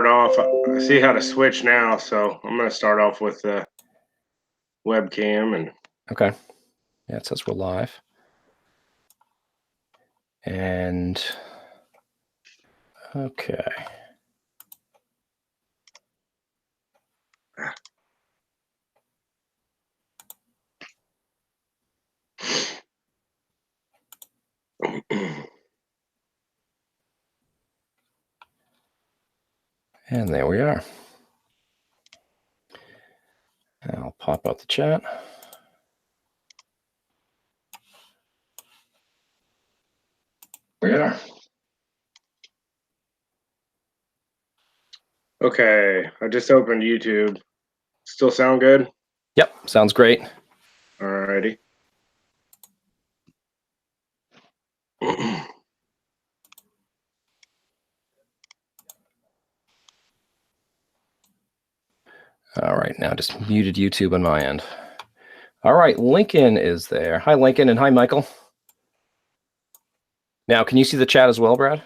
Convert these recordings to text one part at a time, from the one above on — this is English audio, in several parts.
off. I see how to switch now, so I'm going to start off with the webcam. And okay, yeah, it says we're live. And okay. And there we are. I'll pop out the chat. We are. Okay, I just opened YouTube. Still sound good? Yep, sounds great. Alrighty. All right, now just muted YouTube on my end. All right, Lincoln is there. Hi, Lincoln, and hi, Michael. Now, can you see the chat as well, Brad?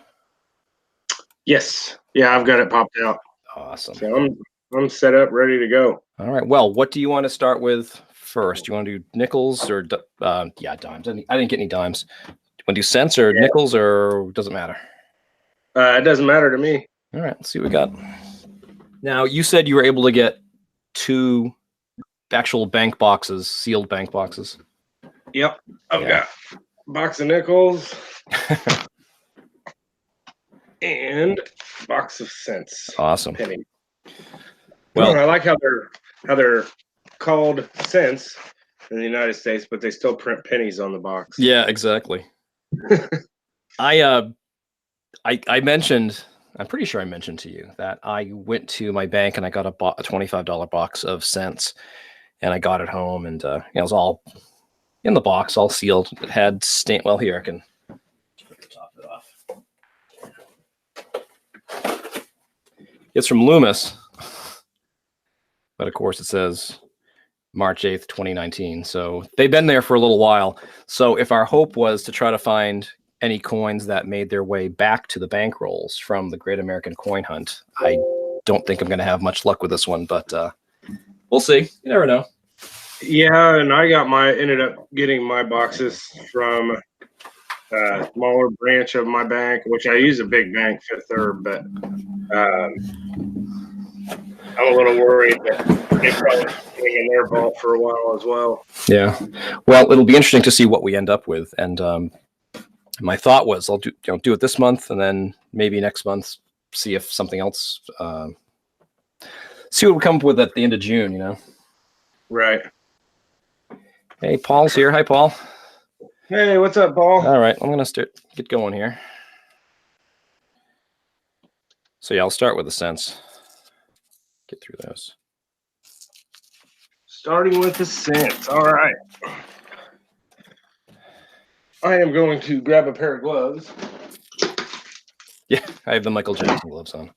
Yes. Yeah, I've got it popped out. Awesome. So I'm set up, ready to go. All right. Well, what do you want to start with first? Do you want to do nickels or yeah, dimes? I didn't get any dimes. Do you want to do cents or nickels, or does it matter? It doesn't matter to me. All right, let's see what we got. Now, you said you were able to get 2 actual bank boxes, sealed bank boxes. Yep. I've got a box of nickels and a box of cents. Awesome. Penny. Well, I like how they're called cents in the United States, but they still print pennies on the box. Yeah, exactly. I mentioned, I'm pretty sure I mentioned to you that I went to my bank and I got a $25 box of cents, and I got it home, and it was all in the box, all sealed. It had stamp. Well, here I can top it off. It's from Loomis, but of course it says March 8th, 2019. So they've been there for a little while. So if our hope was to try to find any coins that made their way back to the bank rolls from the Great American Coin Hunt, I don't think I'm going to have much luck with this one, but we'll see. You never know. Yeah, and I ended up getting my boxes from a smaller branch of my bank, which I use a big bank, Fifth Third, but I'm a little worried that they probably staying in their vault for a while as well. Yeah, well, it'll be interesting to see what we end up with, and my thought was I'll do it this month, and then maybe next month see if something else, see what we come up with at the end of June. You know. Right. Hey, Paul's here. Hi, Paul. Hey, what's up, Paul? All right, I'm gonna get going here. So yeah, I'll start with the cents. Get through those. Starting with the cents. All right. I am going to grab a pair of gloves. Yeah, I have the Michael Jackson gloves on.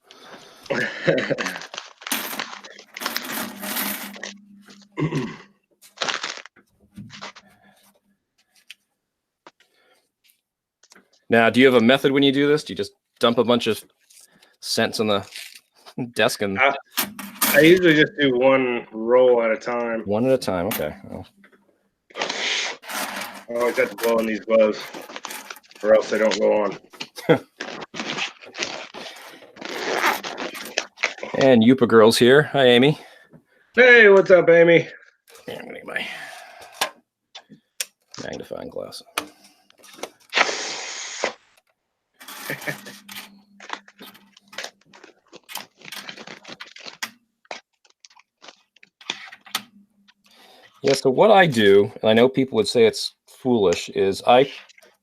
Now, do you have a method when you do this? Do you just dump a bunch of cents on the desk and? I usually just do one roll at a time. One at a time. Okay. Well. I always have to blow in these gloves, or else they don't go on. And Yupa Girl's here. Hi, Amy. Hey, what's up, Amy? Yeah, I'm gonna get my magnifying glass. Yeah, so what I do, and I know people would say it's foolish, is I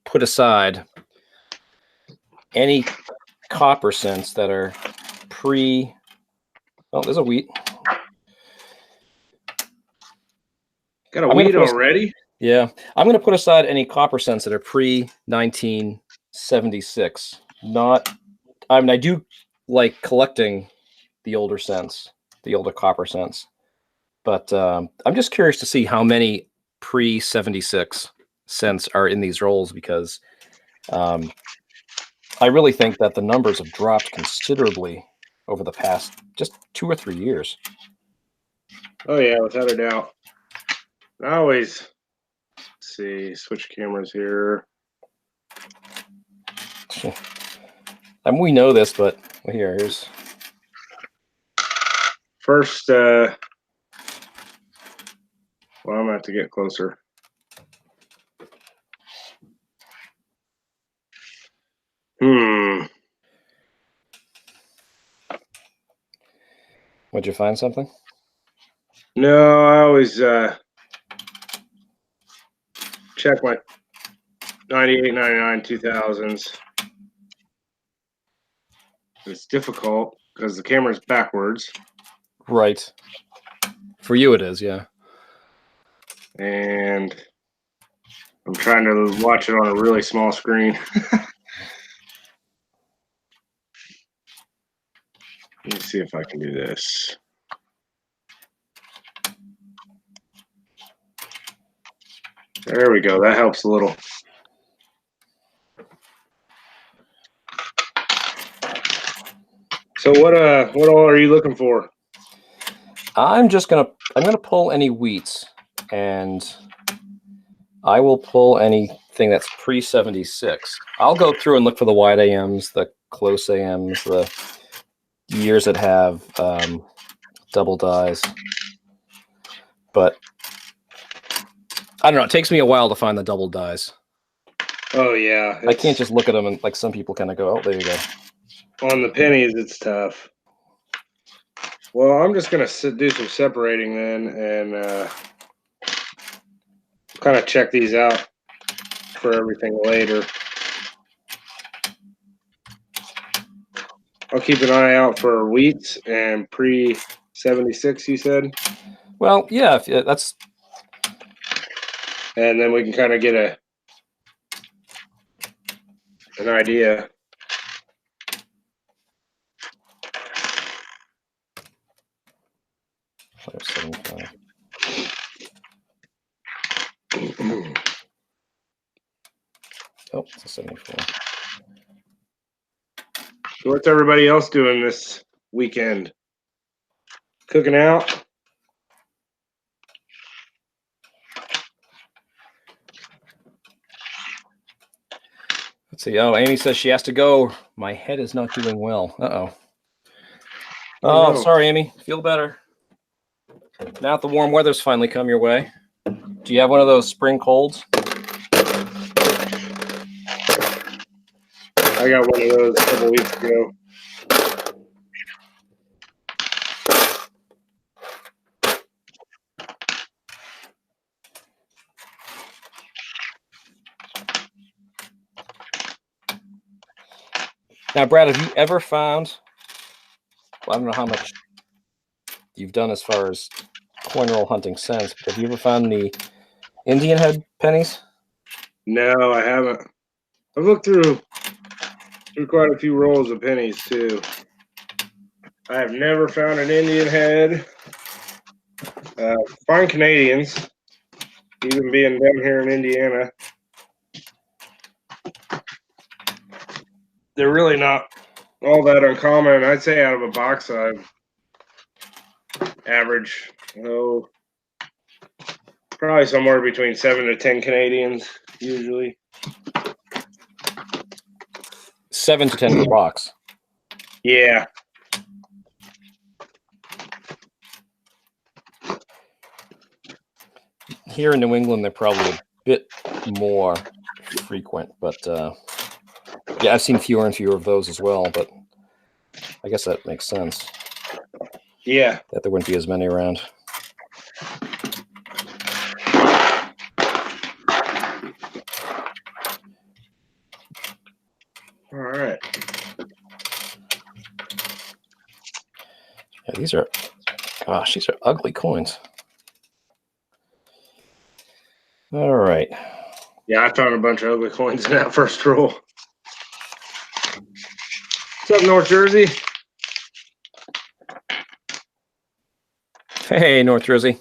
put aside any copper cents that are oh, there's a wheat. Got a wheat already? Yeah. I'm going to put aside any copper cents that are pre-1976. I do like collecting the older cents, the older copper cents. But I'm just curious to see how many pre-76 cents are in these rolls, because I really think that the numbers have dropped considerably over the past just 2 or 3 years. Oh yeah, without a doubt. I always see switch cameras here. I mean, we know this, but here's first. Well, I'm gonna have to get closer. Would you find something? No, I always check my 98, 99, 2000s. It's difficult because the camera's backwards. Right. For you, it is, yeah. And I'm trying to watch it on a really small screen. Let me see if I can do this. There we go. That helps a little. So what all are you looking for? I'm gonna pull any wheats, and I will pull anything that's pre-76. I'll go through and look for the wide AMs, the close AMs, the years that have double dies. But I don't know. It takes me a while to find the double dies. Oh yeah, I can't just look at them and like some people kind of go, "Oh, there you go." On the pennies, it's tough. Well, I'm just gonna do some separating then, and kind of check these out for everything later. I'll keep an eye out for wheats and pre-76. You said. Well, yeah, that's. And then we can kind of get an idea. Oh, it's a 74. So what's everybody else doing this weekend? Cooking out? Let's see. Oh, Amy says she has to go. My head is not doing well. Uh-oh. Oh, no. Sorry, Amy. Feel better. Now that the warm weather's finally come your way. Do you have one of those spring colds? I got one of those a couple weeks ago. Now, Brad, have you ever found, well, I don't know how much you've done as far as coin roll hunting since, but have you ever found the Indian head pennies? No, I haven't. I've looked through quite a few rolls of pennies too. I have never found an Indian head. Find Canadians, even being down here in Indiana. They're really not all that uncommon. I'd say out of a box, I've average, probably somewhere between 7 to 10 Canadians usually. 7 to 10 per box. Yeah. Here in New England, they're probably a bit more frequent, but yeah, I've seen fewer and fewer of those as well, but I guess that makes sense. Yeah. That there wouldn't be as many around. All right. Yeah, these are ugly coins. All right. Yeah, I found a bunch of ugly coins in that first roll. What's up, North Jersey? Hey, North Jersey.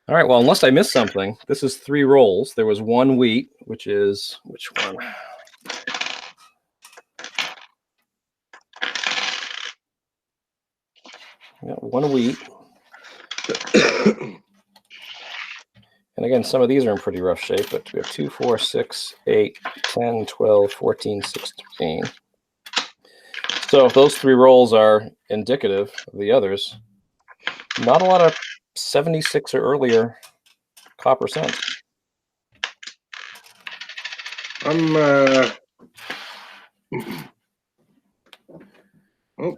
All right. Well, unless I missed something, this is 3 rolls. There was 1 wheat, which is which one? Yeah, 1 wheat. And again, some of these are in pretty rough shape, but we have 2, 4, 6, 8, 10, 12, 14, 16. So if those 3 rolls are indicative of the others, not a lot of 76 or earlier copper cents. Oh,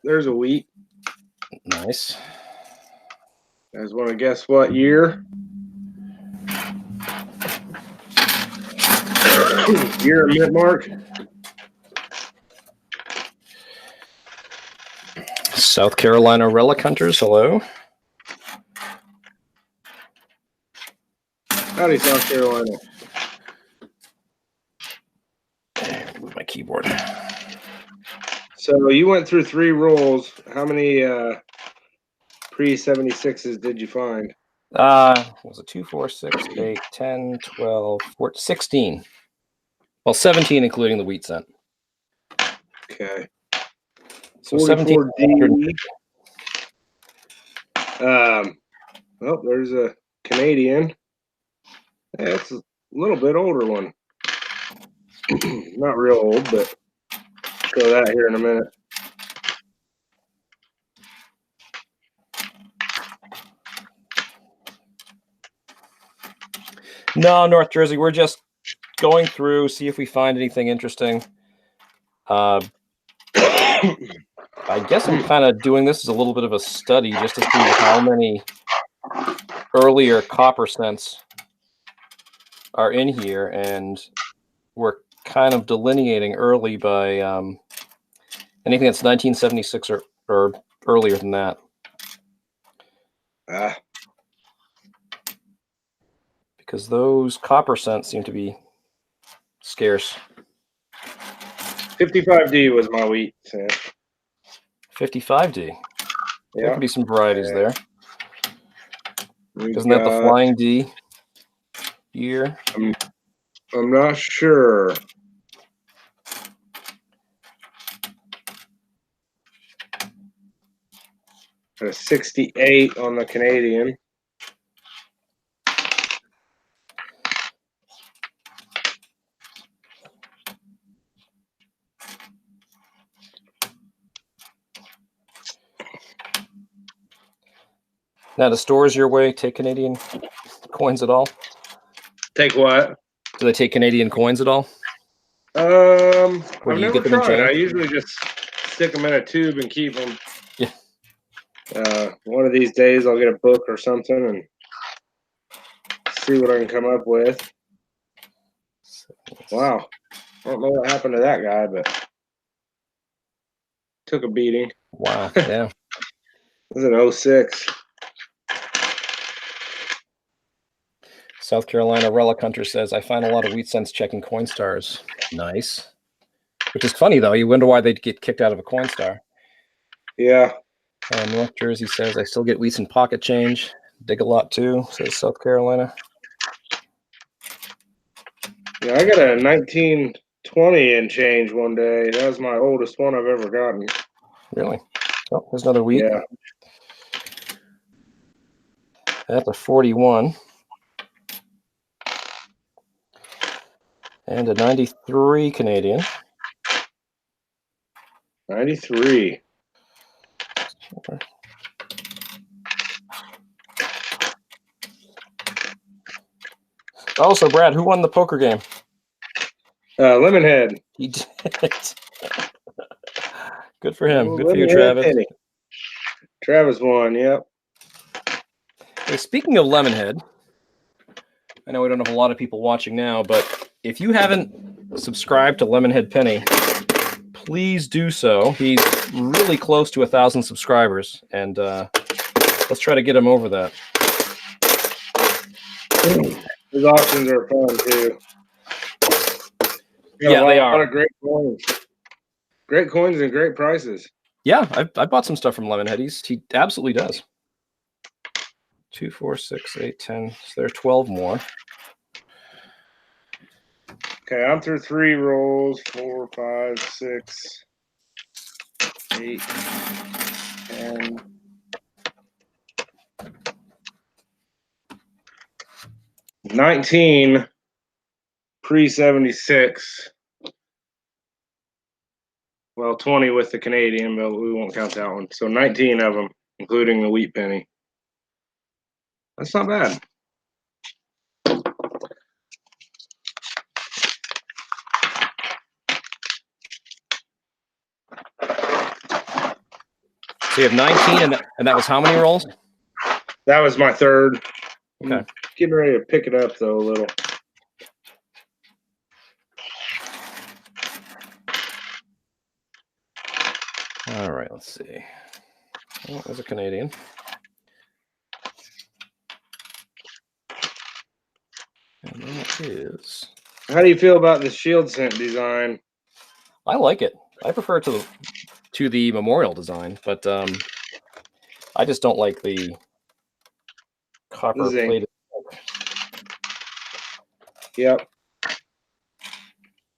there's a wheat. Nice. You guys want to guess what year? Year of mint mark? South Carolina relic hunters, hello. Howdy, South Carolina. Move my keyboard. So you went through 3 rolls. How many pre-76s did you find? Was it 2, 4, 6, 8, 10, 12, 14, 16. Well, 17 including the wheat cent. Okay. So 17. Well, there's a Canadian. That's a little bit older one. Not real old, but show that here in a minute. No, North Jersey. We're just going through, see if we find anything interesting. I guess I'm kind of doing this as a little bit of a study just to see how many earlier copper cents are in here, and we're kind of delineating early by anything that's 1976 or earlier than that. Because those copper cents seem to be scarce. 55D was my wheat cent. 55D. Yeah. There could be some varieties there. We've Isn't that the Flying D year? I'm not sure. A 68 on the Canadian. Now, do stores your way take Canadian coins at all? Take what? Do they take Canadian coins at all? I've do you never get them in tried. change? I usually just stick them in a tube and keep them. Yeah. One of these days I'll get a book or something and see what I can come up with. Wow. I don't know what happened to that guy, but took a beating. Wow. Yeah. It was an 06. South Carolina relic hunter says, I find a lot of wheat cents checking Coinstars. Nice. Which is funny, though. You wonder why they'd get kicked out of a Coinstar. Yeah. North Jersey says, I still get wheats in pocket change. Dig a lot, too, says South Carolina. Yeah, I got a 1920 in change one day. That was my oldest one I've ever gotten. Really? Oh, there's another wheat. Yeah. That's a 41. And a 93 Canadian. 93. Oh, so Brad, who won the poker game? Lemonhead. He did. Good for him. Good for you, Travis. Penny. Travis won, yep. Hey, speaking of Lemonhead, I know we don't have a lot of people watching now, but if you haven't subscribed to Lemonhead Penny, please do so. He's really close to 1,000 subscribers, and let's try to get him over that. His auctions are fun too. Yeah, they are. A lot of great coins. Great coins and great prices. Yeah, I bought some stuff from Lemonhead. He absolutely does. 2, 4, 6, 8, 10. So there are 12 more. Okay, I'm through 3 rolls. 4, 5, 6, 8, 10. $19 pre-76. Well, 20 with the Canadian, but we won't count that one. So 19 of them, including the wheat penny. That's not bad. So you have 19, and that was how many rolls? That was my third. Okay. I'm getting ready to pick it up, though, a little. All right, let's see. Oh, there's a Canadian. And that is... How do you feel about the shield scent design? I like it. I prefer it to the memorial design, but I just don't like the copper plated. Yep. I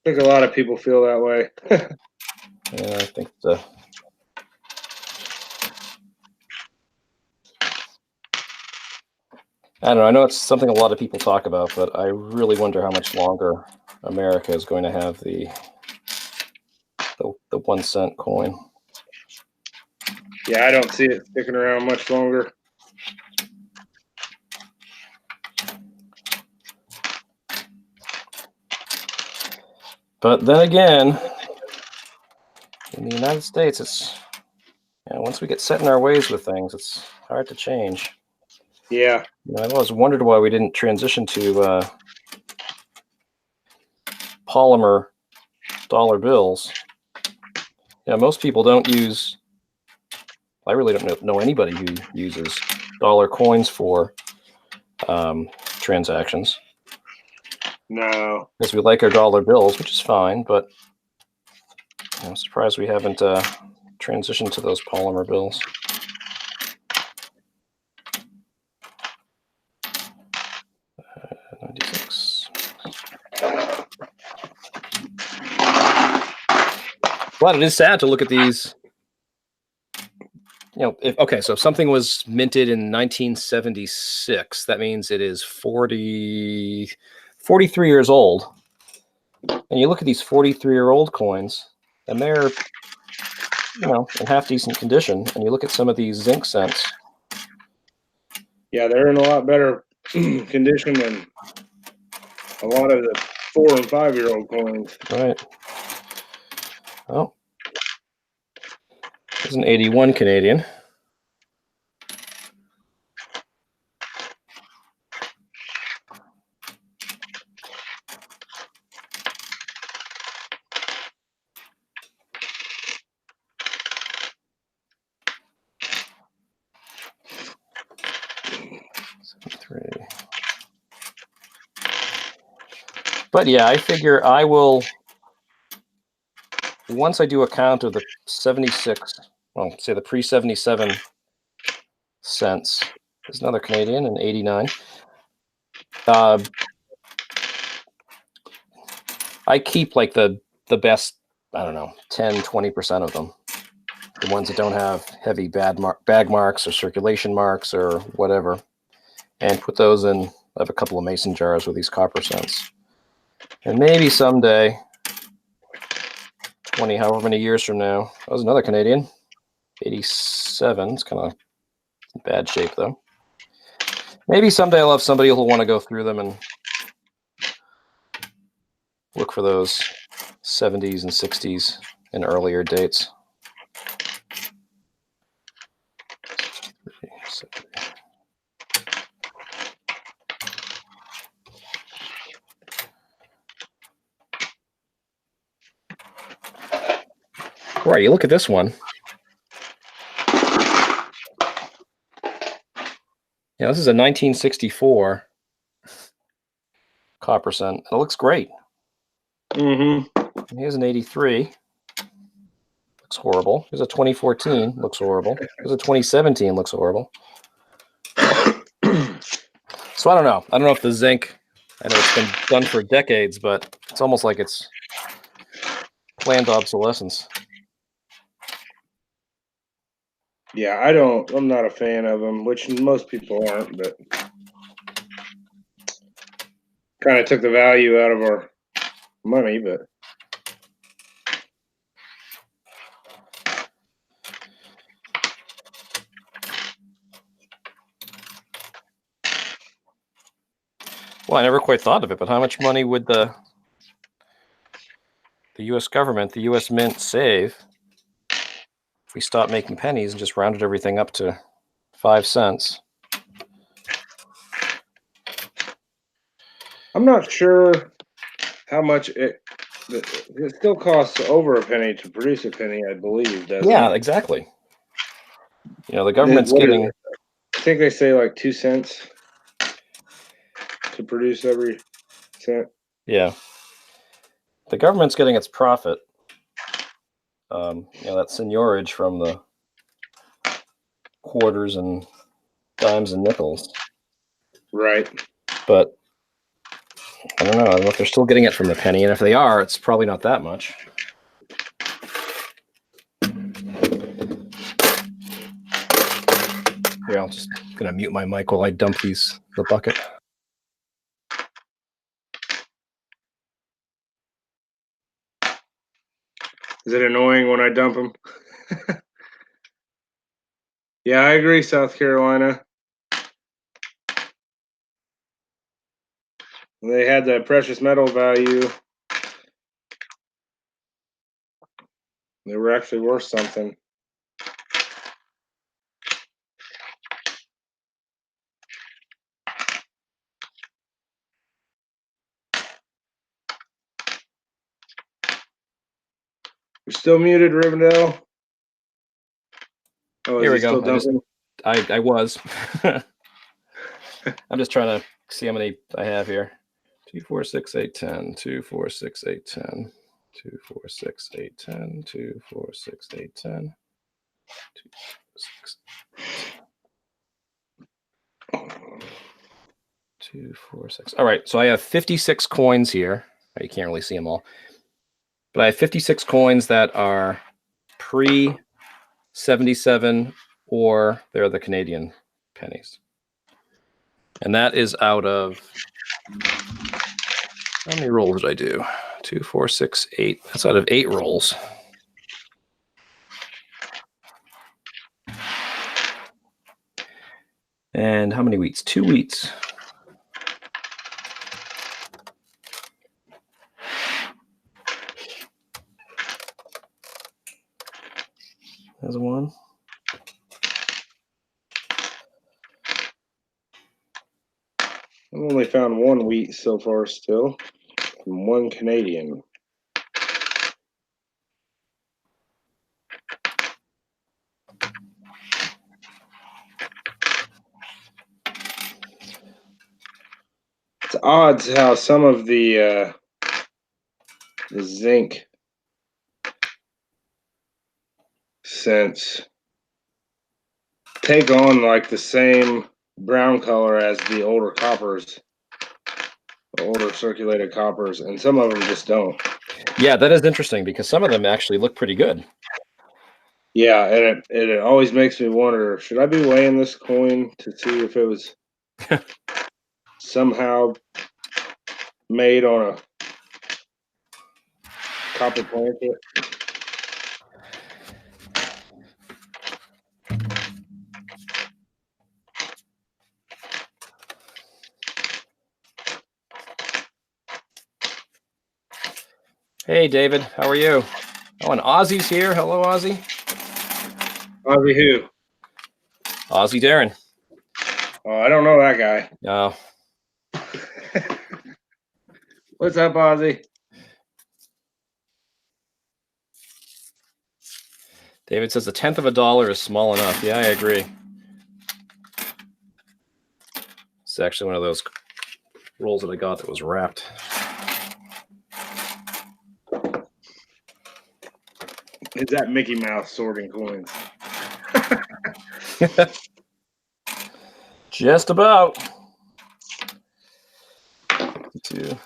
think a lot of people feel that way. Yeah, I think I don't know. I know it's something a lot of people talk about, but I really wonder how much longer America is going to have the 1 cent coin. Yeah, I don't see it sticking around much longer. But then again, in the United States, it's once we get set in our ways with things, it's hard to change. Yeah. I've always wondered why we didn't transition to polymer dollar bills. Most people don't use. I really don't know anybody who uses dollar coins for transactions. No. Because we like our dollar bills, which is fine, but I'm surprised we haven't transitioned to those polymer bills. $96. But it is sad to look at these. So if something was minted in 1976, that means it is 43 years old. And you look at these 43-year-old coins, and they're, in half decent condition. And you look at some of these zinc cents. Yeah, they're in a lot better condition than a lot of the 4- and 5-year-old coins. Right. Oh. There's an 81 Canadian. But yeah, I figure I will, once I do a count of the 76, well, say the pre-77 cents, there's another Canadian, an 89. I keep like the best, I don't know, 10, 20% of them. The ones that don't have heavy bag marks or circulation marks or whatever. And put those in, I have a couple of mason jars with these copper cents. And maybe someday, 20, however many years from now, that was another Canadian, 87. It's kind of in bad shape, though. Maybe someday I'll have somebody who'll want to go through them and look for those 70s and 60s and earlier dates. Right, you look at this one. Yeah, this is a 1964 copper cent. It looks great. Mm-hmm. Here's an 83. Looks horrible. Here's a 2014. Looks horrible. Here's a 2017. Looks horrible. So I don't know. I don't know if the zinc, I know it's been done for decades, but it's almost like it's planned obsolescence. Yeah, I'm not a fan of them, which most people aren't, but kind of took the value out of our money, but Well, I never quite thought of it, but how much money would the U.S. government, the U.S. Mint save if we stopped making pennies and just rounded everything up to 5 cents? I'm not sure how much it still costs over a penny to produce a penny, I believe, doesn't Yeah, it? exactly. You know, the government's What is getting, it? I think they say like 2 cents to produce every cent. yeah, the government's getting its profit. You know, that seigniorage from the quarters and dimes and nickels. Right. But I don't know. I don't know if they're still getting it from the penny, and if they are, it's probably not that much. Here, I'm just gonna mute my mic while I dump the bucket. Is it annoying when I dump them? Yeah, I agree, South Carolina. They had the precious metal value. They were actually worth something. You're still muted, Rivendell. Oh, is Here we he go. still dumping? I was. I'm just trying to see how many I have here. 2, 4, 6, 8, 10. 2, 4, 6, 8, 10. 2, 4, 6, 8, 10. 2, 4, 6, 8, 10. 2, 4, 6. 2, 4, 6. All right. So I have 56 coins here. You can't really see them all. But I have 56 coins that are pre 77, or they're the Canadian pennies. And that is out of, how many rolls did I do? 2, 4, 6, 8. That's out of 8 rolls. And how many wheats? 2 wheats. There's one. I've only found 1 wheat so far still, and 1 Canadian. It's odd how some of the zinc scents take on like the same brown color as the older coppers, the older circulated coppers, and some of them just don't. Yeah, that is interesting because some of them actually look pretty good. Yeah, and it always makes me wonder, should I be weighing this coin to see if it was somehow made on a copper planchet? Hey, David, how are you? Oh, and Ozzy's here. Hello, Ozzy. Ozzy who? Ozzy Darren. Oh, I don't know that guy. No. What's up, Ozzy? David says a tenth of a dollar is small enough. Yeah, I agree. It's actually one of those rolls that I got that was wrapped. Is that Mickey Mouse sorting coins? Just about. 22.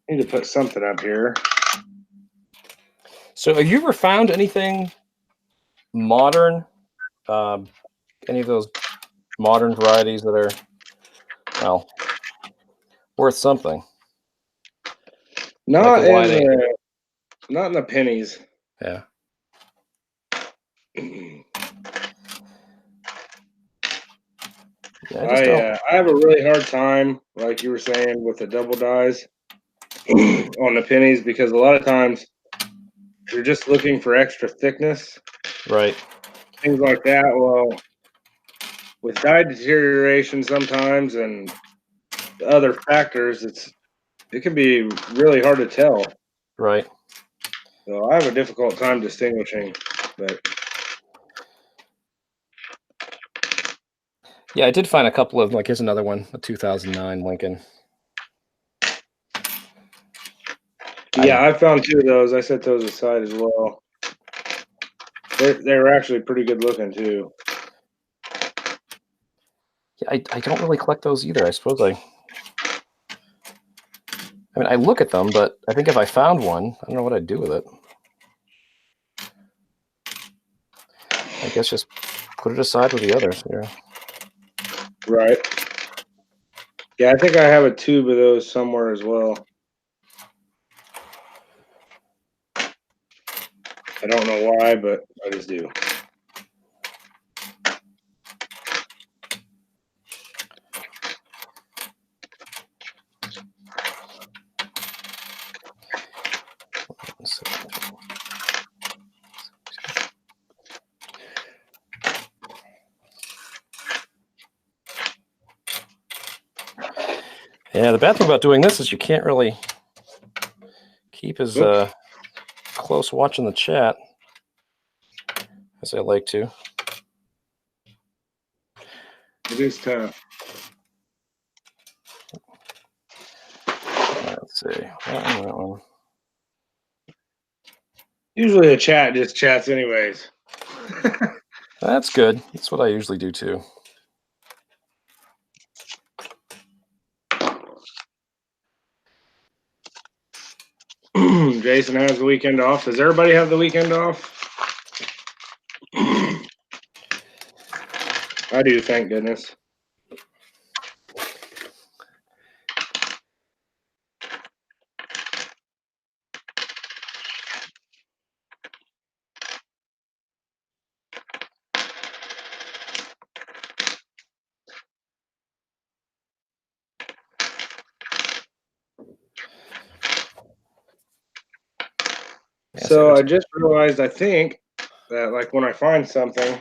Need to put something up here. So have you ever found anything modern? Any of those modern varieties that are, well, worth something? Not Like in the, not in the pennies. Yeah. Yeah, I just don't. I have a really hard time, like you were saying, with the double dyes on the pennies, because a lot of times you're just looking for extra thickness, Right. things like that. Well, with dye deterioration sometimes and other factors, it can be really hard to tell. Right. So I have a difficult time distinguishing, but Yeah, I did find a couple of, like, here's another one, a 2009 Lincoln. yeah, I found two of those. I set those aside as well. They were actually pretty good looking too. Yeah, I don't really collect those either. I suppose I mean, I look at them, but I think if I found one, I don't know what I'd do with it. I guess just put it aside with the others here. Right. Yeah, I think I have a tube of those somewhere as well. I don't know why, but I just do. Yeah, the bad thing about doing this is you can't really keep as close watching the chat as I like to. It is tough. Let's see. That one. Usually the chat just chats anyways. That's good. That's what I usually do too. Jason has the weekend off. Does everybody have the weekend off? I do, thank goodness. So I just realized, I think, that like when I find something,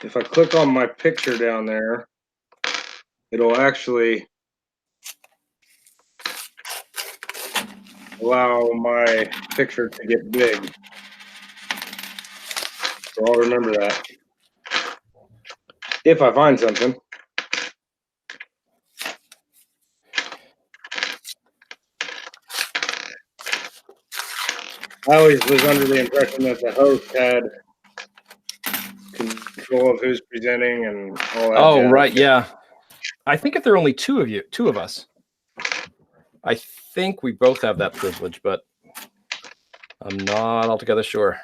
if I click on my picture down there, it'll actually allow my picture to get big. So I'll remember that. If I find something. I always was under the impression that the host had control of who's presenting and all that. Oh, jazz. right, yeah. I think if there are only two of us, I think we both have that privilege, but I'm not altogether sure.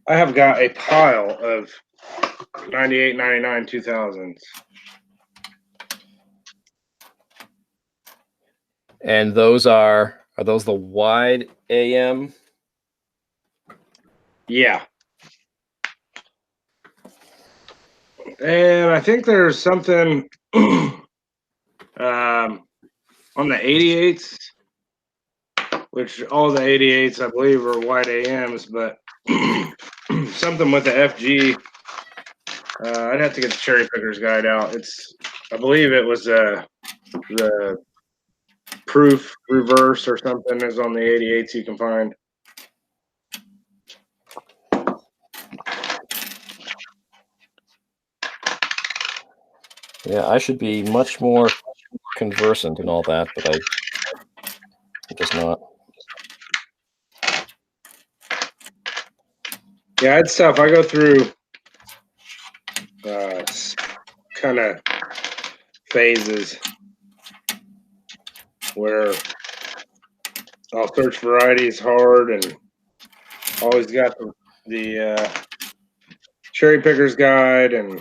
I have got a pile of 98, 99, 2000s. And those are those the wide AM? Yeah. And I think there's something on the 88s, which all the 88s I believe are wide AMs, but something with the FG. I'd have to get the cherry picker's guide out. I believe it was the proof reverse or something is on the 88s you can find. Yeah, I should be much more conversant in all that, but I'm just not. Yeah, it's tough. I go through kind of phases where I'll search varieties hard and always got the cherry picker's guide and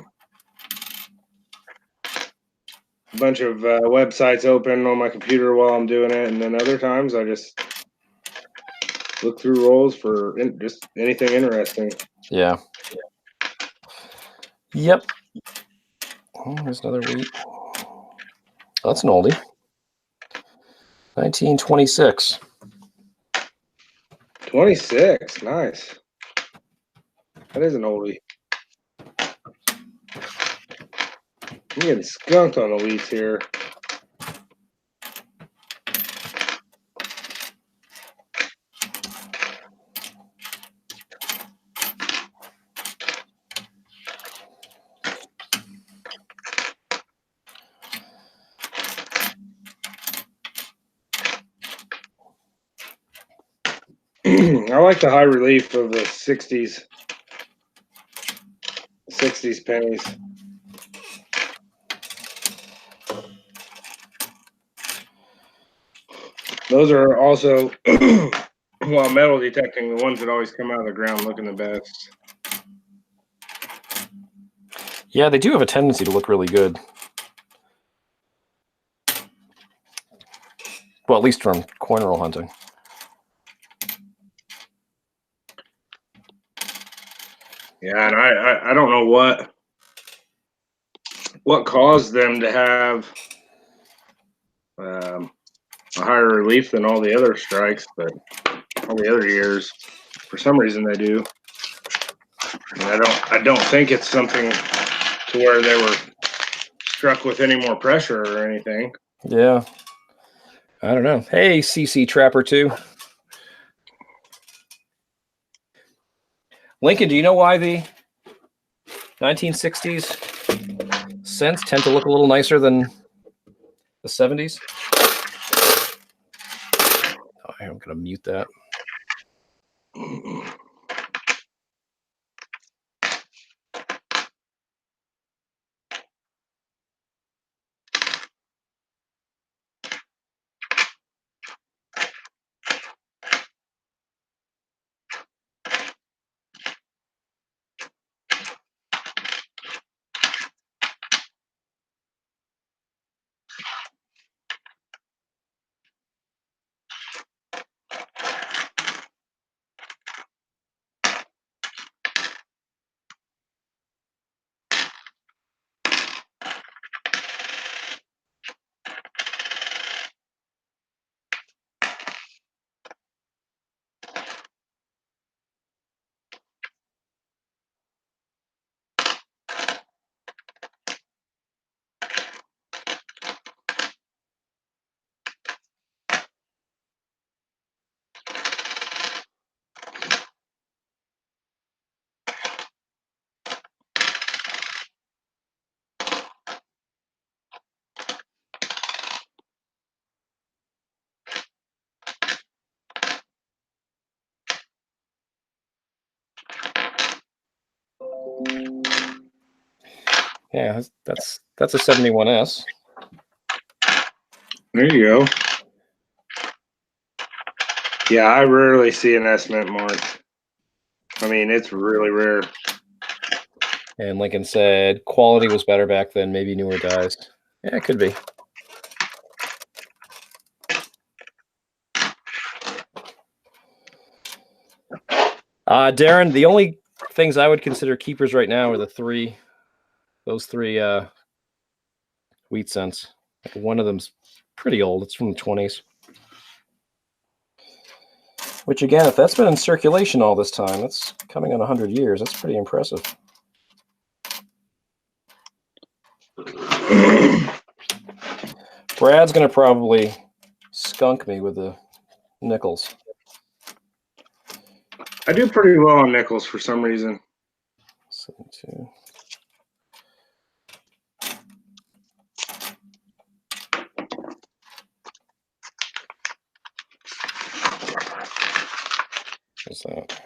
a bunch of websites open on my computer while I'm doing it, and then other times I just look through rolls for just anything interesting. Yeah. Yep. Oh, there's another wheat. Oh, that's an oldie. 1926. 26, nice. That is an oldie. I'm getting skunked on the wheats here. I like the high relief of the 60s pennies. Those are also, while metal detecting, the ones that always come out of the ground looking the best. Yeah, they do have a tendency to look really good. Well, at least from coin roll hunting. Yeah, and I don't know what caused them to have a higher relief than all the other strikes, but all the other years, for some reason, they do. And I don't think it's something to where they were struck with any more pressure or anything. Yeah. I don't know. Hey, CC Trapper 2. Lincoln, do you know why the 1960s scents tend to look a little nicer than the 70s? Oh, I'm going to mute that. Yeah, that's a 71S. There you go. Yeah, I rarely see an S mint marked. I mean, it's really rare. And Lincoln said quality was better back then, maybe newer dyes. Yeah, it could be. Darren, the only things I would consider keepers right now are those three wheat scents. One of them's pretty old. It's from the 20s. Which, again, if that's been in circulation all this time, that's coming on 100 years. That's pretty impressive. Brad's going to probably skunk me with the nickels. I do pretty well on nickels for some reason. 72. What's that?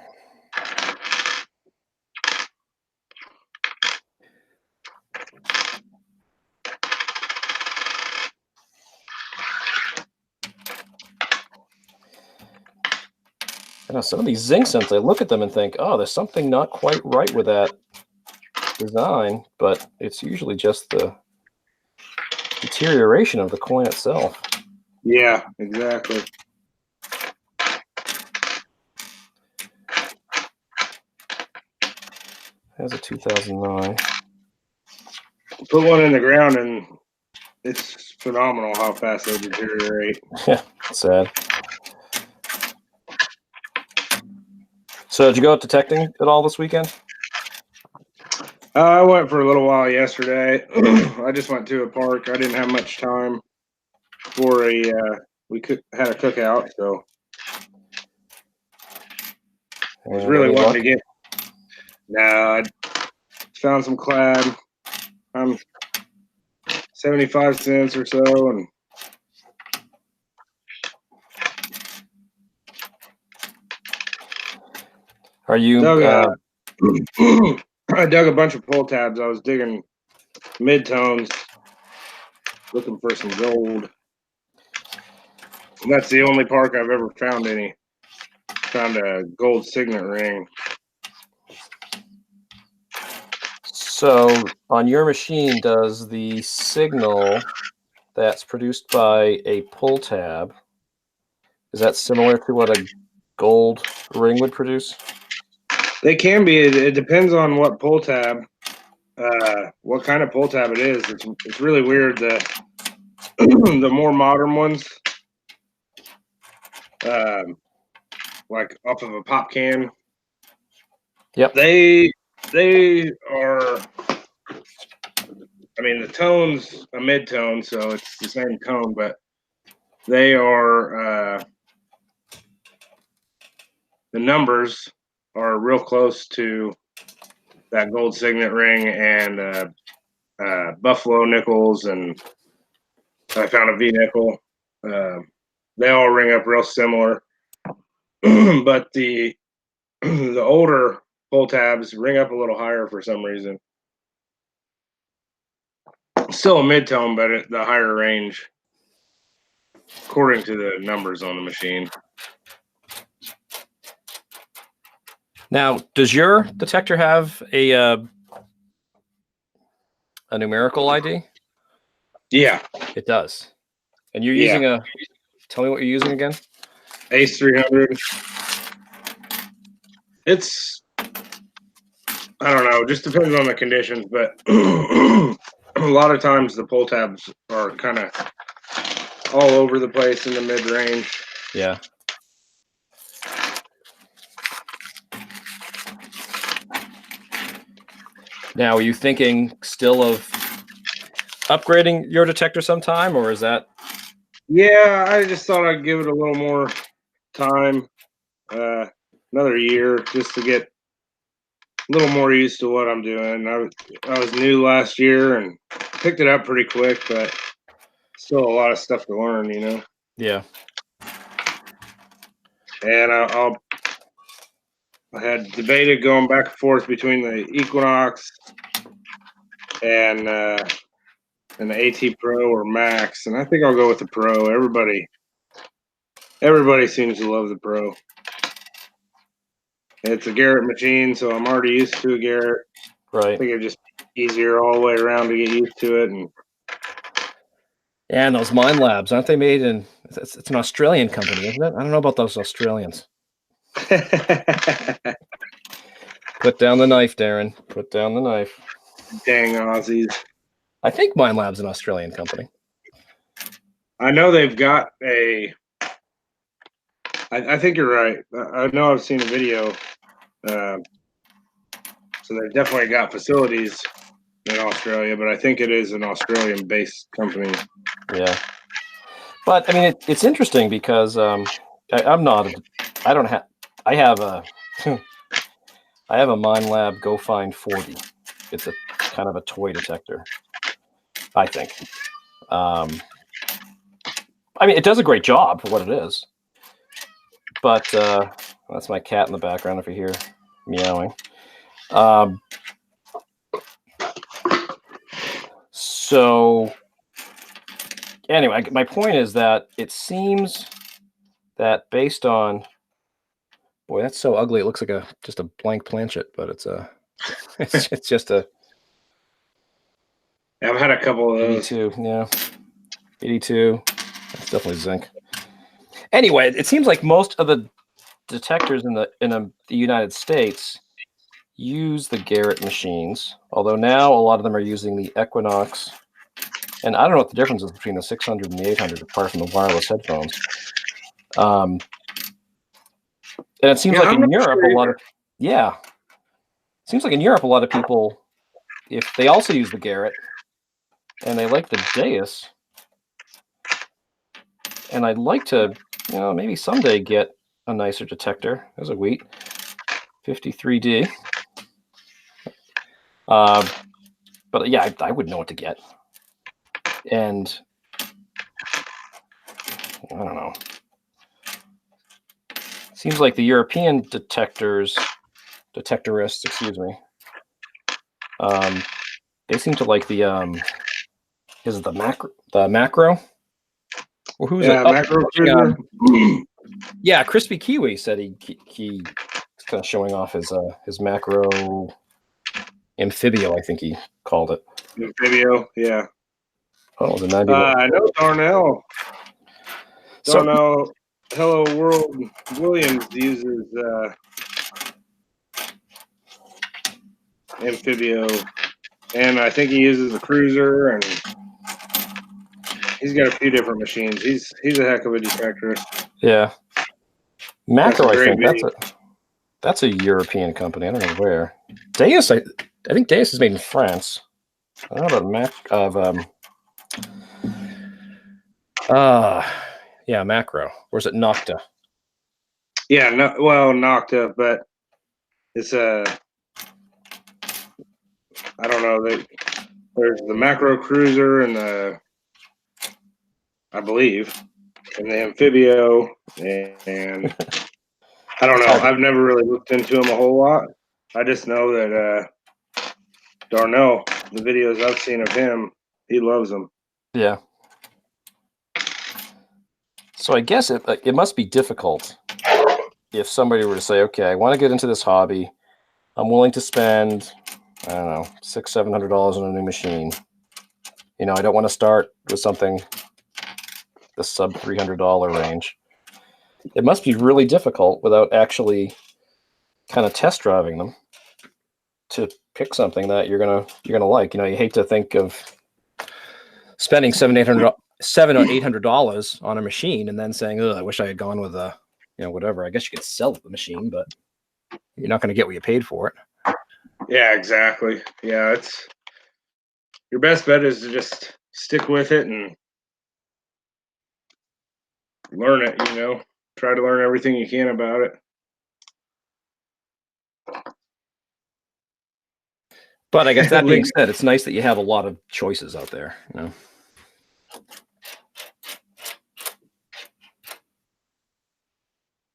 I know some of these zinc scents, I look at them and think, oh, there's something not quite right with that design, but it's usually just the deterioration of the coin itself. Yeah, exactly. That's a 2009. Put one in the ground and it's phenomenal how fast they deteriorate. Yeah, sad. So did you go out detecting at all this weekend? I went for a little while yesterday. I just went to a park. I didn't have much time for had a cookout, so I was really Any wanting luck? to get. Nah, I found some clad. I'm 75 cents or so, and Are you I dug a bunch of pull tabs. I was digging mid-tones, looking for some gold. And that's the only park I've ever found any. Found a gold signet ring. so on your machine, does the signal that's produced by a pull tab, is that similar to what a gold ring would produce? They can be. It depends on what pull tab, what kind of pull tab it is. It's really weird that the more modern ones, like off of a pop can, Yep. they are. I mean, the tone's a mid-tone, so it's the same tone, but they are the numbers are real close to that gold signet ring and buffalo nickels, and I found a V nickel. They all ring up real similar, but the older pull tabs ring up a little higher for some reason. Still a mid-tone, but the higher range, according to the numbers on the machine. Now, does your detector have a numerical ID? Yeah, It does. And you're using tell me what you're using again. Ace 300. It's, I don't know, just depends on the conditions, but a lot of times the pull tabs are kind of all over the place in the mid-range. Yeah. Now, are you thinking still of upgrading your detector sometime, or is that? Yeah, I just thought I'd give it a little more time, another year, just to get a little more used to what I'm doing. I was new last year and picked it up pretty quick, but still a lot of stuff to learn, you know. Yeah. And I had debated going back and forth between the Equinox and the AT Pro or Max, and I think I'll go with the Pro. Everybody seems to love the Pro. It's a Garrett machine, so I'm already used to a Garrett. Right. I think it's just easier all the way around to get used to it. And those Mind Labs, aren't they made in? It's an Australian company, isn't it? I don't know about those Australians. Put down the knife, Darren. Put down the knife. Dang Aussies. I think Mind Lab's an Australian company. I know they've got I think you're right. I know I've seen a video. So they've definitely got facilities in Australia, but I think it is an Australian-based company. Yeah. But I mean, it's interesting because I'm not. I don't have. I have a. I have a MineLab Go Find 40. It's a kind of a toy detector, I think. I mean, it does a great job for what it is. But that's my cat in the background if you hear meowing. So anyway, my point is that it seems that based on, boy, that's so ugly. It looks like just a blank planchet, but it's it's just a Yeah, I've had a couple of those. 82. Yeah, 82. That's definitely zinc. Anyway, it seems like most of the detectors in the United States use the Garrett machines, although now a lot of them are using the Equinox. And I don't know what the difference is between the 600 and the 800, apart from the wireless headphones. And it seems like in Europe, seems like in Europe, a lot of people, if they also use the Garrett and they like the Deus, and I'd like to, maybe someday get a nicer detector. There's a wheat, 53D. But yeah, I would know what to get. And I don't know. Seems like the European detectorists, they seem to like the is it the macro? Well, who's it? Macro cruiser. Yeah, Crispy Kiwi said he's kind of showing off his macro amphibio, I think he called it. Amphibio, yeah. Oh, the nebula. I know Darnell. Darnell, Hello World Williams uses amphibio, and I think he uses the cruiser, and he's got a few different machines. He's a heck of a detector. Yeah, macro. I think that's a European company. I don't know where. Deus, I think Deus is made in France. I don't know about macro. Or is it Nocta? Yeah, Nocta, but it's I don't know. There's the macro cruiser and I believe, and the amphibio, and I don't know. I've never really looked into him a whole lot. I just know that Darnell, the videos I've seen of him, he loves them. Yeah. So I guess it must be difficult if somebody were to say, okay, I want to get into this hobby. I'm willing to spend, I don't know, $600-700 on a new machine. I don't want to start with something the sub $300 range. It must be really difficult without actually kind of test driving them to pick something that you're gonna like. You hate to think of spending $700 or $800 on a machine and then saying, "Oh, I wish I had gone with whatever." I guess you could sell the machine, but you're not going to get what you paid for it. Yeah, exactly. Yeah, it's your best bet is to just stick with it and learn it. Try to learn everything you can about it. But I guess that being said, it's nice that you have a lot of choices out there.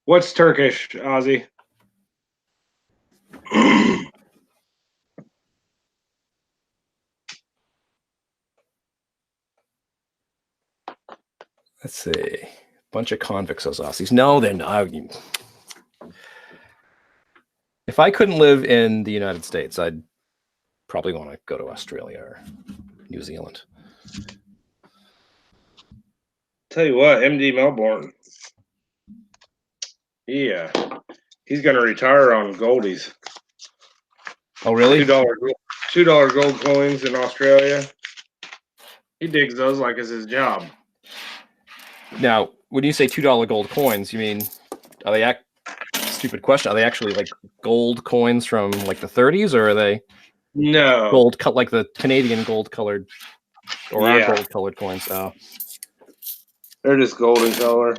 What's Turkish, Ozzy? Let's see. Bunch of convicts, those Aussies. No, they're not. If I couldn't live in the United States, I'd probably want to go to Australia or New Zealand. Tell you what, MD Melbourne. Yeah, he's going to retire on goldies. Oh, really? $2 gold coins in Australia. He digs those like it's his job. Now, when you say $2 gold coins, you mean are they stupid question? Are they actually like gold coins from like the 30s, or are they gold cut like the Canadian gold colored or our gold colored coins? Oh. They're just golden color.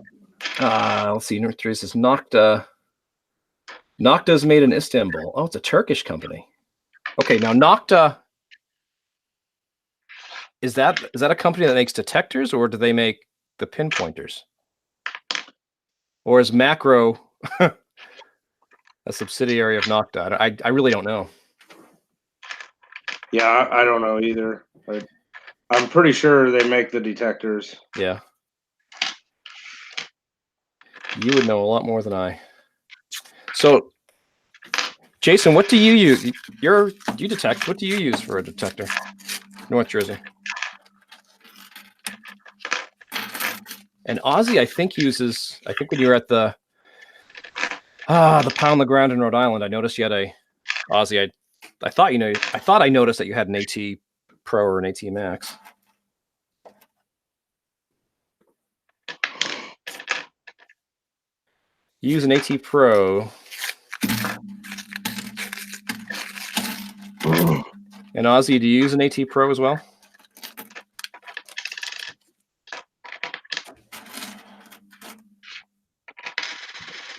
Let's see. North Korea says Nokta. Nokta's made in Istanbul. Oh, it's a Turkish company. Okay, now Nokta. Is that a company that makes detectors, or do they make the pinpointers? Or is Macro a subsidiary of Nokta? I really don't know. Yeah, I don't know either. But I'm pretty sure they make the detectors. Yeah. You would know a lot more than I. So, Jason, what do you use? You detect. What do you use for a detector? North Jersey. And Ozzy, I think when you were at the Pound the Ground in Rhode Island, I noticed you had a Ozzy. I thought I noticed that you had an AT Pro or an AT Max. You use an AT Pro. And Ozzy, do you use an AT Pro as well?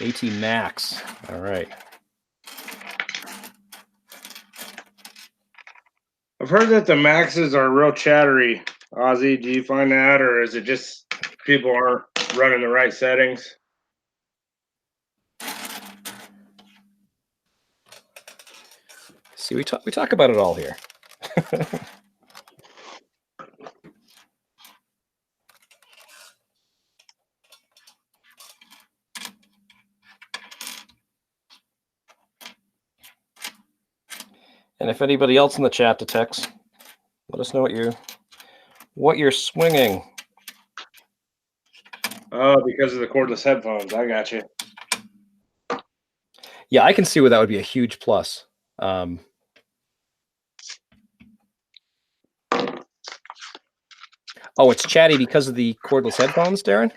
AT Max. All right. I've heard that the Maxes are real chattery. Ozzy, do you find that, or is it just people aren't running the right settings? See, we talk about it all here. And if anybody else in the chat detects, let us know what you're swinging. Oh, because of the cordless headphones. I got you. Yeah, I can see where that would be a huge plus. Oh, it's chatty because of the cordless headphones, Darren?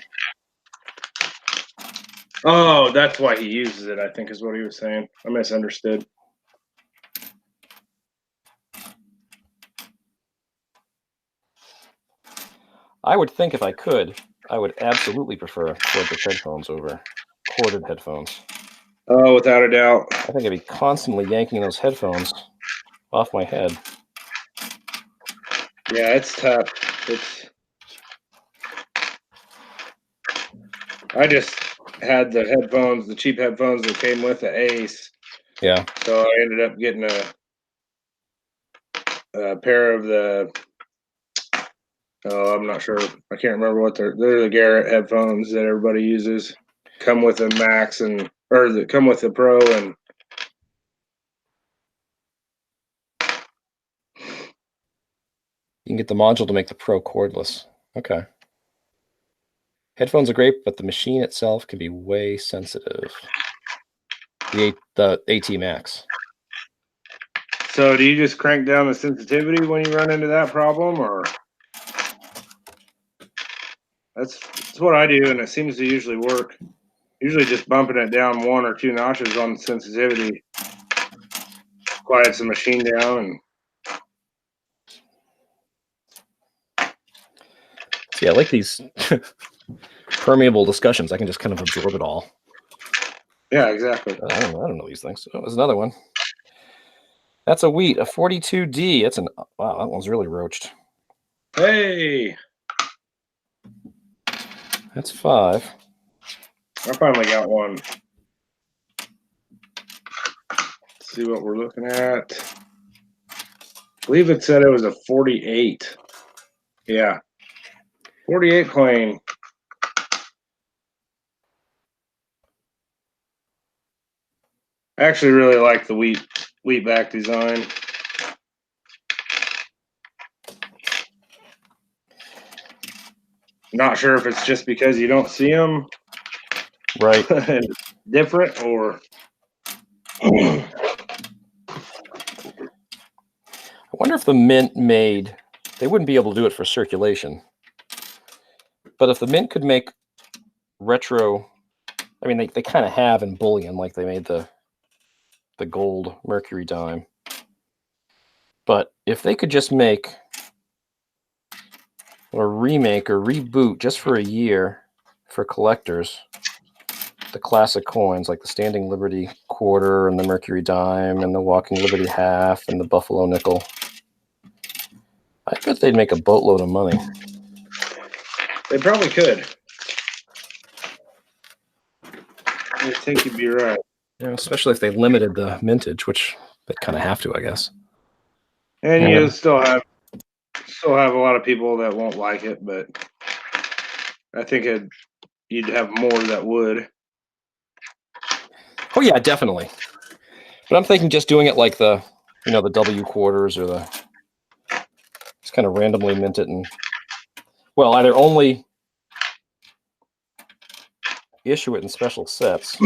Oh, that's why he uses it, I think is what he was saying. I misunderstood. I would think if I could, I would absolutely prefer cordless headphones over corded headphones. Oh, without a doubt. I think I'd be constantly yanking those headphones off my head. Yeah, it's tough. I just had the headphones, the cheap headphones that came with the Ace. Yeah. So I ended up getting a pair of the. Oh, I'm not sure. I can't remember what they're the Garrett headphones that everybody uses. Come with the Max come with the Pro and. You can get the module to make the Pro cordless. Okay. Headphones are great, but the machine itself can be way sensitive. The AT Max. So do you just crank down the sensitivity when you run into that problem, or? That's what I do, and it seems to usually work. Usually just bumping it down 1 or 2 notches on the sensitivity quiets the machine down. And See, I like these permeable discussions. I can just kind of absorb it all. yeah, exactly. I don't know these things. Oh, there's another one. That's a wheat, a 42D. Wow, that one's really roached. Hey, That's 5. I finally got one. Let's see what we're looking at. I believe it said it was a 48. Yeah, 48 plane. I actually really like the wheat back design. Not sure if it's just because you don't see them Right. different, or I wonder if the Mint they wouldn't be able to do it for circulation. But if the Mint could make retro, I mean, they kind of have in bullion, like they made the gold mercury dime. But if they could just make, or remake or reboot just for a year for collectors. The classic coins like the Standing Liberty quarter and the Mercury dime and the Walking Liberty half and the Buffalo nickel. I bet they'd make a boatload of money. They probably could. I think you'd be right. Yeah, especially if they limited the mintage, which they kind of have to, I guess. And you still have a lot of people that won't like it, but I think you'd have more that would. Oh yeah, definitely. But I'm thinking just doing it like the W quarters or just kind of randomly mint it and either only issue it in special sets.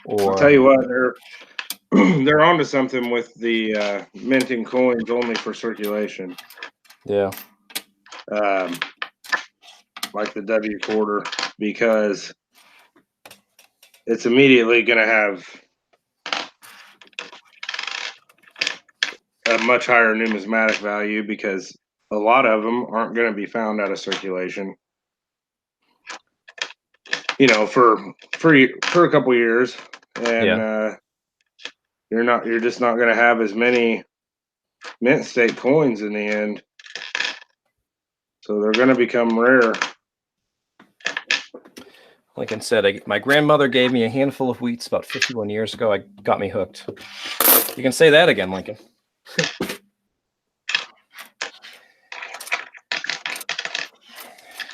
I'll tell you what, they're onto something with the minting coins only for circulation. Yeah. Like the W quarter, because it's immediately going to have a much higher numismatic value because a lot of them aren't going to be found out of circulation. For a couple years, and you're just not going to have as many mint state coins in the end, so they're going to become rare. Lincoln said, my grandmother gave me a handful of wheats about 51 years ago. I got me hooked. You can say that again, Lincoln.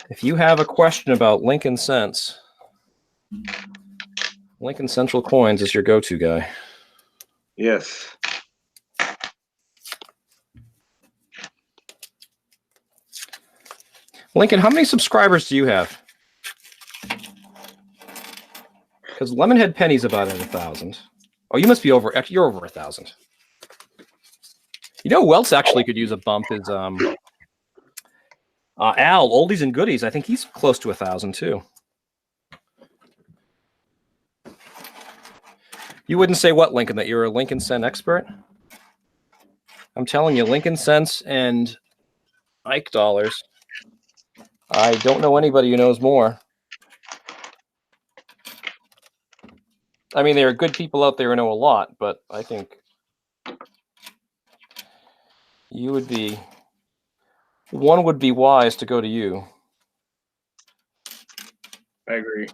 If you have a question about Lincoln cents, Lincoln Central Coins is your go-to guy. Yes. Lincoln, how many subscribers do you have? Because Lemonhead Penny's about at 1,000. Oh, you must be over. You're over 1,000. Who else actually could use a bump is Al, Oldies and Goodies. I think he's close to 1,000 too. You wouldn't say what, Lincoln, that you're a Lincoln cent expert? I'm telling you, Lincoln cents and Ike dollars. I don't know anybody who knows more. I mean, there are good people out there who know a lot, but I think one would be wise to go to you. I agree.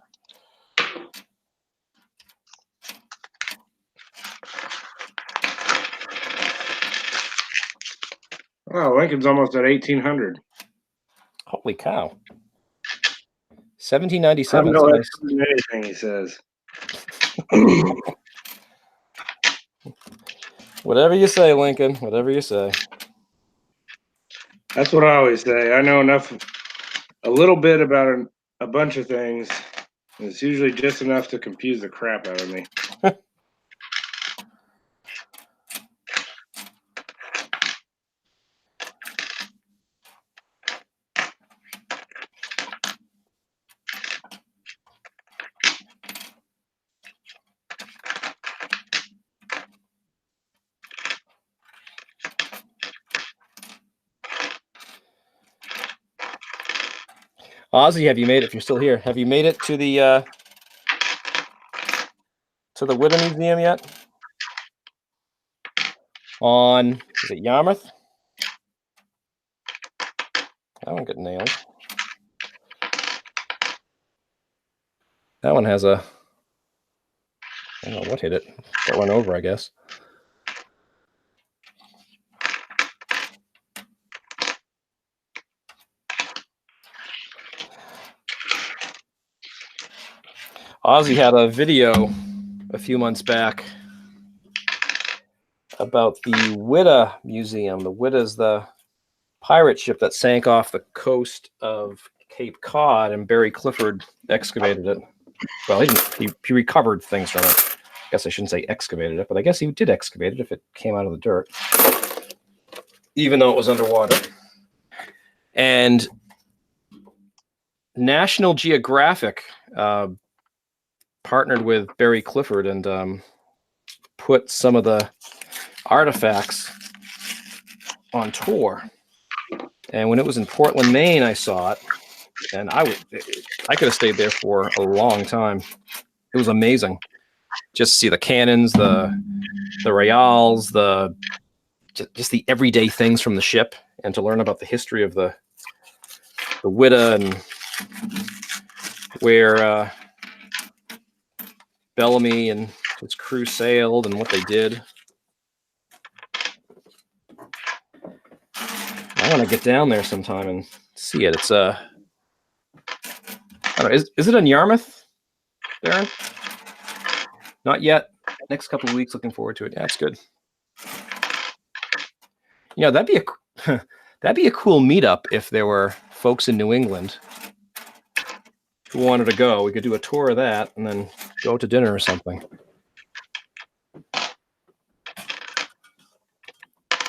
Oh, Lincoln's almost at 1,800. Holy cow. 1797. I don't know anything he says. Whatever you say, Lincoln. Whatever you say. That's what I always say. I know a little bit about a bunch of things. It's usually just enough to confuse the crap out of me. Ozzy, have you made it? If you're still here, have you made it to the Widow Museum yet? Is it Yarmouth? That one got nailed. That one has I don't know what hit it. Got run over, I guess. Ozzy had a video a few months back about the Widow Museum. The Widow's the pirate ship that sank off the coast of Cape Cod, and Barry Clifford excavated it. Well, he recovered things from it. I guess I shouldn't say excavated it, but I guess he did excavate it if it came out of the dirt, even though it was underwater. And National Geographic partnered with Barry Clifford and put some of the artifacts on tour. And when it was in Portland, Maine, I saw it, and I could have stayed there for a long time. It was amazing. Just to see the cannons, the Royales, just the everyday things from the ship, and to learn about the history of the Witta and where Bellamy and his crew sailed and what they did. I want to get down there sometime and see it. It's I don't know, is it in Yarmouth, Darren? Not yet. Next couple of weeks, looking forward to it. Yeah, it's good. You know, that'd be a cool meetup if there were folks in New England who wanted to go. We could do a tour of that and then go to dinner or something.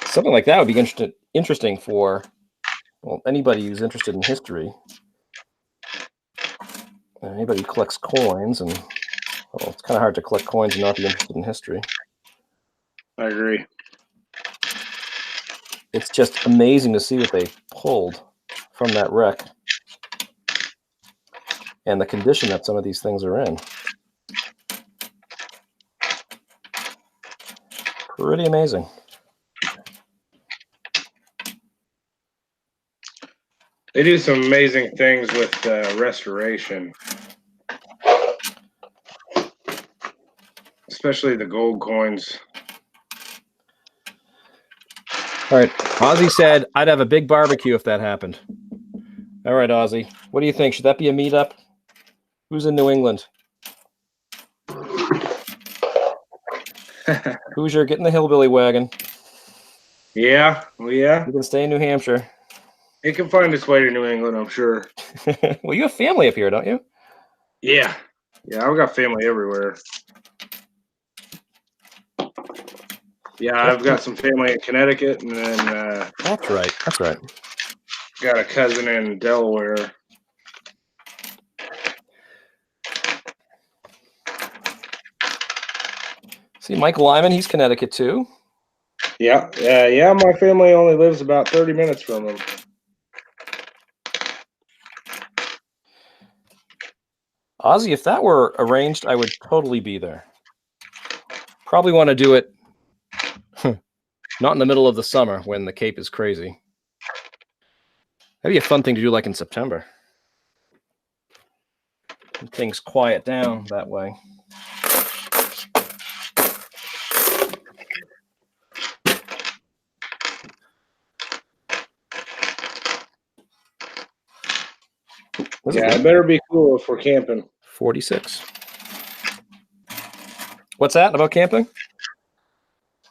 Something like that would be interesting for, well, anybody who's interested in history. Anybody who collects coins, and well, it's kind of hard to collect coins and not be interested in history. I agree. It's just amazing to see what they pulled from that wreck and the condition that some of these things are in. Pretty amazing. They do some amazing things with restoration, especially the gold coins. All right. Ozzy said, I'd have a big barbecue if that happened. All right, Ozzy. What do you think? Should that be a meetup? Who's in New England? Hoosier, get in the hillbilly wagon. Yeah, well, yeah. You can stay in New Hampshire. It can find its way to New England, I'm sure. Well, you have family up here, don't you? Yeah. Yeah, I've got family everywhere. Yeah, I've got some family in Connecticut, and then That's right. That's right. got a cousin in Delaware. See, Michael Lyman, he's Connecticut too. Yeah, yeah. My family only lives about 30 minutes from them. Ozzy, if that were arranged, I would totally be there. Probably want to do it not in the middle of the summer when the Cape is crazy. That'd be a fun thing to do, like in September. And things quiet down that way. Yeah, it better be cool if we're camping. 46. What's that about camping?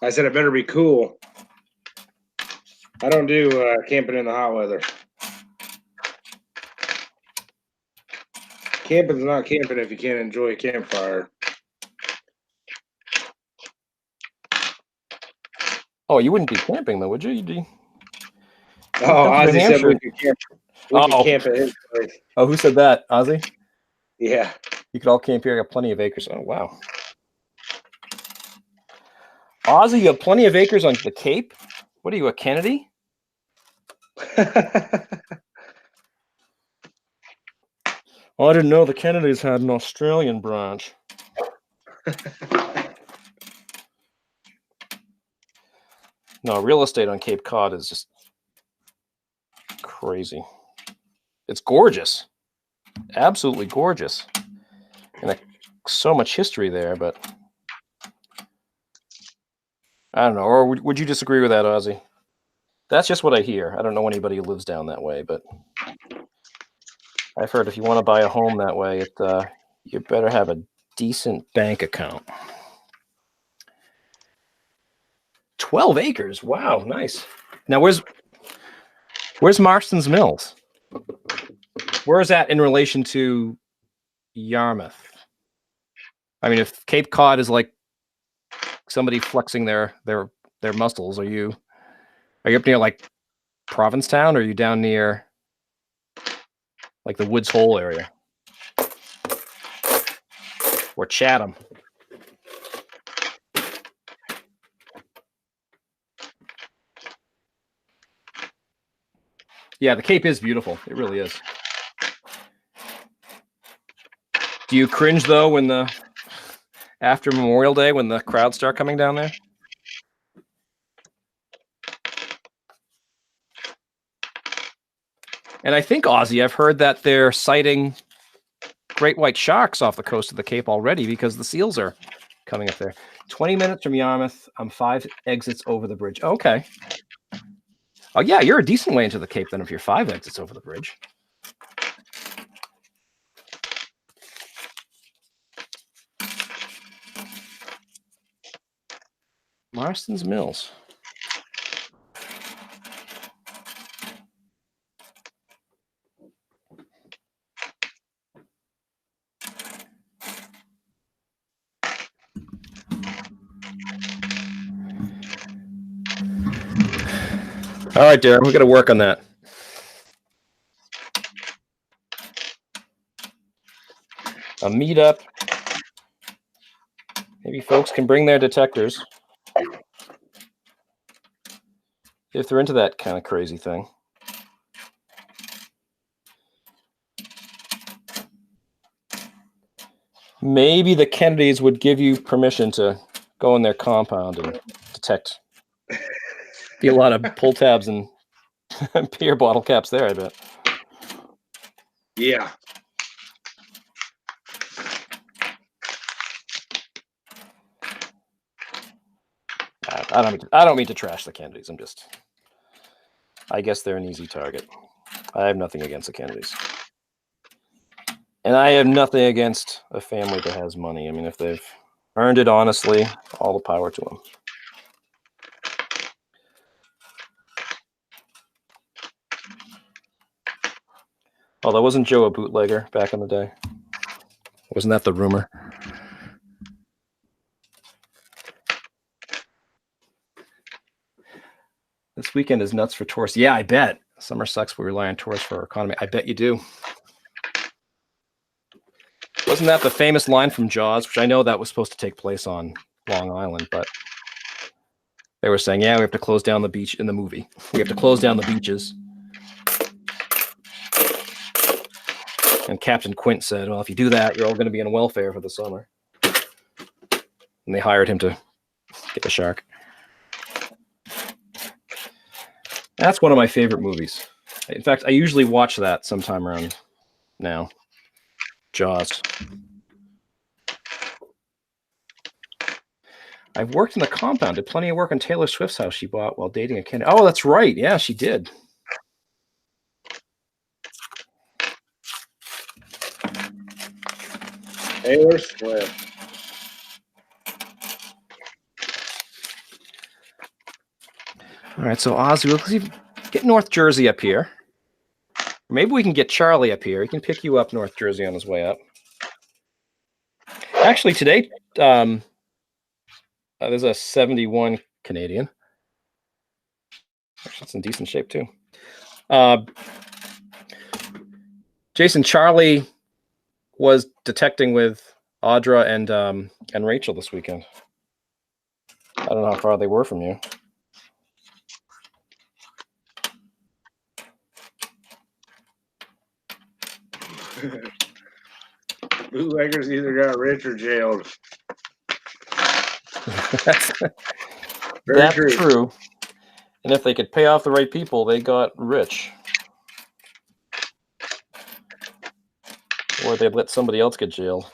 I said it better be cool. I don't do camping in the hot weather. Camping's not camping if you can't enjoy a campfire. Oh, you wouldn't be camping though, would you? You'd be. Oh, Ozzy said we could camp. We could camp at his place. Oh, who said that? Ozzy? Yeah. You could all camp here. I got plenty of acres. Oh, wow. Ozzy, you have plenty of acres on the Cape? What are you, a Kennedy? Well, I didn't know the Kennedys had an Australian branch. No, real estate on Cape Cod is just crazy. It's gorgeous. Absolutely gorgeous. And so much history there, but I don't know. Or would you disagree with that, Ozzy? That's just what I hear. I don't know anybody who lives down that way, but I've heard if you want to buy a home that way, you better have a decent bank account. 12 acres. Wow, nice. Now, where's Marston's Mills? Where is that in relation to Yarmouth? I mean, if Cape Cod is like somebody flexing their muscles, are you up near like Provincetown, or are you down near like the Woods Hole area or Chatham? Yeah, the Cape is beautiful. It really is. Do you cringe though when after Memorial Day when the crowds start coming down there? And I think, Ozzy, I've heard that they're sighting great white sharks off the coast of the Cape already because the seals are coming up there. 20 minutes from Yarmouth. I'm 5 exits over the bridge. Okay. Oh, yeah, you're a decent way into the Cape then if you're 5 exits over the bridge. Marston's Mills. All right, Darren, we got to work on that. A meetup. Maybe folks can bring their detectors if they're into that kind of crazy thing. Maybe the Kennedys would give you permission to go in their compound and detect. Be a lot of pull tabs and beer bottle caps there, I bet. Yeah. I don't mean to trash the Kennedys. I guess they're an easy target. I have nothing against the Kennedys. And I have nothing against a family that has money. I mean, if they've earned it honestly, all the power to them. Although, wasn't Joe a bootlegger back in the day? Wasn't that the rumor? This weekend is nuts for tourists. Yeah, I bet. Summer sucks. We rely on tourists for our economy. I bet you do. Wasn't that the famous line from Jaws, which I know that was supposed to take place on Long Island, but they were saying, yeah, we have to close down the beach in the movie. We have to close down the beaches. And Captain Quint said, well, if you do that, you're all going to be on welfare for the summer. And they hired him to get the shark. That's one of my favorite movies. In fact, I usually watch that sometime around now. Jaws. I've worked in the compound. Did plenty of work on Taylor Swift's house she bought while dating a Kennedy. Oh, that's right. Yeah, she did. Taylor Swift. All right, so Ozzy, let's get North Jersey up here. Maybe we can get Charlie up here. He can pick you up North Jersey on his way up. Actually, today, there's a 71 Canadian. Actually, it's in decent shape, too. Jason, Charlie was detecting with Audra and Rachel this weekend. I don't know how far they were from you. Bootleggers either got rich or jailed. That's true. And if they could pay off the right people, they got rich. Or they'd let somebody else get jailed.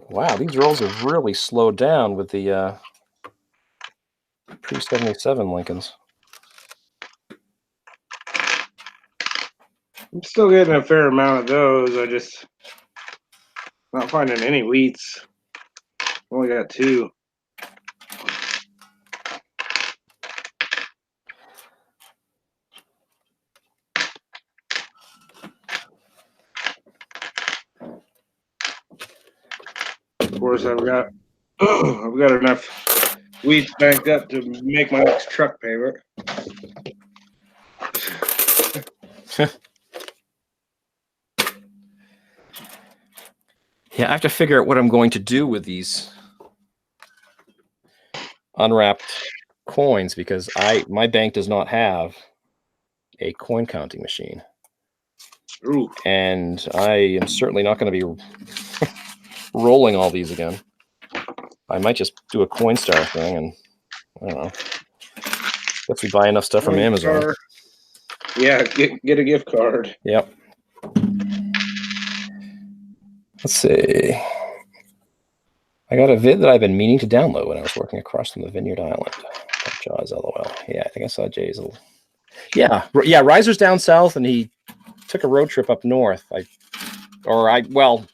Wow, these rolls have really slowed down with the pre-77 Lincolns. I'm still getting a fair amount of those. I just not finding any wheats. Only got 2. course, I've got enough weeds banked up to make my next truck payment. Yeah, I have to figure out what I'm going to do with these unwrapped coins because my bank does not have a coin counting machine. Ooh. And I am certainly not going to be rolling all these again. I might just do a Coinstar thing, and I don't know. Guess we buy enough stuff from Amazon. Yeah, get a gift card. Yep. Let's see. I got a vid that I've been meaning to download when I was working across from the Vineyard Island. Jaws, LOL. Yeah, I think I saw Jay's. Yeah, Riser's down south, and he took a road trip up north. Well,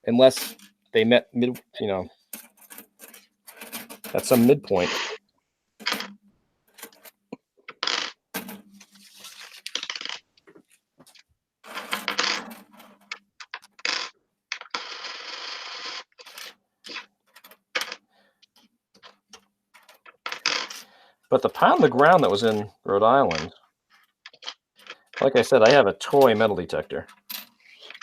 unless they met at some midpoint. But the pound of ground that was in Rhode Island, like I said, I have a toy metal detector.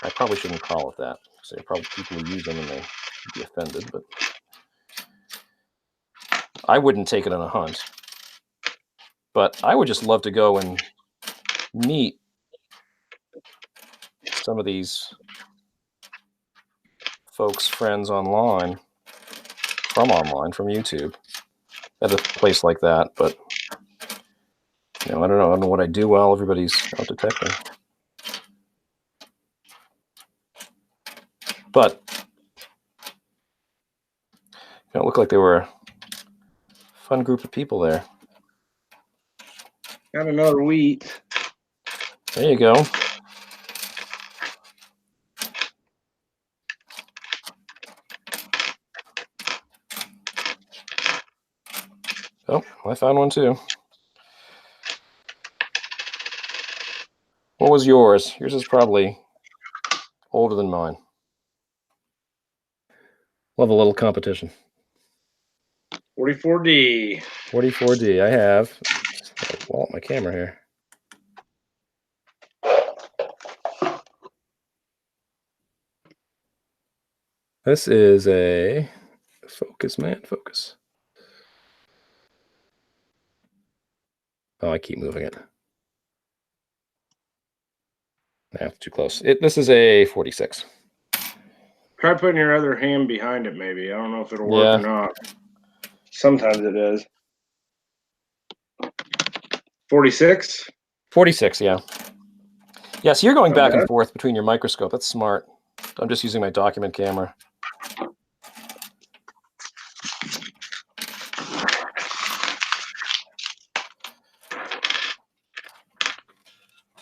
I probably shouldn't call it that. So probably people who use them and they would be offended, but I wouldn't take it on a hunt. But I would just love to go and meet some of these folks' friends from YouTube, at a place like that. But I don't know. I don't know what I do while everybody's out detecting. But it looked like they were a fun group of people there. Got another wheat. There you go. Oh, I found one too. What was yours? Yours is probably older than mine. Love a little competition. 44D. 44D. I have. Well, my camera here. This is a focus, man. Focus. Oh, I keep moving it. Nah, too close. This is a 46. Try putting your other hand behind it, maybe. I don't know if it'll work or not. Sometimes it is. 46? 46, yeah. Yeah, so you're going back and forth between your microscope. That's smart. I'm just using my document camera.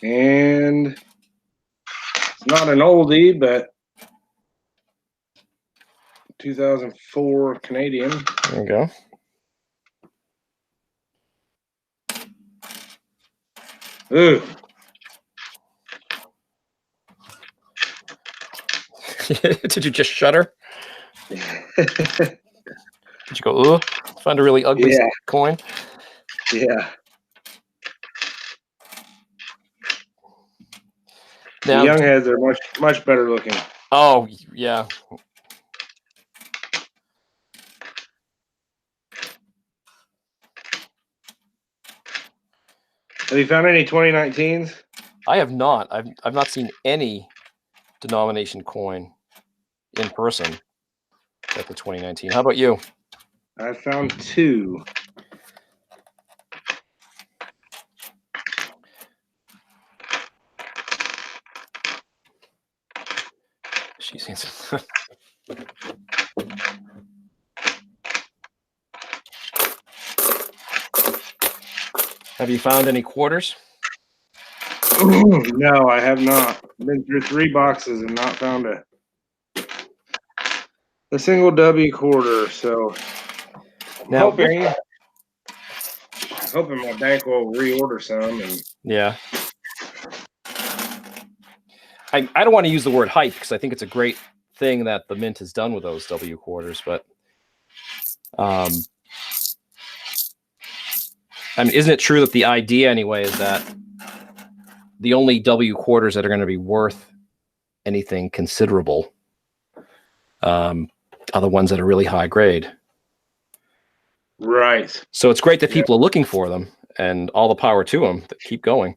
And it's not an oldie, but 2004 Canadian. There you go. Ooh. Did you just shudder? Did you go, ugh? Find a really ugly coin? Yeah. Now, the young heads are much better looking. Oh, yeah. Have you found any 2019s? I have not. I've not seen any denomination coin in person at the 2019. How about you? I found 2. She's Have you found any quarters? No, I have not. Been through 3 boxes and not found a single W quarter. So I'm hoping my bank will reorder some. And yeah. I don't want to use the word hype because I think it's a great thing that the mint has done with those W quarters, but I mean, isn't it true that the idea anyway is that the only W quarters that are going to be worth anything considerable are the ones that are really high grade? Right. So it's great that people are looking for them, and all the power to them that keep going.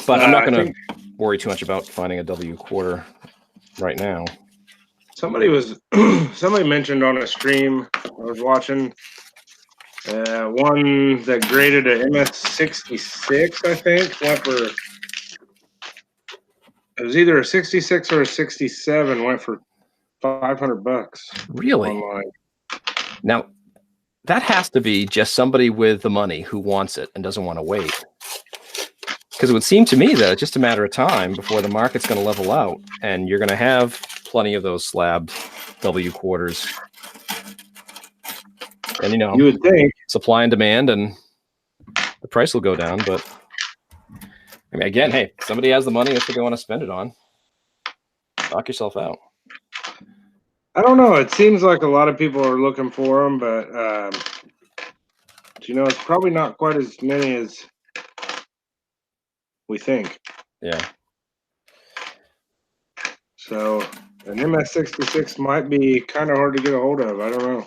But I'm not going to worry too much about finding a W quarter right now. Somebody mentioned on a stream I was watching one that graded a MS66, I think, went for, it was either a 66 or a 67, went for $500. Really? Online. Now, that has to be just somebody with the money who wants it and doesn't want to wait. Because it would seem to me that it's just a matter of time before the market's going to level out, and you're going to have plenty of those slabbed W quarters. And, you know, you would think supply and demand, and the price will go down. But, I mean, again, hey, if somebody has the money, that's what they want to spend it on. Knock yourself out. I don't know. It seems like a lot of people are looking for them, but you know, it's probably not quite as many as we think. Yeah. So an MS66 might be kind of hard to get a hold of. I don't know.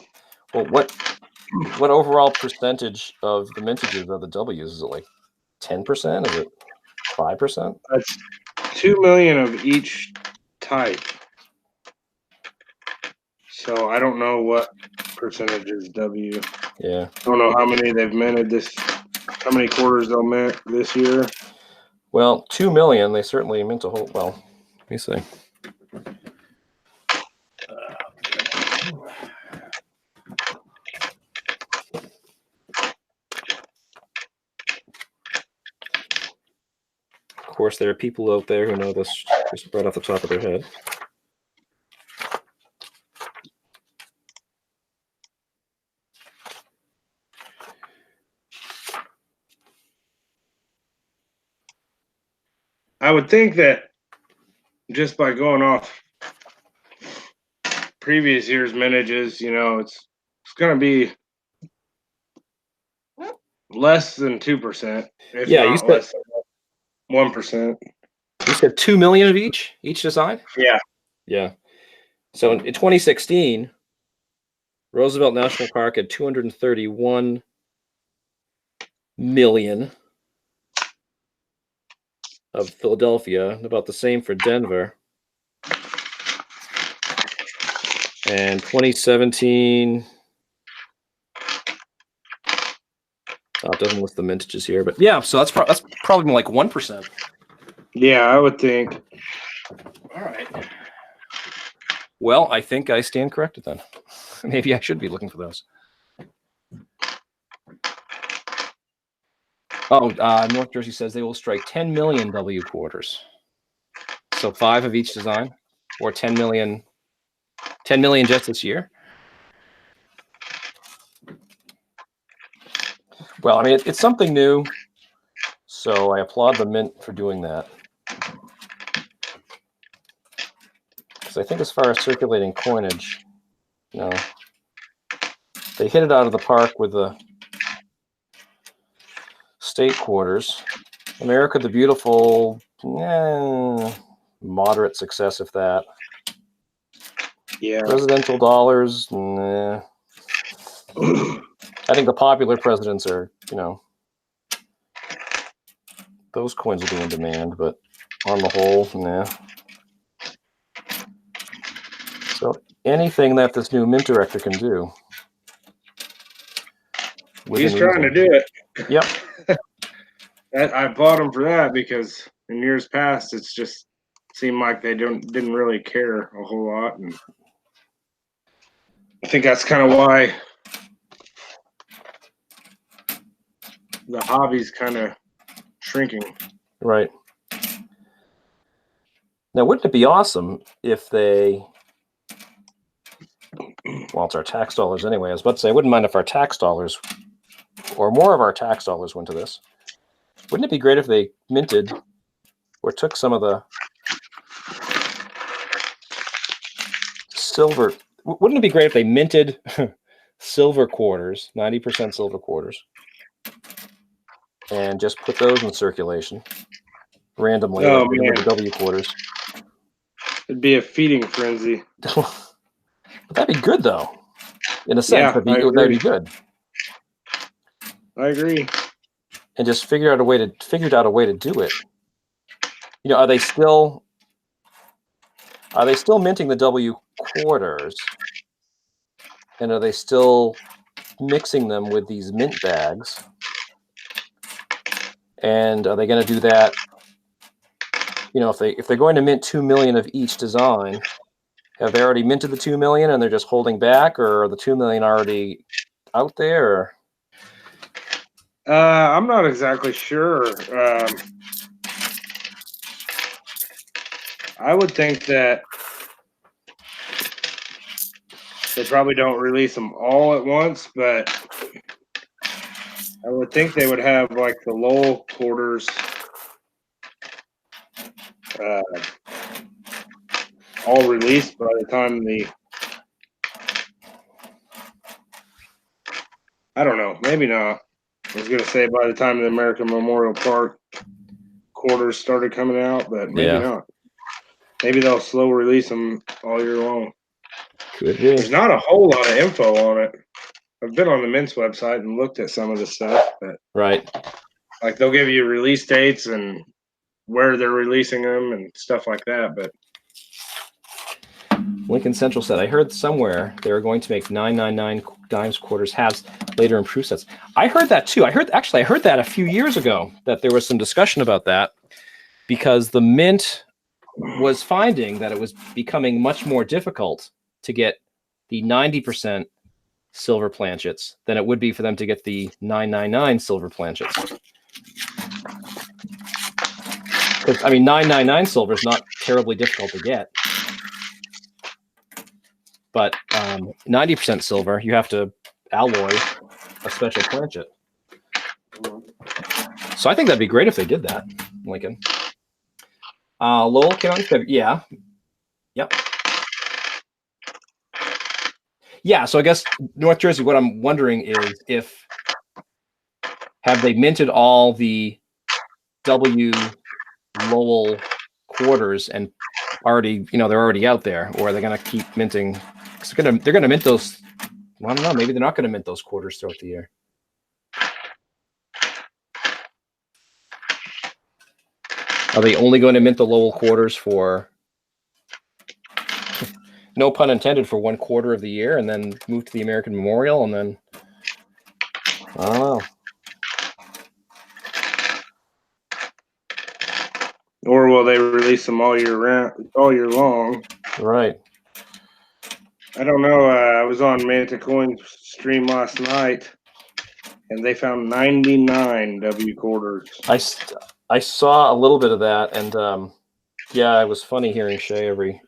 Well, what overall percentage of the mintages of the W's? Is it like 10%? Is it 5%? That's 2 million of each type. So I don't know what percentage is W. Yeah. I don't know how many they've minted how many quarters they'll mint this year. Well, 2 million, they certainly mint a whole, well, let me see. Of course, there are people out there who know this just right off the top of their head. I would think that just by going off previous year's mintages, you know, it's going to be less than 2%. If Yeah, not less than 1%. You said 2 million of each design? Yeah. Yeah. So in 2016, Roosevelt National Park had 231 million of Philadelphia, about the same for Denver. And 2017, it doesn't list the mintages here, but yeah, so that's probably more like 1%. Yeah, I would think. All right. Well, I think I stand corrected then. Maybe I should be looking for those. Oh, North Jersey says they will strike 10 million W quarters. So 5 of each design, or 10 million just this year. Well, I mean, it's something new, so I applaud the mint for doing that. Because I think as far as circulating coinage, you know, they hit it out of the park with the state quarters. America the Beautiful, moderate success, if that. Yeah. Presidential dollars, nah. I think the popular presidents are, you know, those coins will be in demand, but on the whole, nah. So anything that this new mint director can do. He's trying to do it. Yep. I applaud him for that, because in years past, it's just seemed like they didn't really care a whole lot, and I think that's kind of why the hobby's kind of shrinking. Right. Now, wouldn't it be awesome if they, well, it's our tax dollars anyway. I was about to say, I wouldn't mind if our tax dollars, or more of our tax dollars, went to this. Wouldn't it be great if they minted or took some of the silver. Wouldn't it be great if they minted silver quarters, 90% silver quarters, and just put those in circulation randomly, Oh, like they did with man. the W quarters? It'd be a feeding frenzy. But that'd be good, though. In a sense, Yeah, that'd I be agree. good. I agree. And just figured out a way to do it. You know, are they still minting the W quarters? And are they still mixing them with these mint bags? And are they going to do that? You know, if they're going to mint 2 million of each design, have they already minted the 2 million and they're just holding back, or are the 2 million already out there? Or? I'm not exactly sure. I would think that they probably don't release them all at once, but I would think they would have like the Lowell quarters all released by the time I don't know, maybe not. I was going to say by the time the American Memorial Park quarters started coming out, but maybe not. Maybe they'll slow release them all year long. Could be. There's not a whole lot of info on it. I've been on the Mint's website and looked at some of the stuff, but right, like they'll give you release dates and where they're releasing them and stuff like that. But Lincoln Central said, I heard somewhere they were going to make 999 dimes, quarters, halves later in proof sets. I heard that too. I heard that a few years ago, that there was some discussion about that, because the Mint was finding that it was becoming much more difficult to get the 90% silver planchets than it would be for them to get the 999 silver planchets. Because, I mean, 999 silver is not terribly difficult to get. But 90% silver, you have to alloy a special planchet. So I think that'd be great if they did that, Lincoln. Lowell came out in February. Yeah. Yep. Yeah, so I guess North Jersey, what I'm wondering is have they minted all the W Lowell quarters and already, they're already out there, or are they going to keep minting? Because they're going to mint those. I don't know. Maybe they're not going to mint those quarters throughout the year. Are they only going to mint the Lowell quarters for, no pun intended, for 1 quarter of the year, and then move to the American Memorial, and then I don't know. Or will they release them all year long? Right. I don't know. I was on Manta Coin's stream last night, and they found 99 W quarters. I saw a little bit of that, and yeah, it was funny hearing Shay every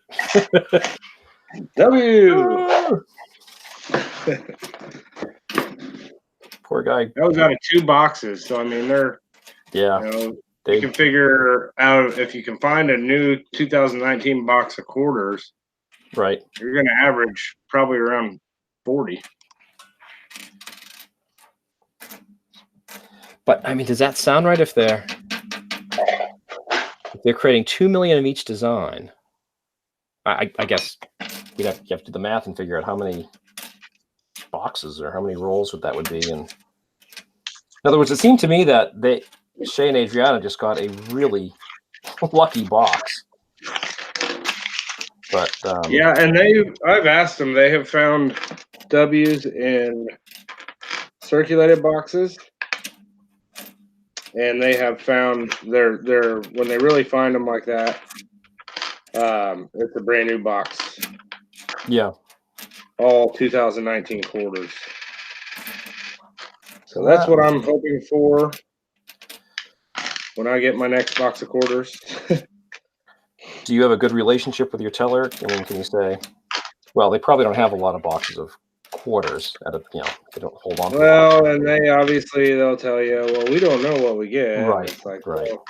W. Poor guy. That was out of 2 boxes, so I mean they're you can figure out if you can find a new 2019 box of quarters. Right. You're going to average probably around 40. But I mean, does that sound right? If they're creating 2 million of each design, I guess you have to do the math and figure out how many boxes or how many rolls that would be. And in other words, it seemed to me that Shay and Adriana just got a really lucky box. But yeah, and I've asked them. They have found W's in circulated boxes, and they have found they're when they really find them like that, it's a brand new box. Yeah, all 2019 quarters. So that's what I'm hoping for when I get my next box of quarters. Do you have a good relationship with your teller? I mean, can you say, well, they probably don't have a lot of boxes of quarters they don't hold on to. Well, and they'll tell you, well, we don't know what we get. Right. It's like, right. Well,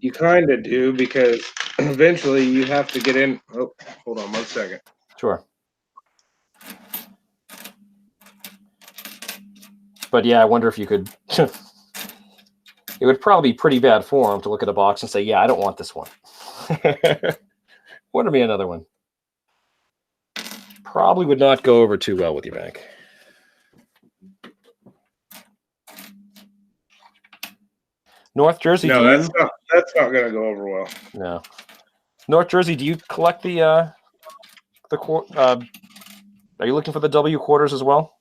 you kind of do, because eventually you have to get in. Oh, hold on 1 second. Sure. But yeah, I wonder if you could. It would probably be pretty bad form to look at a box and say, yeah, I don't want this one. Order me another one. Probably would not go over too well with your bank. North Jersey, No, that's not going to go over well. No. North Jersey, do you collect the are you looking for the W quarters as well?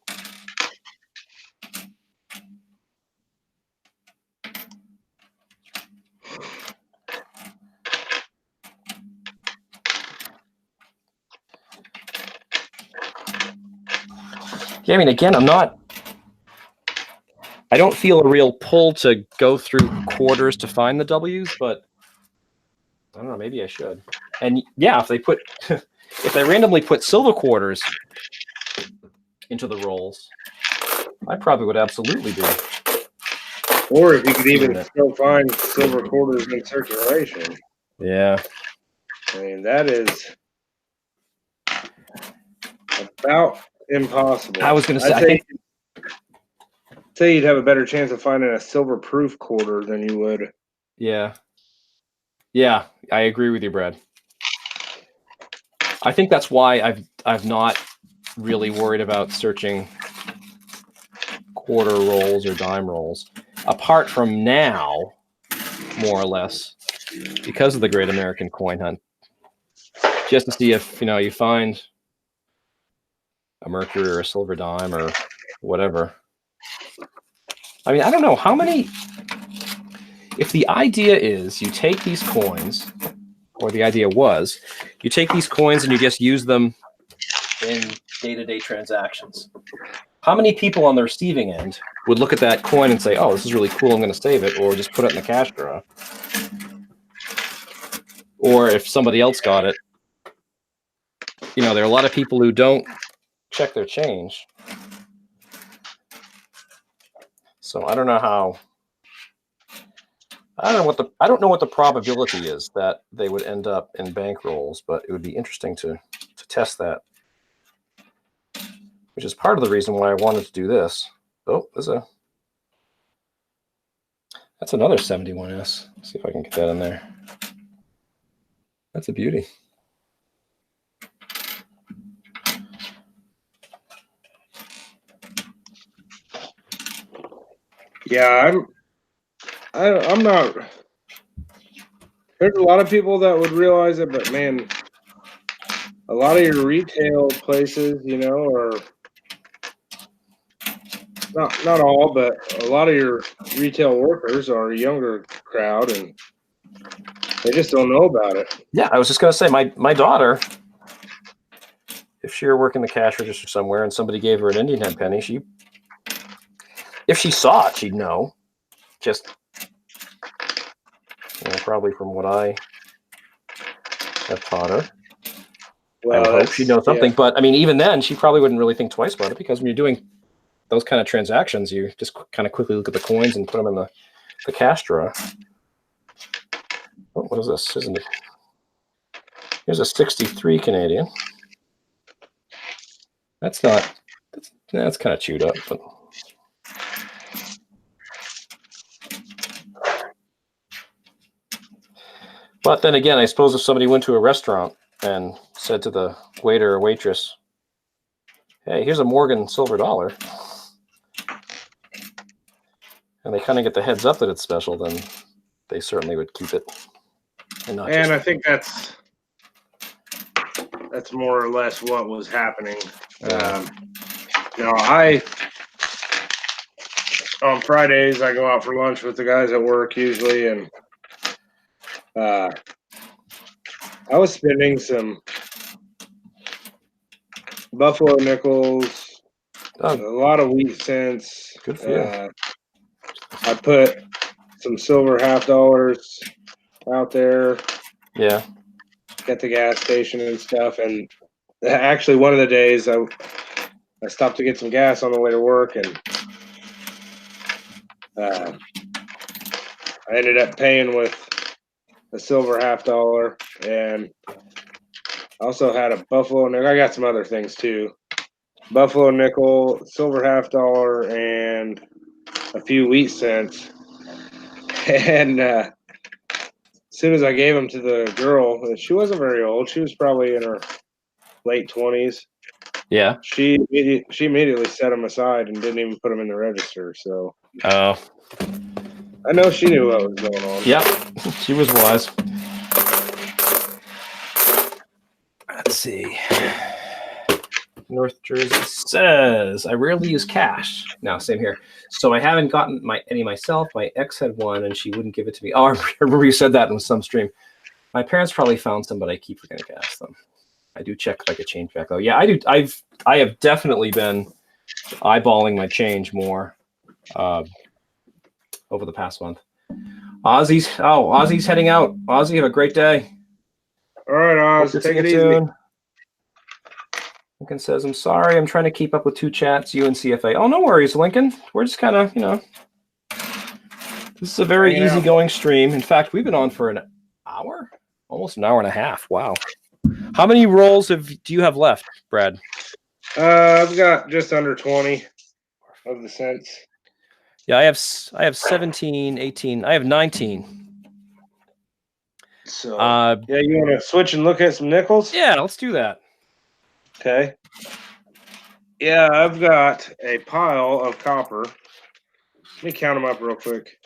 Yeah, I mean, again, I don't feel a real pull to go through quarters to find the W's, but I don't know, maybe I should. And yeah, if they randomly put silver quarters into the rolls, I probably would absolutely do it. Or if you could even still find silver quarters in circulation. Yeah. I mean, that is about impossible. I was going to say, say you'd have a better chance of finding a silver proof quarter than you would. Yeah. Yeah, I agree with you, Brad. I think that's why I've not really worried about searching quarter rolls or dime rolls, apart from now, more or less, because of the Great American Coin Hunt, just to see if you find a mercury or a silver dime or whatever. I mean, I don't know how many. If the idea is you take these coins, or the idea was, you take these coins and you just use them in day-to-day transactions. How many people on the receiving end would look at that coin and say, oh, this is really cool, I'm going to save it, or just put it in the cash drawer? Or if somebody else got it, there are a lot of people who don't check their change. So I don't know what the probability is that they would end up in bank rolls, but it would be interesting to test that. Which is part of the reason why I wanted to do this. Oh, that's another 71S. Let's see if I can get that in there. That's a beauty. Yeah, I'm not. There's a lot of people that would realize it, but man, a lot of your retail places, are not all, but a lot of your retail workers are a younger crowd, and they just don't know about it. Yeah, I was just going to say, my daughter, if she were working the cash register somewhere and somebody gave her an Indian head penny, if she saw it, she'd know. Just, probably from what I have taught her. Well, I would hope she'd know something. Yeah. But, I mean, even then, she probably wouldn't really think twice about it, because when you're doing those kind of transactions, you just kind of quickly look at the coins and put them in the cash drawer. Oh, what is this? Isn't it? Here's a 63 Canadian. That's kind of chewed up, but then again, I suppose if somebody went to a restaurant and said to the waiter or waitress, hey, here's a Morgan silver dollar, and they kind of get the heads up that it's special, then they certainly would keep it. And I think that's more or less what was happening. On Fridays, I go out for lunch with the guys at work usually, and I was spending some Buffalo nickels, a lot of wheat cents. Good for you. I put some silver $50 out there. Yeah. At the gas station and stuff. And actually, one of the days I stopped to get some gas on the way to work, and I ended up paying with a silver $50, and I also had a Buffalo nickel. I got some other things too, buffalo nickel, silver half dollar, and a few wheat cents. And as soon as I gave them to the girl, she wasn't very old. She was probably in her late 20s. Yeah. She immediately set them aside and didn't even put them in the register. So Oh. I know she knew what was going on. Yep. She was wise. Let's see. North Jersey says, I rarely use cash. Now, same here. So I haven't gotten any myself. My ex had one and she wouldn't give it to me. Oh, I remember you said that in some stream. My parents probably found some, but I keep forgetting to ask them. I do check if I could change back though. Yeah, I do. I have definitely been eyeballing my change more over the past month. Ozzy's heading out. Ozzy, have a great day. All right, Oz, take it easy. Lincoln says, I'm sorry, I'm trying to keep up with two chats, you and CFA. Oh, no worries, Lincoln. We're just kind of, this is a very easygoing stream. In fact, we've been on for an hour, almost an hour and a half. Wow. How many rolls do you have left, Brad? I've got just under 20 of the cents. Yeah, I have 17, 18. I have 19. So, yeah, you want to switch and look at some nickels? Yeah, let's do that. Okay. Yeah, I've got a pile of copper. Let me count them up real quick.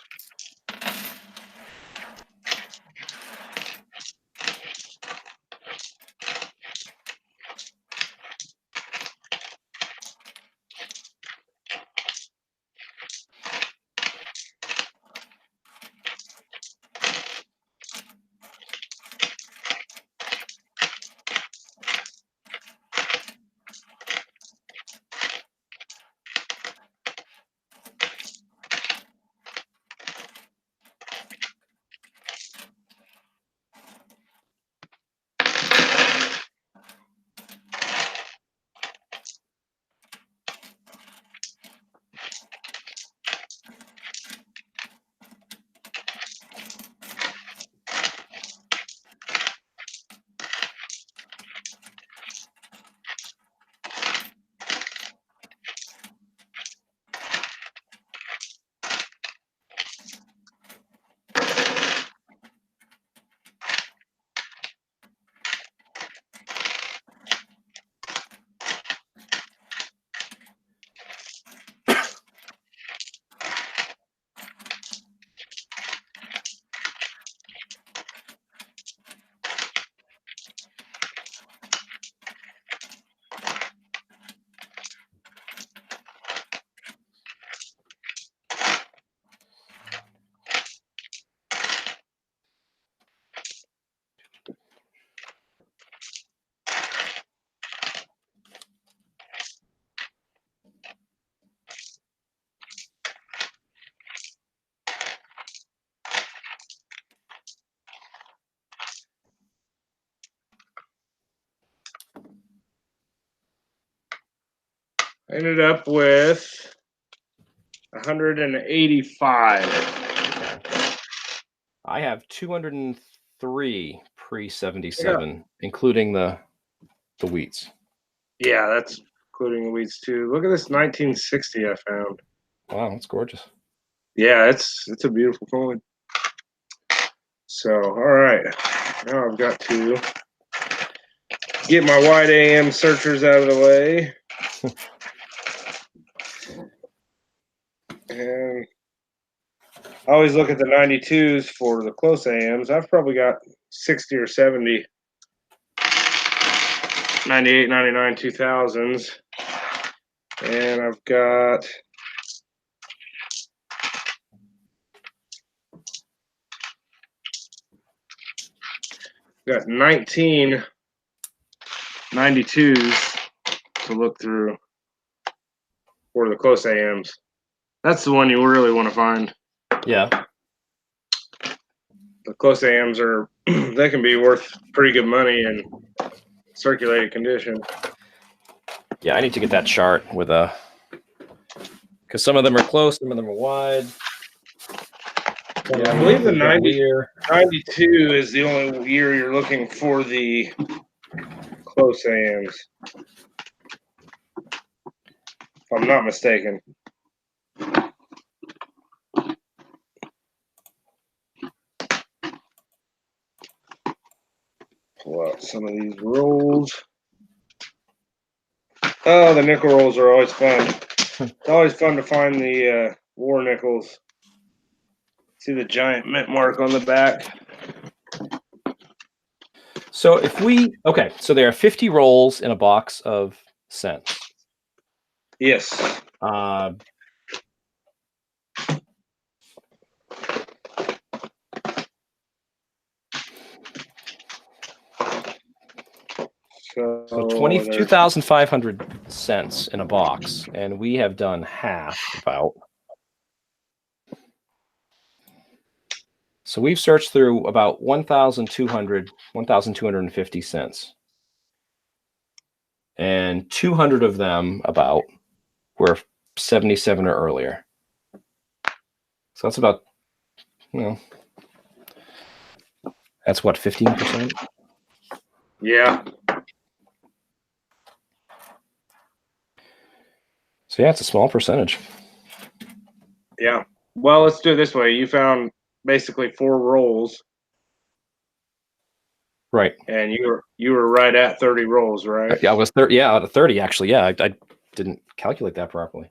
I ended up with 185. I have 203 pre-77, including the wheats. Yeah, that's including the wheats too. Look at this 1960 I found. Wow, that's gorgeous. Yeah, it's a beautiful coin. So, all right. Now I've got to get my wide AM searchers out of the way. And I always look at the 92s for the close AMs. I've probably got 60 or 70 98, 99, 2000s. And I've got got 19 92s to look through for the close AMs. That's the one you really want to find. Yeah. The close AMs are, they can be worth pretty good money in circulated condition. Yeah, I need to get that chart with because some of them are close, some of them are wide. Yeah, I believe the 92 is the only year you're looking for the close AMs. I'm not mistaken. Pull out some of these rolls. Oh, the nickel rolls are always fun. It's always fun to find the war nickels. See the giant mint mark on the back. So if we, okay, so there are 50 rolls in a box of cents. Yes. So 22,500 cents in a box, and we have done half about. So we've searched through about 1,250 cents. And 200 of them about were 77 or earlier. So that's about, that's what, 15%? Yeah. So yeah, it's a small percentage. Yeah. Well, let's do it this way. You found basically 4 rolls. Right. And you were right at 30 rolls, right? Yeah, I was 30. Yeah, out of 30 actually. Yeah, I didn't calculate that properly.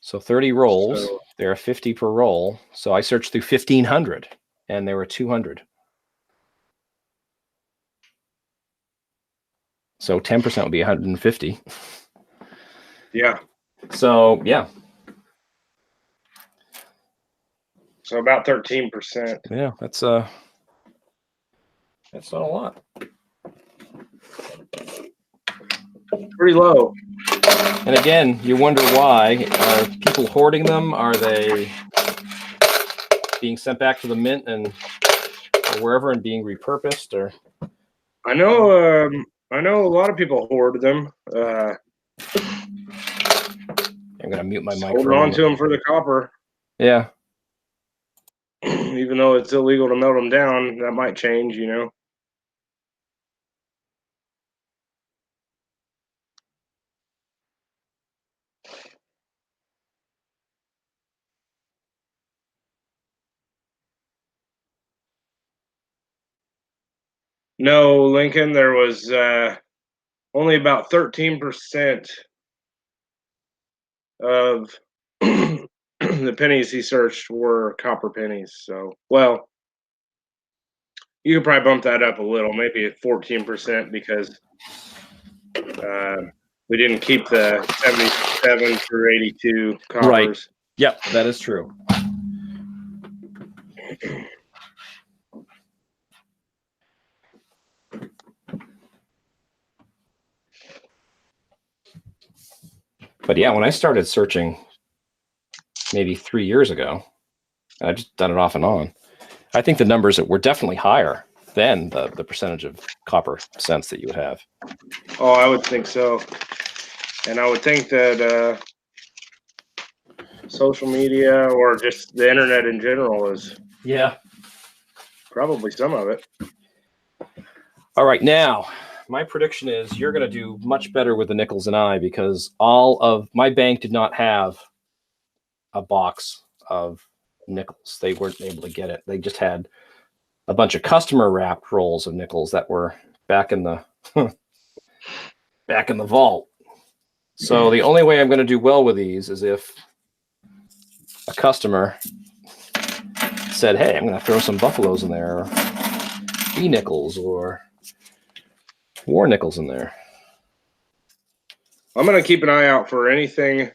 So 30 rolls. So, there are 50 per roll. So I searched through 1,500, and there were 200. So 10% would be 150. Yeah. So yeah. So about 13%. Yeah, that's not a lot. Pretty low. And again, you wonder why. Are people hoarding them? Are they being sent back to the mint and or wherever and being repurposed? Or I know a lot of people hoard them. I'm gonna mute my mic. Holding on to them for the copper. Yeah. Even though it's illegal to melt them down, that might change, you know. No, Lincoln, there was only about 13% of the pennies he searched were copper pennies. So, well, you could probably bump that up a little, maybe at 14%, because we didn't keep the 77 through 82 coppers. Right. Yep, that is true. But yeah, when I started searching maybe 3 years ago, I've just done it off and on, I think the numbers were definitely higher than the percentage of copper cents that you would have. Oh, I would think so. And I would think that social media or just the internet in general is probably some of it. All right, now my prediction is you're going to do much better with the nickels than I, because all of my bank did not have a box of nickels. They weren't able to get it. They just had a bunch of customer wrapped rolls of nickels that were back in the back in the vault. So the only way I'm going to do well with these is if a customer said, "Hey, I'm going to throw some buffaloes in there, or e-nickels, or war nickels in there." I'm going to keep an eye out for anything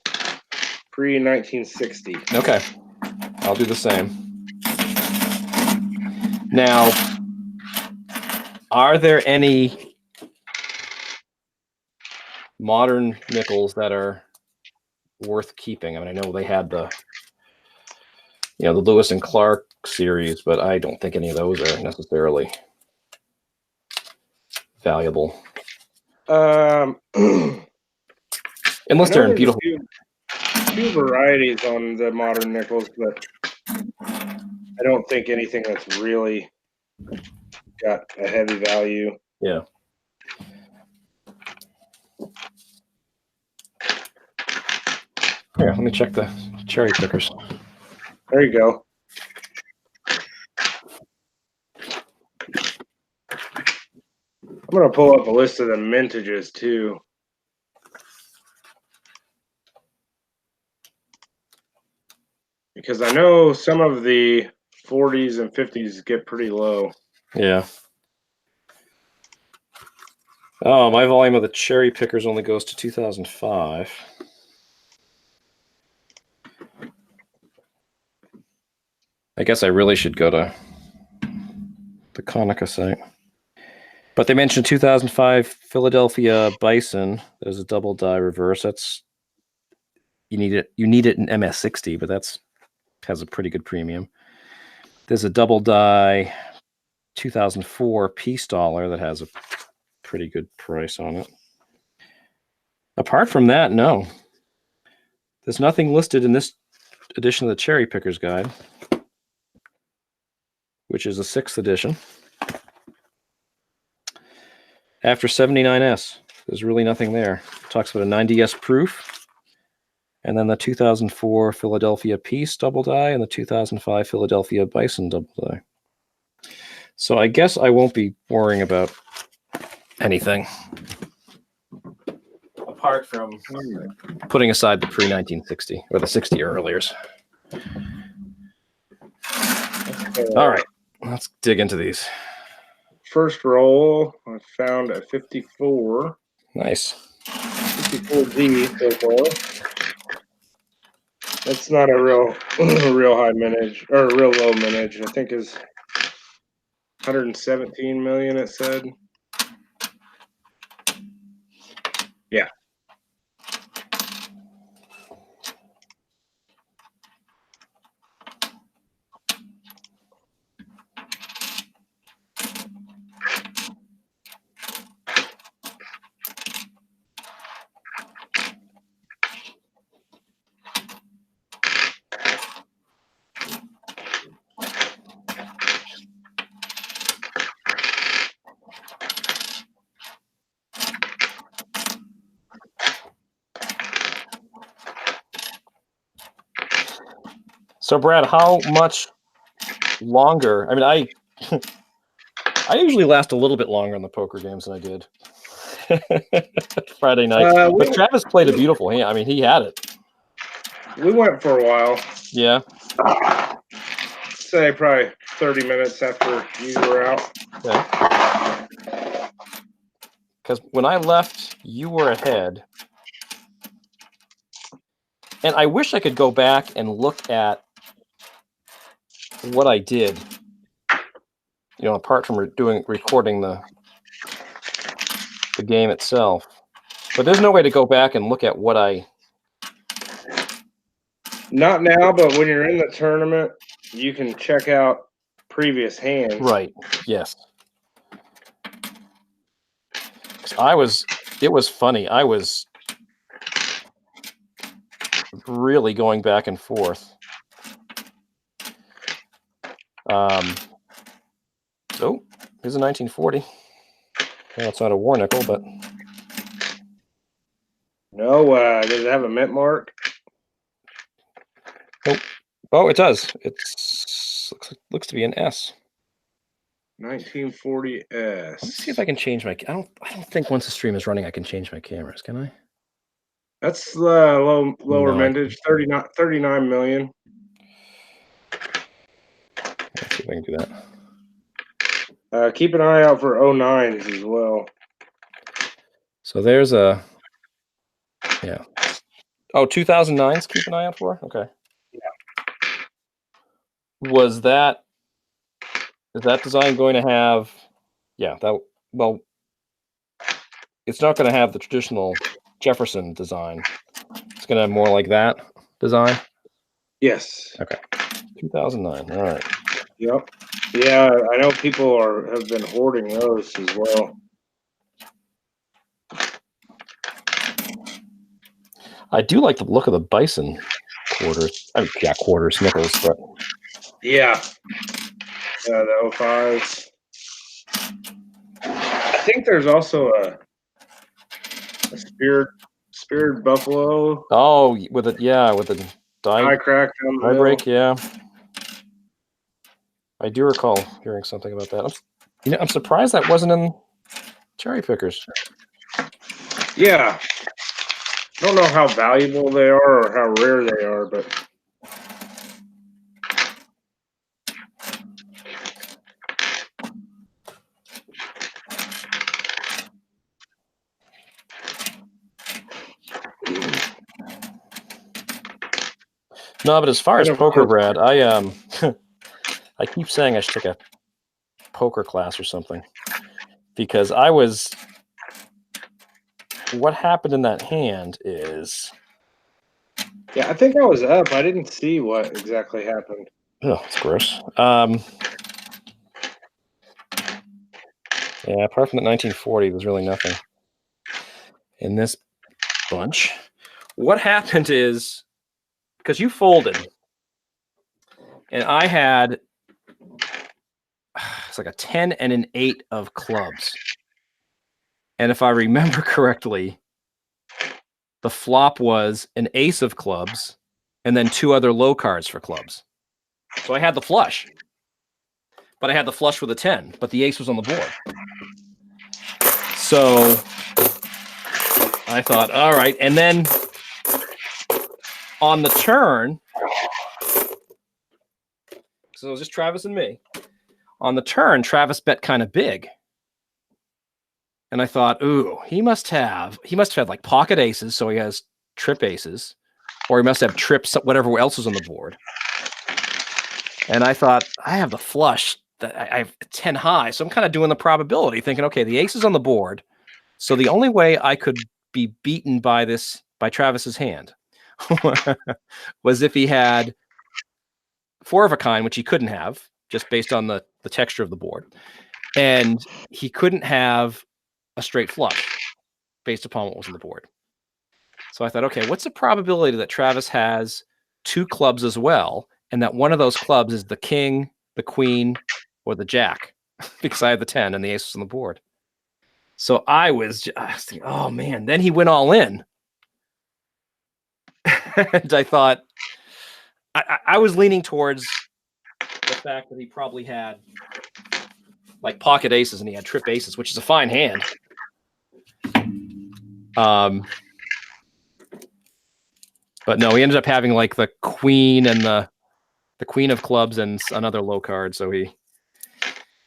pre-1960. Okay, I'll do the same. Now, are there any modern nickels that are worth keeping? I mean, I know they had the Lewis and Clark series, but I don't think any of those are necessarily valuable. Unless they're in beautiful. Few varieties on the modern nickels, but I don't think anything that's really got a heavy value. Yeah. Here, let me check the cherry pickers. There you go. I'm going to pull up a list of the mintages too. Because I know some of the 40s and 50s get pretty low. Yeah. Oh, my volume of the cherry pickers only goes to 2005. I guess I really should go to the Konica site. But they mentioned 2005 Philadelphia Bison. There's a double die reverse. That's you need it in MS60, but that's has a pretty good premium. There's a double die 2004 Peace Dollar that has a pretty good price on it. Apart from that, no. There's nothing listed in this edition of the Cherry Pickers Guide, which is the 6th edition. After 79S, there's really nothing there. It talks about a 90S proof, and then the 2004 Philadelphia Peace double die and the 2005 Philadelphia Bison double die. So I guess I won't be worrying about anything apart from putting aside the pre-1960 or the 60 earliers. All right, let's dig into these. First roll, I found a 54. Nice. 54G so far. That's not a real high mintage or a real low mintage. I think is 117 million. It said. Yeah. So, Brad, how much longer? I mean, I usually last a little bit longer on the poker games than I did Friday night. But Travis played a beautiful hand. I mean, he had it. We went for a while. Yeah. Say probably 30 minutes after you were out. Yeah. Because when I left, you were ahead. And I wish I could go back and look at what I did. You know, apart from recording the game itself. But there's no way to go back and look at what I... Not now, but when you're in the tournament, you can check out previous hands. Right. Yes. It was funny. I was really going back and forth. So here's a 1940. Well, it's not a war nickel, but no. Does it have a mint mark? Nope. Oh, it does. Looks to be an S. 1940S. Let me see if I can change my. I don't think once the stream is running, I can change my cameras. Can I? That's lower mintage. 39 million. Let's see if I can do that. Keep an eye out for 09s as well. So there's a. Yeah. Oh, 2009s. Keep an eye out for. Okay. Yeah. Is that design going to have? Yeah. Well, it's not going to have the traditional Jefferson design. It's going to have more like that design. Yes. Okay. 2009. All right. Yep. Yeah, I know people have been hoarding those as well. I do like the look of the Bison quarters. I mean, yeah, quarters, nickels, but yeah, the 05s. I think there's also a Speared buffalo. Oh, with a Die crack down the die middle. break, yeah. I do recall hearing something about that. I'm surprised that wasn't in cherry pickers. Yeah. I don't know how valuable they are or how rare they are, but No, but as far as and of poker, course, Brad, I I keep saying I should take a poker class or something because what happened in that hand is, yeah, I think I was up. I didn't see what exactly happened. oh, it's gross. Yeah, apart from the 1940, there's really nothing in this bunch. What happened is, because you folded, and I had, it's like a 10 and an 8 of clubs. And if I remember correctly, the flop was an ace of clubs and then 2 other low cards for clubs. So I had the flush, but I had the flush with a 10, but the ace was on the board. So I thought, all right. And then on the turn, so it was just Travis and me. On the turn, Travis bet kind of big. And I thought, ooh, he must have like pocket aces, so he has trip aces, or he must have trips, whatever else was on the board. And I thought, I have the flush, that I have 10 high, so I'm kind of doing the probability, thinking, okay, the ace is on the board, so the only way I could be beaten by Travis's hand was if he had 4 of a kind, which he couldn't have, just based on the texture of the board, and he couldn't have a straight flush based upon what was on the board. So I thought, okay, what's the probability that Travis has 2 clubs as well, and that one of those clubs is the king, the queen, or the jack, because I had the 10 and the ace was on the board. So I was thinking, oh man, then he went all in. And I thought, I was leaning towards the fact that he probably had like pocket aces and he had trip aces, which is a fine hand. But no, he ended up having like the queen and the queen of clubs and another low card. So he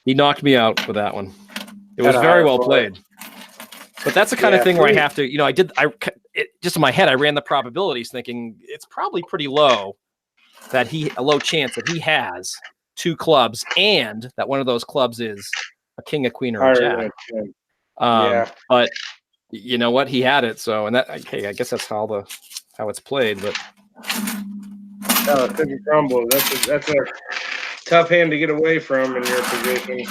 knocked me out with that one. It was very well played. But that's the kind of thing where I have to, just in my head, I ran the probabilities thinking it's probably pretty low a low chance that he has 2 clubs and that one of those clubs is a king, a queen, or a jack. But you know what? He had it. So, and that, okay, I guess that's how it's played, but. Oh, cookie crumble. That's a tough hand to get away from in your position.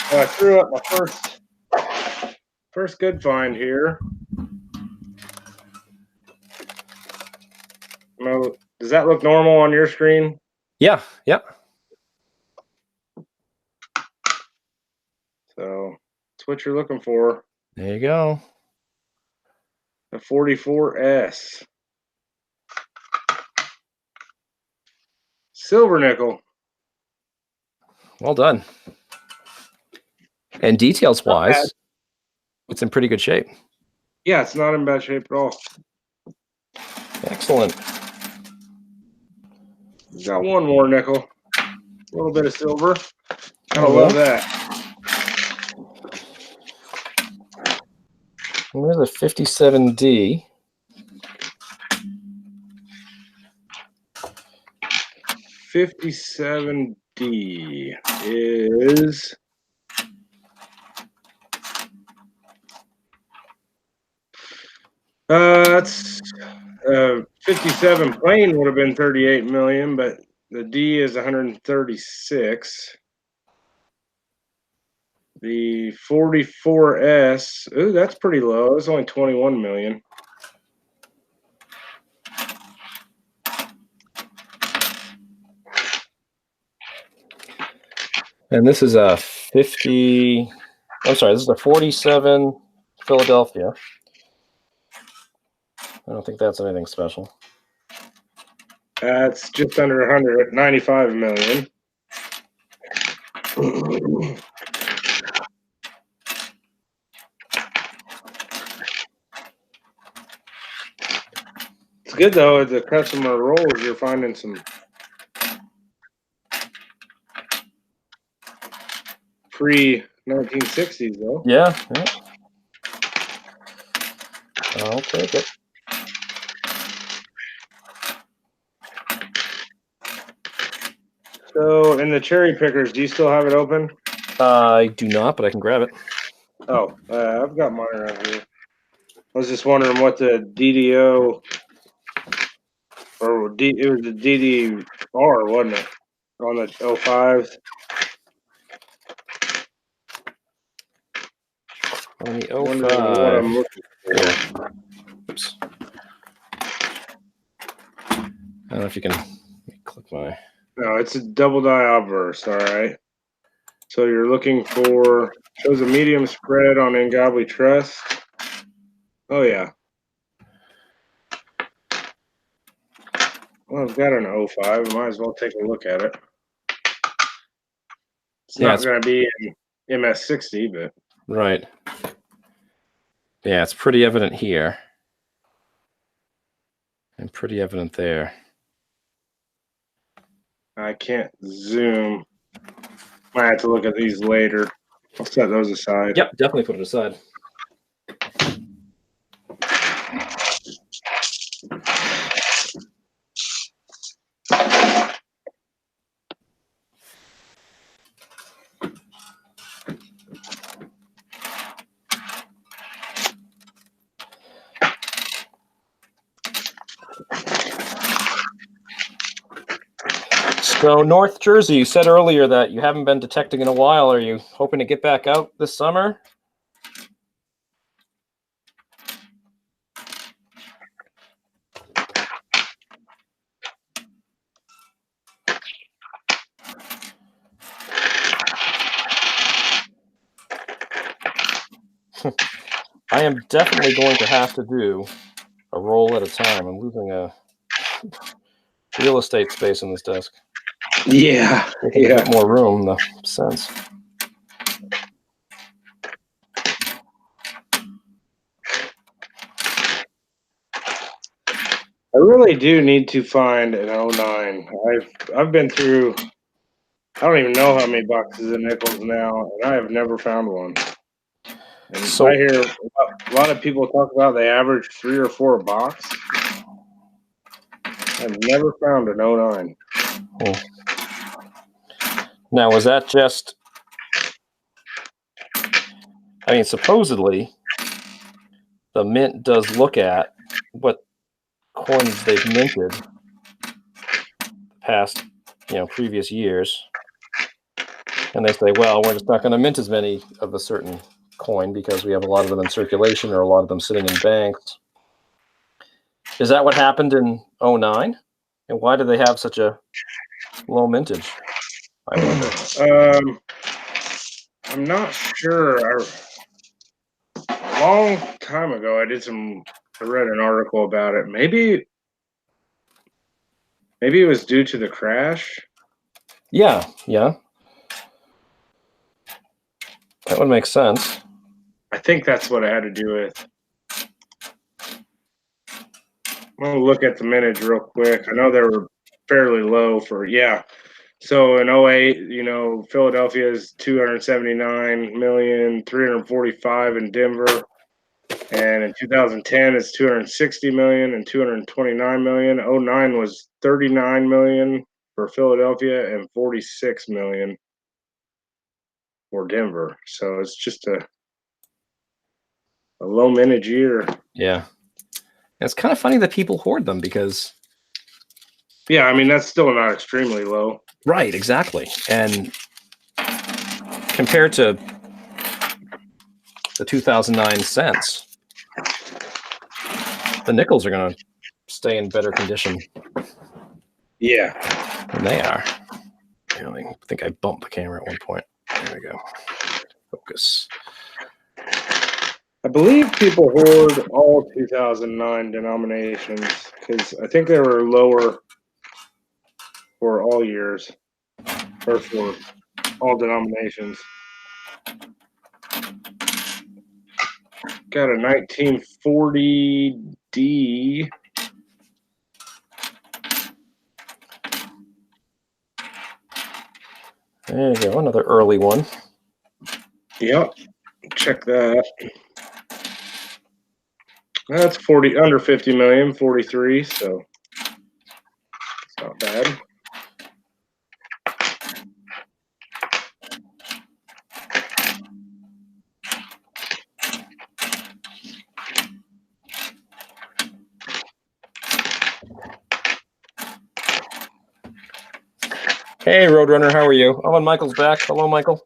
I threw up my first good find here. No, does that look normal on your screen? Yeah. So that's what you're looking for. There you go. The 44S. Silver nickel. Well done. And details wise, it's in pretty good shape. Yeah, it's not in bad shape at all. Excellent. Got one more nickel. A little bit of silver. Gotta love that. Well, there's a 57D. $57D is that's 57 plain would have been 38 million, but the D is 136. The 44S, ooh, that's pretty low. It's only 21 million. And this is a 50. I'm sorry, this is a 47. Philadelphia. I don't think that's anything special. That's just under 100, 95 million. It's good though. As the customer rolls, you're finding some pre-1960s though. Yeah. I'll take it. So, in the cherry pickers, do you still have it open? I do not, but I can grab it. Oh, I've got mine right here. I was just wondering what the DDO or it was the DDR, wasn't it? On the 05s. On the Wondering what 05. I'm looking for. Yeah. Oops. I don't know if you can click my. No, it's a double die obverse, all right. So you're looking for shows a medium spread on Ngabli Trust. Oh yeah. Well, I've got an 05. Might as well take a look at it. It's not going to be in MS60, but right. Yeah, it's pretty evident here. And pretty evident there. I can't zoom. Might have to look at these later. I'll set those aside. Yep, definitely put it aside. So North Jersey, you said earlier that you haven't been detecting in a while. Are you hoping to get back out this summer? I am definitely going to have to do a roll at a time. I'm losing a real estate space in this desk. Yeah. A bit more room, the sense. I really do need to find an 09. I've been through, I don't even know how many boxes of nickels now, and I have never found one. And So, I hear a lot of people talk about they average 3 or 4 a box. I've never found an 09. Now, was that just, I mean, supposedly the mint does look at what coins they've minted past, previous years. And they say, well, we're just not going to mint as many of a certain coin because we have a lot of them in circulation or a lot of them sitting in banks. Is that what happened in 09? And why do they have such a low mintage? I wonder. I'm not sure. A long time ago, I read an article about it. Maybe it was due to the crash. Yeah. That would make sense. I think that's what it had to do with. I'm going to look at the mintage real quick. I know they were fairly low for, So in 08, Philadelphia is 279 million, 345 in Denver. And in 2010, it's 260 million and 229 million. 09 was 39 million for Philadelphia and 46 million for Denver. So it's just a low mintage year. Yeah. It's kind of funny that people hoard them because. Yeah, I mean, that's still not extremely low. Right, exactly. And compared to the 2009 cents, the nickels are going to stay in better condition. Yeah. Than they are. I think I bumped the camera at one point. There we go. Focus. I believe people hoard all 2009 denominations because I think they were lower for all years or for all denominations. Got a 1940D. There you go, another early one. Yep, check that. That's 40 under 50 million, 43. So it's not bad. Hey, Roadrunner, how are you? Oh, and Michael's back. Hello, Michael.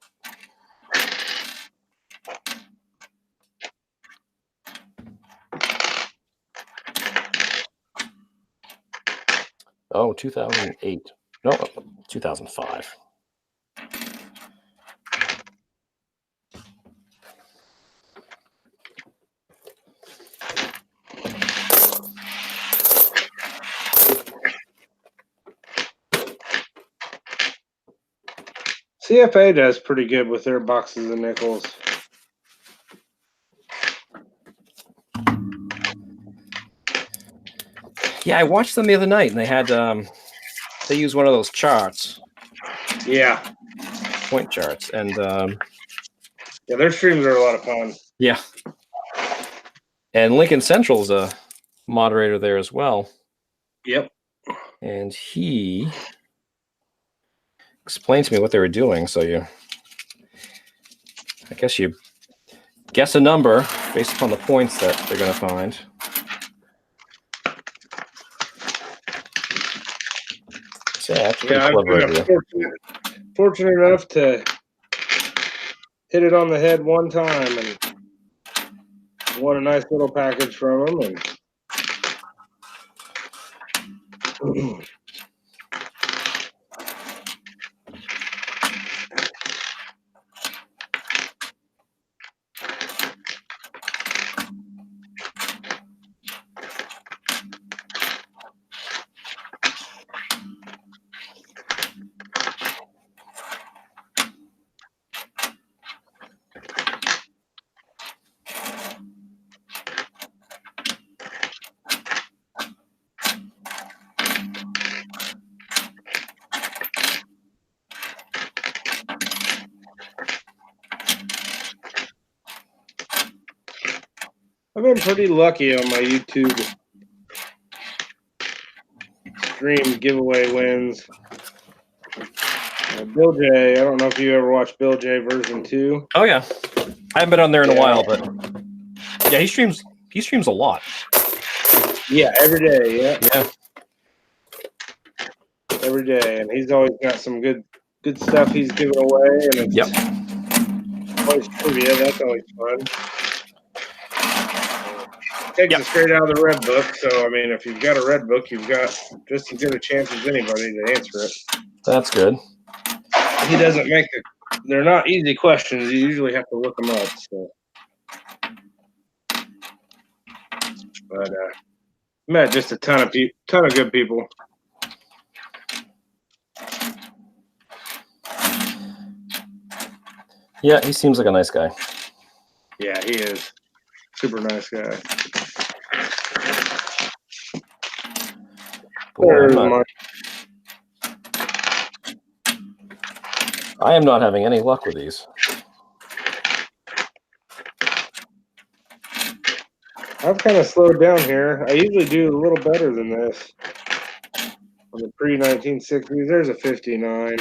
Oh, 2008. No, 2005. CFA does pretty good with their boxes of nickels. Yeah, I watched them the other night, and they had they use one of those charts. Yeah, point charts, and yeah, their streams are a lot of fun. Yeah, and Lincoln Central's a moderator there as well. Yep, and he explained to me what they were doing. So I guess you guess a number based upon the points that they're going to find. So yeah, I've been fortunate enough to hit it on the head one time and won a nice little package from them. And I've been pretty lucky on my YouTube stream giveaway wins. Bill J, I don't know if you ever watched Bill J version 2. Oh yeah, I haven't been on there in a while, but yeah, he streams a lot. Yeah, every day. Yeah, every day, and he's always got some good stuff he's giving away, and it's always trivia. That's always fun. Takes it straight out of the red book. So I mean, if you've got a red book, you've got just as good a chance as anybody to answer it. That's good. He doesn't make they're not easy questions. You usually have to look them up. So, but met just a ton of good people. Yeah, he seems like a nice guy. Yeah, he is. Super nice guy. I am not having any luck with these. I've kind of slowed down here. I usually do a little better than this. On the pre-1960s, there's a 59.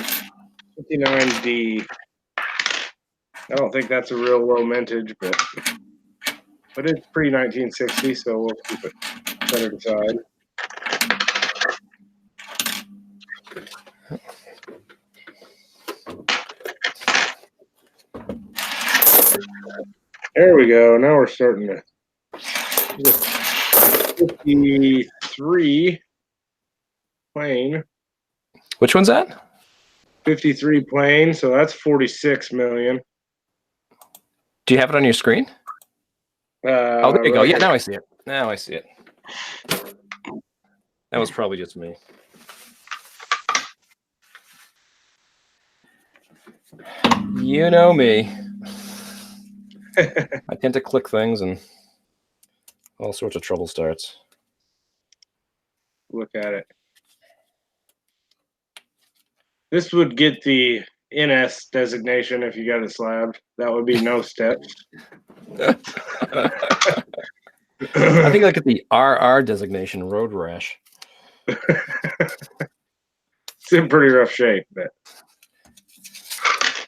59D. I don't think that's a real low mintage, but it's pre-1960, so we'll keep it set aside. There we go. Now we're starting to 53 plain. Which one's that? 53 plain, so that's 46 million. Do you have it on your screen? Oh, there you go. Right Yeah, here. now I see it. Now I see it. That was probably just me. You know me. I tend to click things and all sorts of trouble starts. Look at it. This would get the NS designation if you got it slabbed. That would be no steps. I think I get the RR designation, road rash. It's in pretty rough shape, but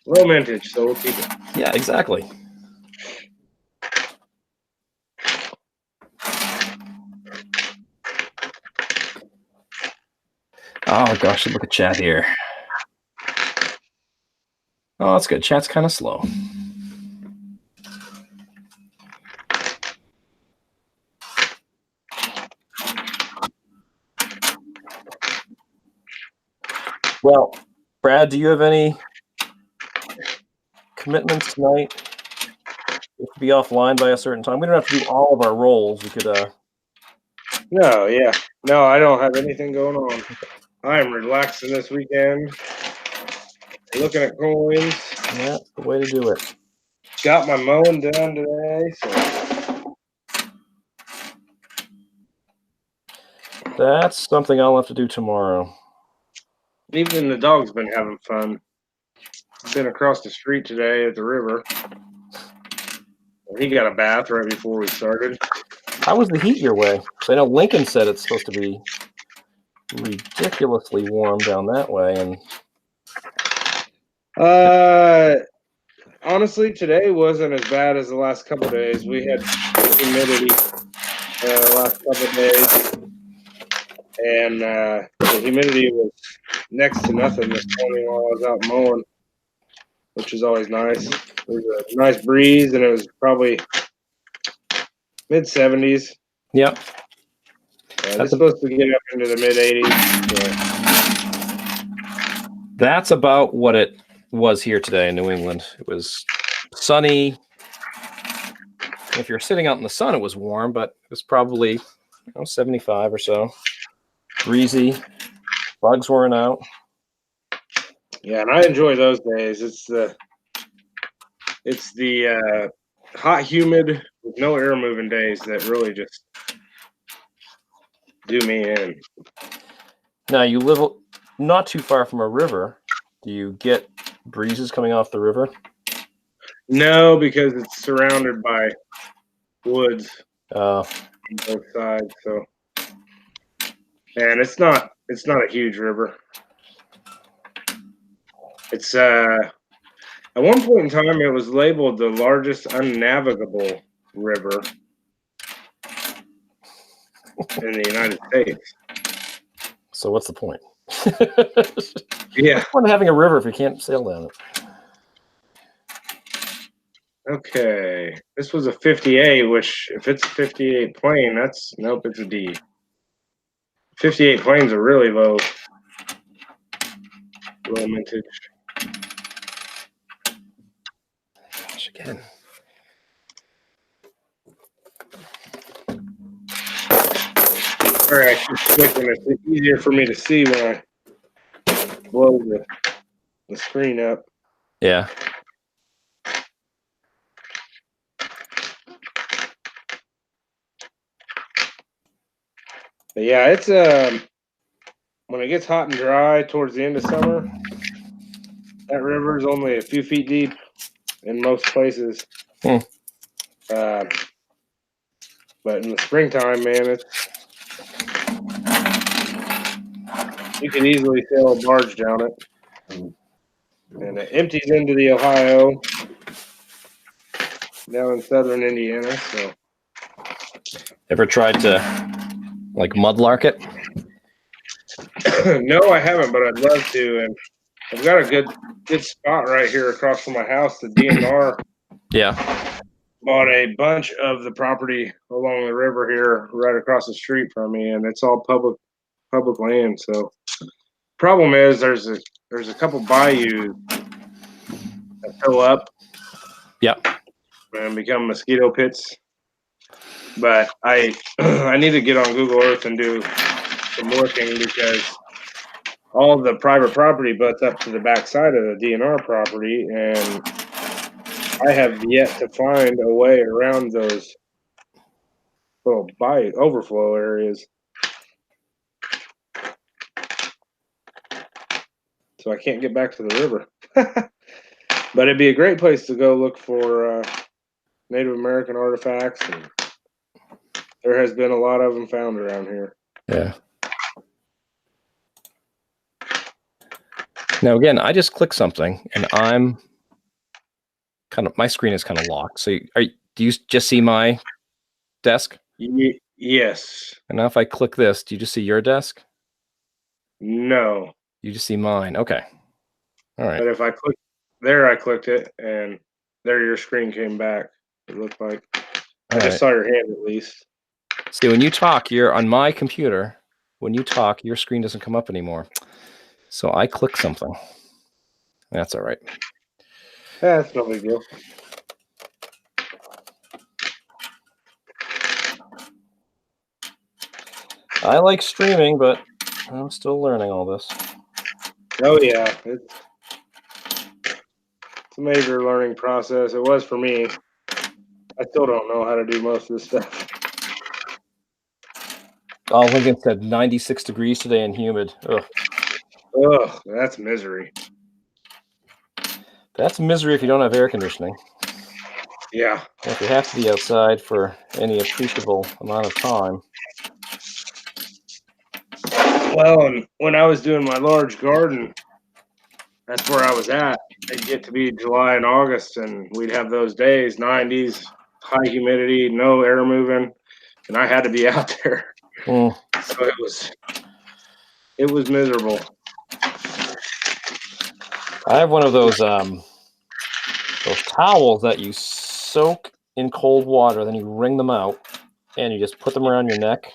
low mintage, so we'll keep it. Yeah, exactly. Oh gosh, look at chat here. Oh, that's good. Chat's kind of slow. Well, Brad, do you have any commitments tonight? We have to be offline by a certain time. We don't have to do all of our roles. We could No, yeah. No, I don't have anything going on. I am relaxing this weekend. Looking at coins. yeah, that's the way to do it. Got my mowing done today, so That's something I'll have to do tomorrow. even the dog's been having fun. Been across the street today at the river. He got a bath right before we started. How was the heat your way? So I know Lincoln said it's supposed to be ridiculously warm down that way, and honestly, today wasn't as bad as the last couple of days. We had humidity the last couple of days, and the humidity was next to nothing this morning while I was out mowing, which is always nice. There was a nice breeze, and it was probably mid-70s. yep. It's supposed to get up into the mid-80s. So. That's about what it was here today in New England. It was sunny. If you're sitting out in the sun, it was warm, but it was probably 75 or so. Breezy. Bugs weren't out. Yeah, and I enjoy those days. It's the hot, humid, with no air moving days that really just do me in. Now, you live not too far from a river. Do you get breezes coming off the river? No, because it's surrounded by woods on both sides. So, and it's not a huge river. It's at one point in time it was labeled the largest unnavigable river in the United States. So what's the point? Yeah. What's the point of having a river if you can't sail down it? Okay. This was a 50A, which if it's a 58 plane, nope, it's a D. 58 planes are really low mintage. Gosh, again. All right, I keep switching. It's easier for me to see when I blow the screen up. Yeah. But yeah, it's when it gets hot and dry towards the end of summer, that river is only a few feet deep in most places. But in the springtime, man, you can easily sail a barge down it, and it empties into the Ohio down in southern Indiana. So, Ever tried to mudlark it? no, I haven't, but I'd love to. And I've got a good spot right here across from my house. The DNR bought a bunch of the property along the river here, right across the street from me, and it's all public land. So, problem is there's a couple bayous that fill up. Yep. And become mosquito pits. But I I need to get on Google Earth and do some looking because all the private property butts up to the backside of the DNR property, and I have yet to find a way around those little overflow areas. So I can't get back to the river. But it'd be a great place to go look for Native American artifacts, and there has been a lot of them found around here. Yeah. Now again, I just click something, and I'm my screen is kind of locked. So do you just see my desk? Yes. And now if I click this, do you just see your desk? No. You just see mine. Okay. All right. But if I click there, I clicked it, and there your screen came back. It looked like I just saw your hand at least. See, when you talk, you're on my computer. When you talk, your screen doesn't come up anymore. So I click something. That's all right. That's no big deal. I like streaming, but I'm still learning all this. Oh yeah, it's a major learning process. It was for me. I still don't know how to do most of this stuff. Oh, Lincoln said 96 degrees today and humid. Ugh. Ugh, that's misery. That's misery if you don't have air conditioning. Yeah. If you have to be outside for any appreciable amount of time. Well, and when I was doing my large garden, that's where I was at. It'd get to be July and August, and we'd have those days, 90s, high humidity, no air moving, and I had to be out there. So it was miserable. I have one of those towels that you soak in cold water, then you wring them out, and you just put them around your neck.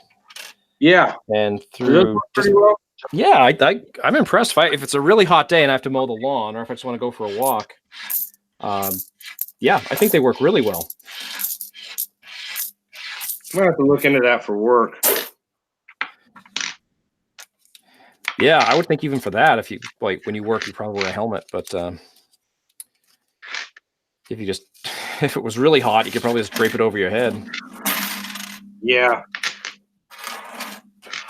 Yeah. And through pretty well. Yeah, I'm impressed. If it's a really hot day and I have to mow the lawn, or if I just want to go for a walk, yeah, I think they work really well. I'm gonna have to look into that for work. Yeah, I would think even for that, if you when you work, you probably wear a helmet. But if it was really hot, you could probably just drape it over your head. Yeah.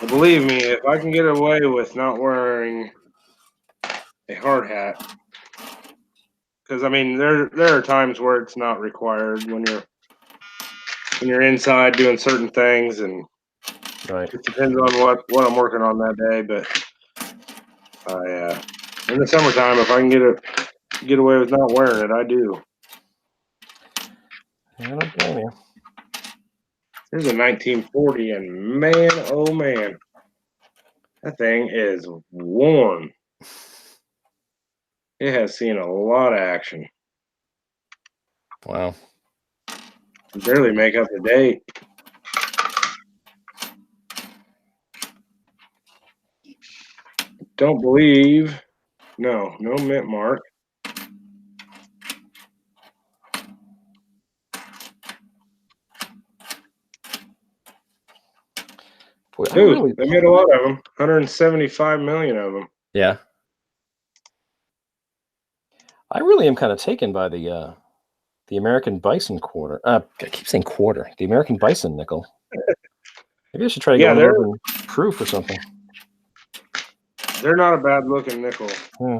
Well, believe me, if I can get away with not wearing a hard hat, because I mean, there are times where it's not required when you're inside doing certain things, and it depends on what I'm working on that day. But in the summertime, if I can get away with not wearing it, I do. I don't blame you. Here's a 1940, and man, oh man, that thing is worn. It has seen a lot of action. Wow. Barely make up the date. Don't believe. No mint mark. Boy, Dude, they made a lot of them. 175 million of them. Yeah. I really am kind of taken by the American Bison quarter. I keep saying quarter. The American Bison nickel. Maybe I should try to get one of those in proof or something. They're not a bad looking nickel. Yeah.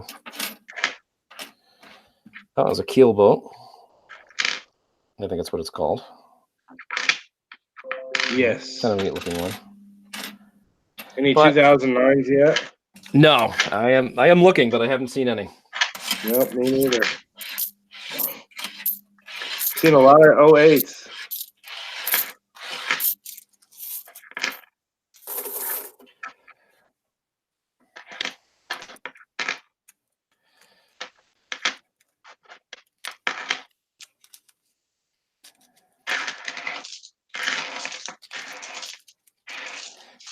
That was a keel boat. I think that's what it's called. Yes. Kind of a neat looking one. Any 2009s yet? No, I am looking, but I haven't seen any. Nope, me neither. Seen a lot of 08s.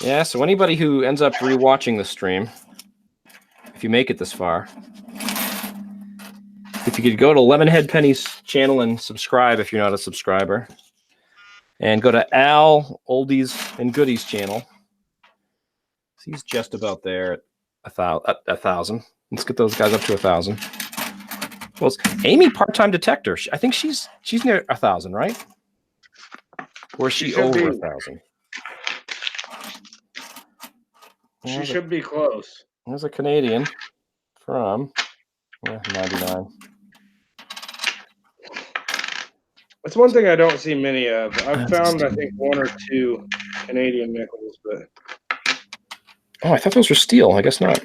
Yeah, so anybody who ends up rewatching the stream, if you make it this far, if you could go to Lemonhead Penny's channel and subscribe if you're not a subscriber. And go to Al Oldies and Goodies channel. He's just about there at 1,000. Let's get those guys up to 1,000. Well, Amy part-time detector. I think she's near 1,000, right? Or is she over 1,000? She should be close. There's a Canadian from 99. That's one thing I don't see many of. I've found, I think, 1 or 2 Canadian nickels, but oh, I thought those were steel. I guess not.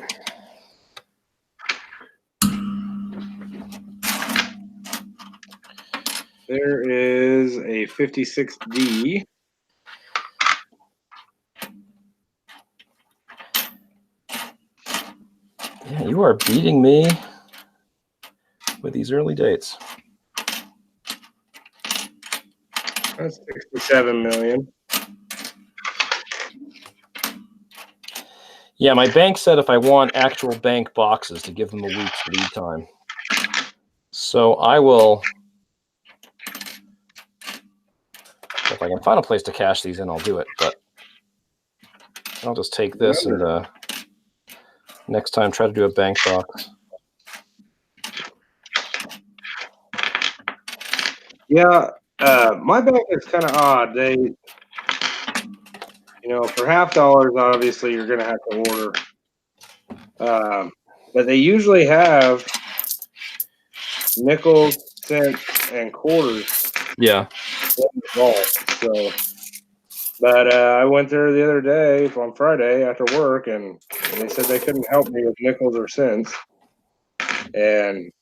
There is a 56D. Yeah, you are beating me with these early dates. That's 67 million. Yeah, my bank said if I want actual bank boxes to give them a week's lead time. So I will, if I can find a place to cash these in, I'll do it. But I'll just take this and next time try to do a bank box. Yeah, my bank is kind of odd. They, for $50, obviously you're going to have to order. But they usually have nickels, cents, and quarters. Yeah. So, but I went there the other day on Friday after work, and they said they couldn't help me with nickels or cents, and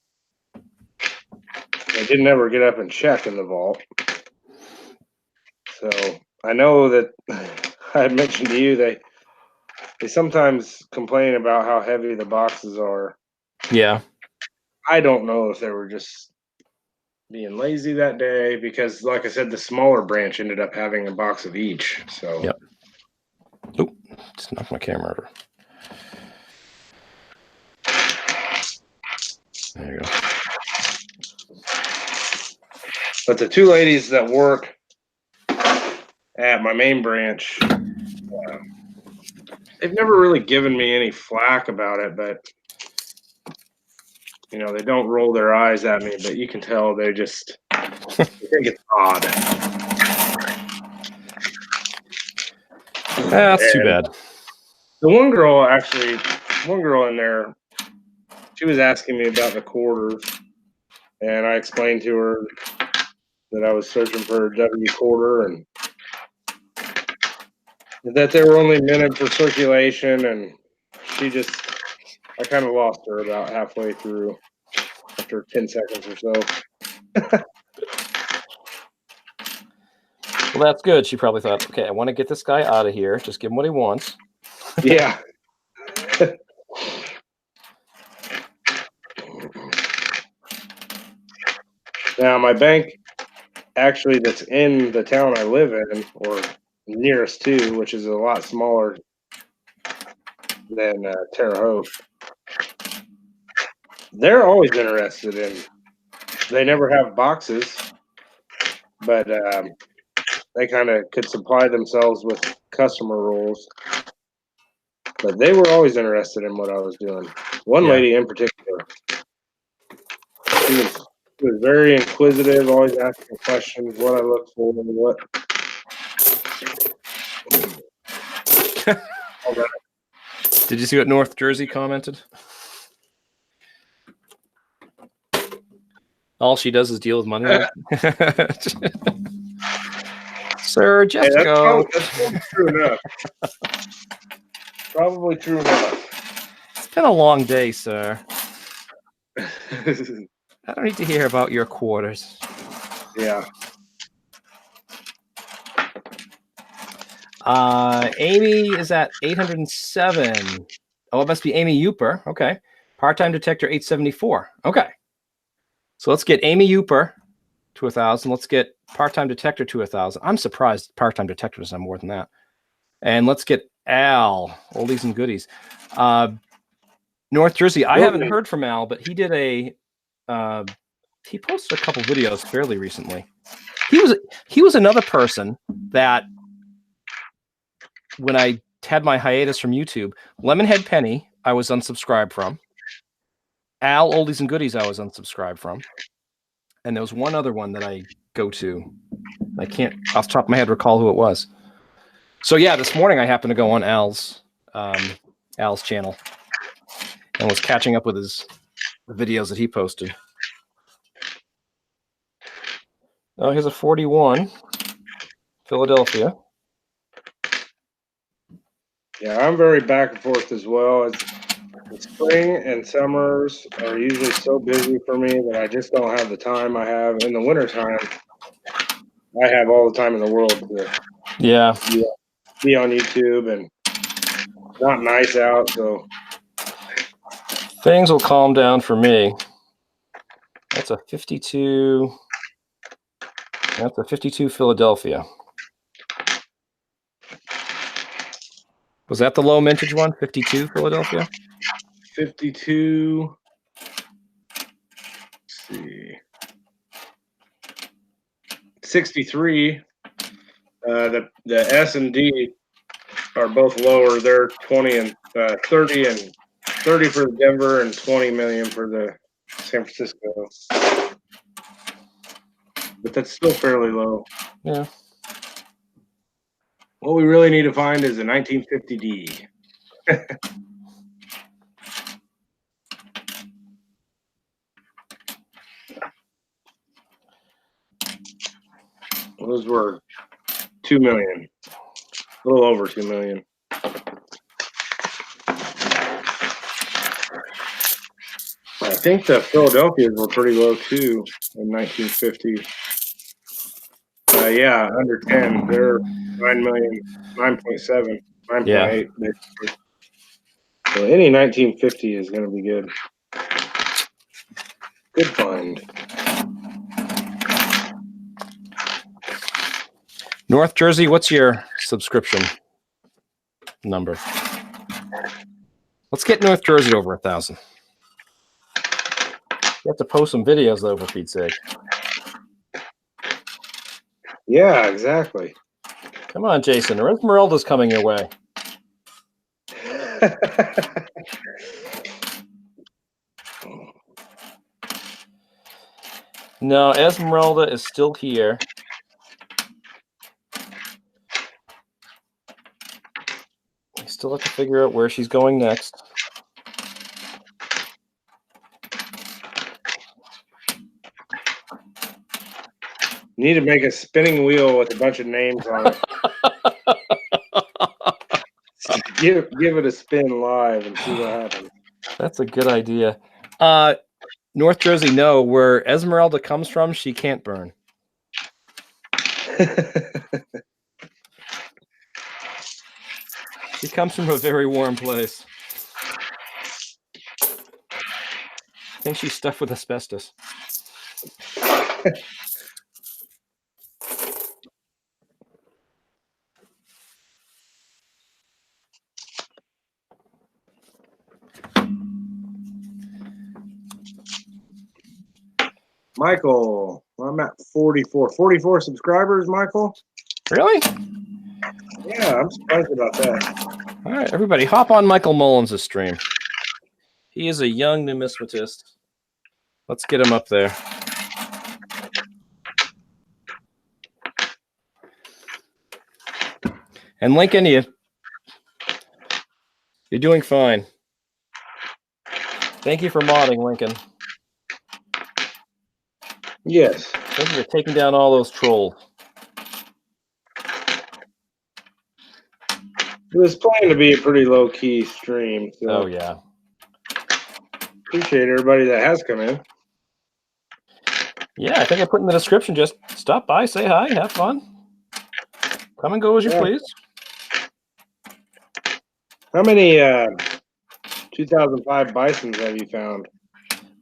they didn't ever get up and check in the vault. So I know that I had mentioned to you they sometimes complain about how heavy the boxes are. Yeah. I don't know if they were just being lazy that day because, like I said, the smaller branch ended up having a box of each. So. Yep. Oh, just knocked my camera over. There you go. But the 2 ladies that work at my main branch, they've never really given me any flack about it, but they don't roll their eyes at me, but you can tell they just think it's odd. That's too bad. The one girl in there, she was asking me about the quarters, and I explained to her that I was searching for a W quarter and that they were only meant for circulation, and I kind of lost her about halfway through after 10 seconds or so. Well, that's good. She probably thought, okay, I want to get this guy out of here. Just give him what he wants. Yeah. Now, my bank, actually, that's in the town I live in, or nearest to, which is a lot smaller than Terre Haute, they're always interested in. They never have boxes, but they kind of could supply themselves with customer rolls. But they were always interested in what I was doing. One lady in particular, she was very inquisitive, always asking questions, what I look for, and what. Did you see what North Jersey commented? All she does is deal with money. Sir, just go. That's probably true enough. Probably true enough. It's been a long day, sir. I don't need to hear about your quarters. Yeah. Amy is at 807. Oh, it must be Amy Uper. Okay. Part-time detector 874. Okay. So let's get Amy Uper to 1,000. Let's get part-time detector to 1,000. I'm surprised part-time detector doesn't have more than that. And let's get Al, oldies and goodies. North Jersey. I haven't heard from Al, but he did he posted a couple videos fairly recently. he was another person that when I had my hiatus from YouTube, Lemonhead Penny I was unsubscribed from. Al Oldies and Goodies I was unsubscribed from. And there was one other one that I go to. I can't off the top of my head recall who it was. So yeah, this morning I happened to go on Al's channel and was catching up with the videos that he posted. Oh, here's a 41, Philadelphia. Yeah, I'm very back and forth as well. The spring and summers are usually so busy for me that I just don't have the time I have in the wintertime. I have all the time in the world to be on YouTube, and it's not nice out, so things will calm down for me. That's a 52. That's a 52 Philadelphia. Was that the low mintage one? 52 Philadelphia? 52. Let's see. 63. The S and D are both lower. They're 20 and 30 and 30 for Denver and 20 million for the San Francisco. But that's still fairly low. Yeah. What we really need to find is a 1950D. Those were 2 million, a little over 2 million. I think the Philadelphias were pretty low too in 1950. Yeah, under 10. They're 9 million, 9.7, 9.8. Yeah. Basically. So any 1950 is going to be good. Good find. North Jersey, what's your subscription number? Let's get North Jersey over 1,000. You have to post some videos though, for Pete's sake. Yeah, exactly. Come on, Jason. Esmeralda's coming your way. No, Esmeralda is still here. I still have to figure out where she's going next. Need to make a spinning wheel with a bunch of names on it. Give it a spin live and see what happens. That's a good idea. North Jersey, no. Where Esmeralda comes from, she can't burn. She comes from a very warm place. I think she's stuffed with asbestos. Michael, I'm at 44. 44 subscribers, Michael? Really? Yeah, I'm surprised about that. All right, everybody, hop on Michael Mullins' stream. He is a young numismatist. Let's get him up there. And Lincoln, you're doing fine. Thank you for modding, Lincoln. Yes. Thank you for taking down all those trolls. It was planned to be a pretty low-key stream. So Oh, yeah. appreciate everybody that has come in. Yeah, I think I put in the description, just stop by, say hi, have fun. Come and go as you please. How many 2005 bisons have you found?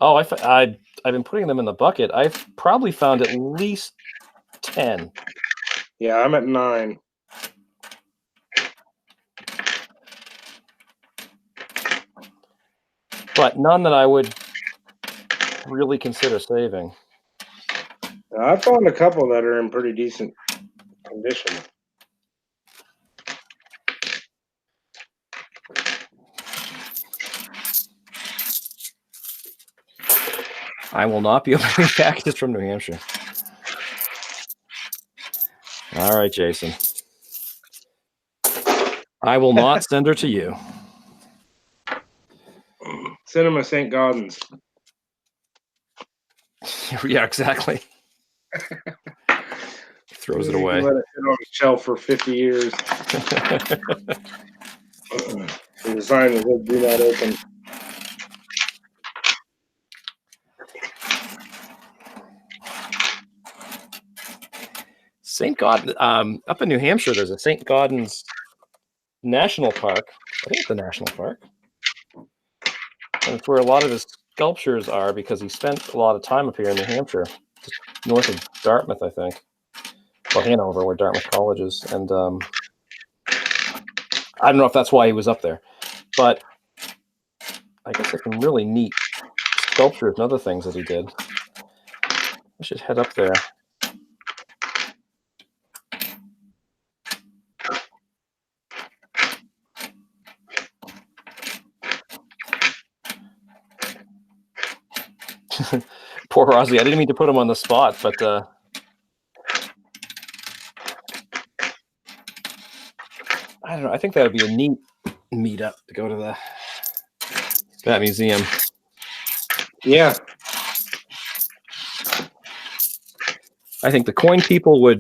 Oh, I've been putting them in the bucket. I've probably found at least 10. Yeah, I'm at 9. But none that I would really consider saving. I found a couple that are in pretty decent condition. I will not be opening packages from New Hampshire. All right, Jason. I will not send her to you. Send them a St. Gaudens. Yeah, exactly. Throws it You away. can let it sit on the shelf for 50 years. The sign that says "Do not open." St. Gaudens, up in New Hampshire, there's a St. Gaudens National Park. I think it's a national park. And it's where a lot of his sculptures are because he spent a lot of time up here in New Hampshire, just north of Dartmouth, I think. Well, Hanover, where Dartmouth College is. And I don't know if that's why he was up there. But I guess there's some really neat sculptures and other things that he did. I should head up there. Poor Ozzy. I didn't mean to put him on the spot, but I don't know. I think that would be a neat meetup to go to that museum. Yeah. I think the coin people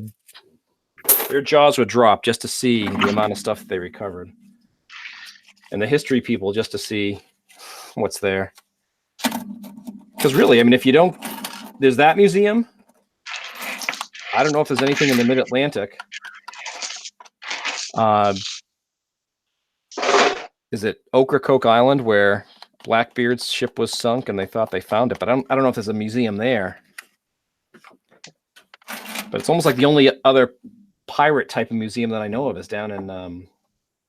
their jaws would drop just to see the amount of stuff they recovered. And the history people just to see what's there. Because really, I mean, if you don't, there's that museum. I don't know if there's anything in the mid-Atlantic. Is it Ocracoke Island where Blackbeard's ship was sunk and they thought they found it? But I don't know if there's a museum there. But it's almost like the only other pirate type of museum that I know of is down in,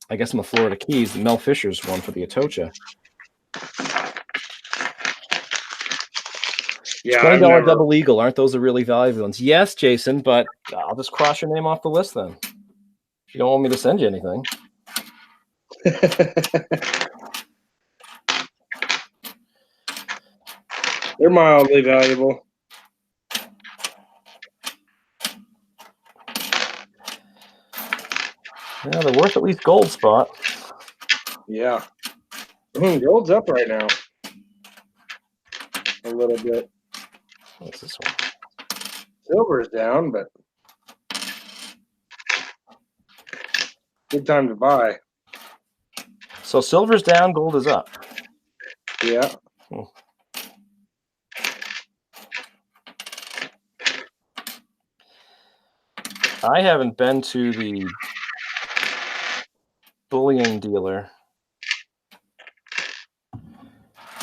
I guess, in the Florida Keys, the Mel Fisher's one for the Atocha. Yeah, $20 double eagle. Aren't those the really valuable ones? Yes, Jason, but I'll just cross your name off the list then. If you don't want me to send you anything. They're mildly valuable. Yeah, they're worth at least gold, Spot. Yeah. Gold's up right now. A little bit. What's this one? Silver's down, but good time to buy. So silver's down, gold is up. Yeah. I haven't been to the bullion dealer.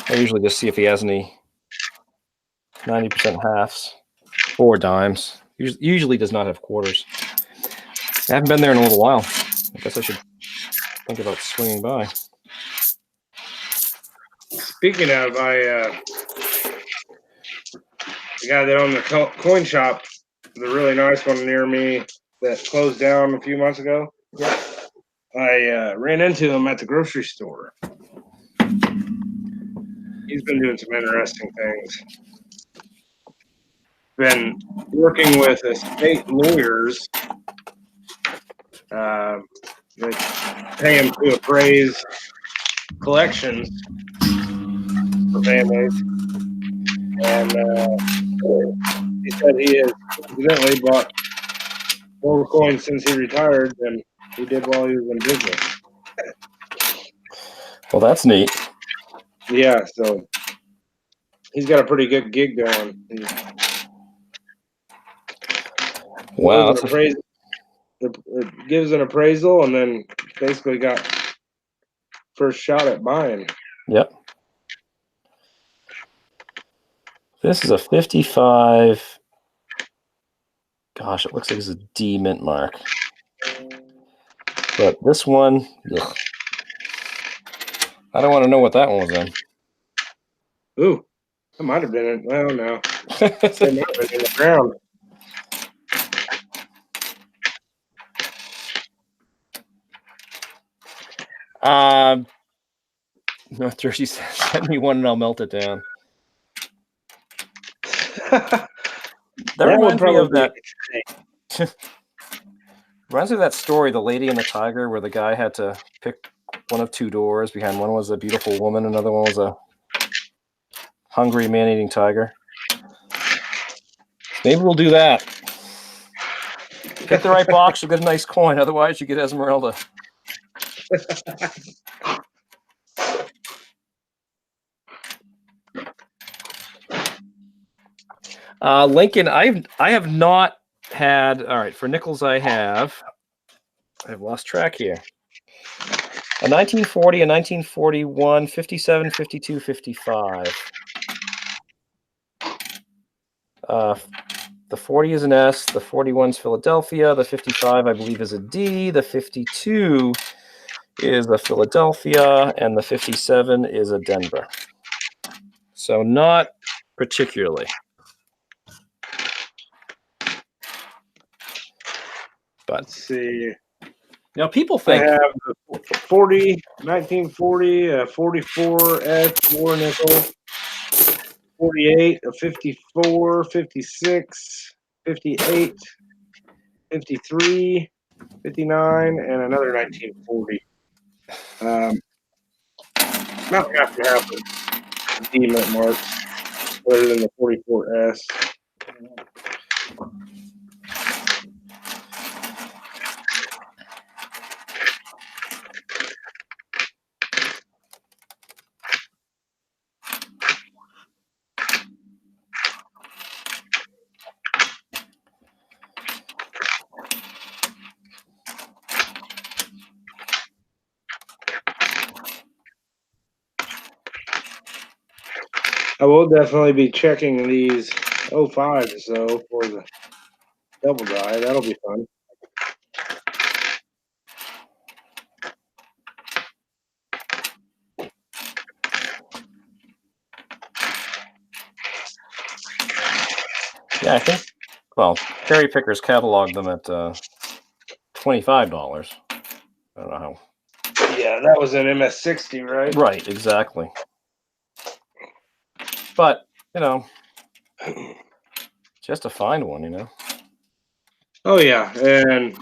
I usually just see if he has any 90% halves or dimes. Usually does not have quarters. I haven't been there in a little while. I guess I should think about swinging by. Speaking of, the guy that owned the coin shop, the really nice one near me that closed down a few months ago. Yeah. I ran into him at the grocery store. He's been doing some interesting things. Been working with estate lawyers. They pay him to appraise collections for families. And he said he has evidently bought more coins since he retired than he did while he was in business. Well, that's neat. Yeah, so he's got a pretty good gig going. Wow. It gives an appraisal and then basically got first shot at buying. Yep. This is a 55. Gosh, it looks like it's a D mint mark. But this one, ugh. I don't want to know what that one was in. Ooh, that might have been it. Well, no. It might have been in the ground. North Jersey says, send me one and I'll melt it down. That reminds me of that. Reminds me of that story, The Lady and the Tiger, where the guy had to pick one of two doors. Behind one was a beautiful woman, another one was a hungry man-eating tiger. Maybe we'll do that. Pick the right box, you'll get a nice coin. Otherwise, you get Esmeralda. Lincoln, I have not had. All right, for nickels, I've lost track here. A 1940, a 1941, 57, 52, 55. The 40 is an S, the 41 is Philadelphia, the 55, I believe, is a D, the 52 is a Philadelphia, and the 57 is a Denver. So not particularly. But let's see. Now people think I have the 40, 1940, a 44 S war nickel, 48, a 54, 56, 58, 53, 59, and another 1940. Not half and half of D-mint marks, other than the 44S. I will definitely be checking these 05s, though, for the double die. That'll be fun. Yeah, I think, well, Cherry Pickers cataloged them at $25. I don't know how. Yeah, that was an MS-60, right? Right, exactly. But, you know, just to find one, you know. Oh, yeah, and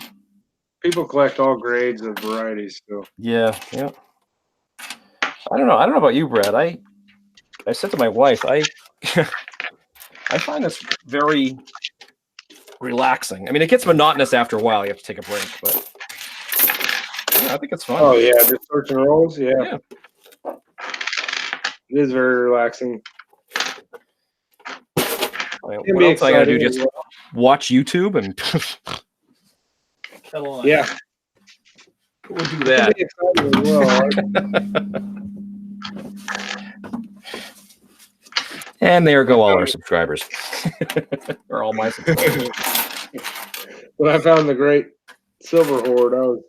people collect all grades of varieties, so. Yeah. I don't know about you, Brad. I said to my wife, I find this very relaxing. I mean, it gets monotonous after a while. You have to take a break, but yeah, I think it's fun. Oh, yeah, just search and rolls? Yeah. It is very relaxing. What else I gotta do? Just watch YouTube and come on. Yeah. We'll do that. And there go all our subscribers. Or all my subscribers. When I found the great silver hoard,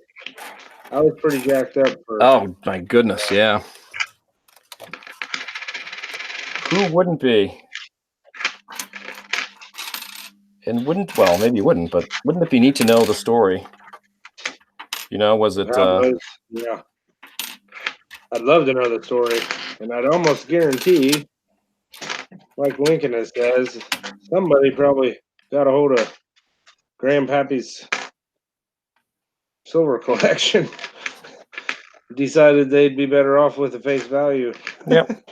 I was pretty jacked up for. Oh my goodness, yeah. Who wouldn't be? And well, maybe you wouldn't, but wouldn't it be neat to know the story? You know, was it yeah. I'd love to know the story. And I'd almost guarantee, like Lincoln says, somebody probably got a hold of Grandpappy's silver collection. Decided they'd be better off with the face value. Yep.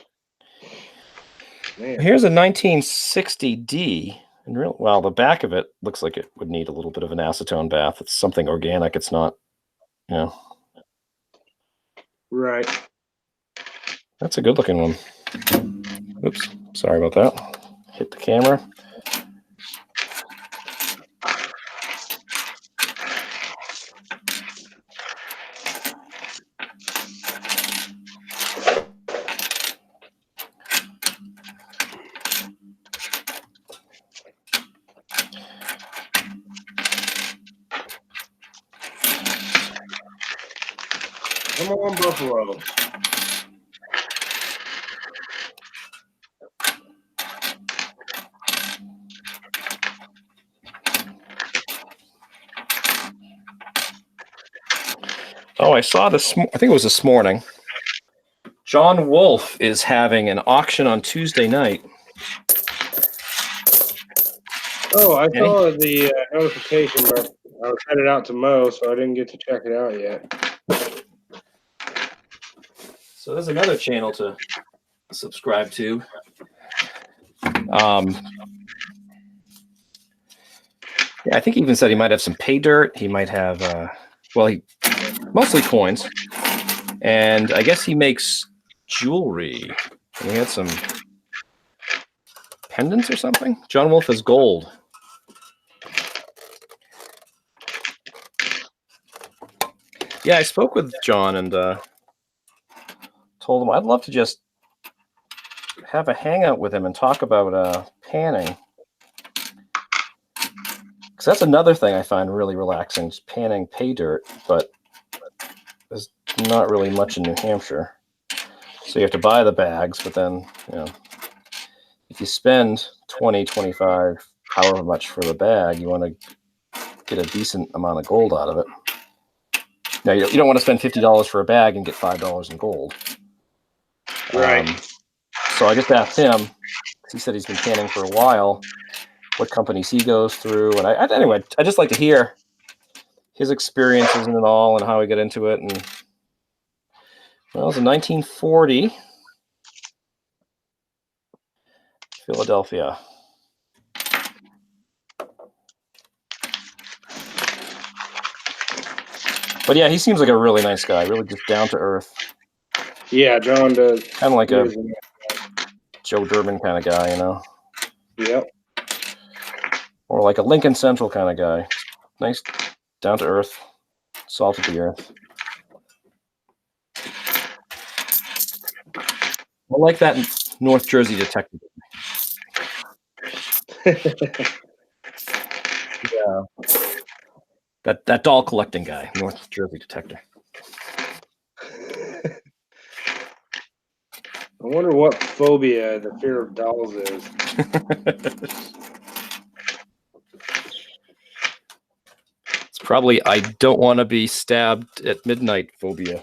Man. Here's a 1960D. And well, the back of it looks like it would need a little bit of an acetone bath. It's something organic. It's not, you know. Right. That's a good looking one. Oops. Sorry about that. Hit the camera. Come on, Buffalo. Oh, I saw this. I think it was this morning. John Wolfe is having an auction on Tuesday night. Oh, I saw the notification, but I was headed out to mow, so I didn't get to check it out yet. So there's another channel to subscribe to. Yeah, I think he even said he might have some pay dirt. He might have, he mostly coins, and I guess he makes jewelry. And he had some pendants or something. John Wolfe has gold. Yeah, I spoke with John and told him I'd love to just have a hangout with him and talk about panning. Because that's another thing I find really relaxing, just panning pay dirt, but there's not really much in New Hampshire. So you have to buy the bags, but then, if you spend 20, 25, however much for the bag, you want to get a decent amount of gold out of it. Now, you don't want to spend $50 for a bag and get $5 in gold. Right. So I just asked him, he said he's been panning for a while, what companies he goes through. And anyway, I just like to hear his experiences and all and how he got into it. And well, it was in 1940, Philadelphia. But yeah, he seems like a really nice guy, really just down to earth. Yeah, John does. Kind of like a Joe Durbin kind of guy, Yep. Or like a Lincoln Central kind of guy. Nice, down to earth, salt of the earth. I like that North Jersey detective. Yeah. That doll collecting guy, North Jersey detective. I wonder what phobia the fear of dolls is. It's probably I don't want to be stabbed at midnight phobia.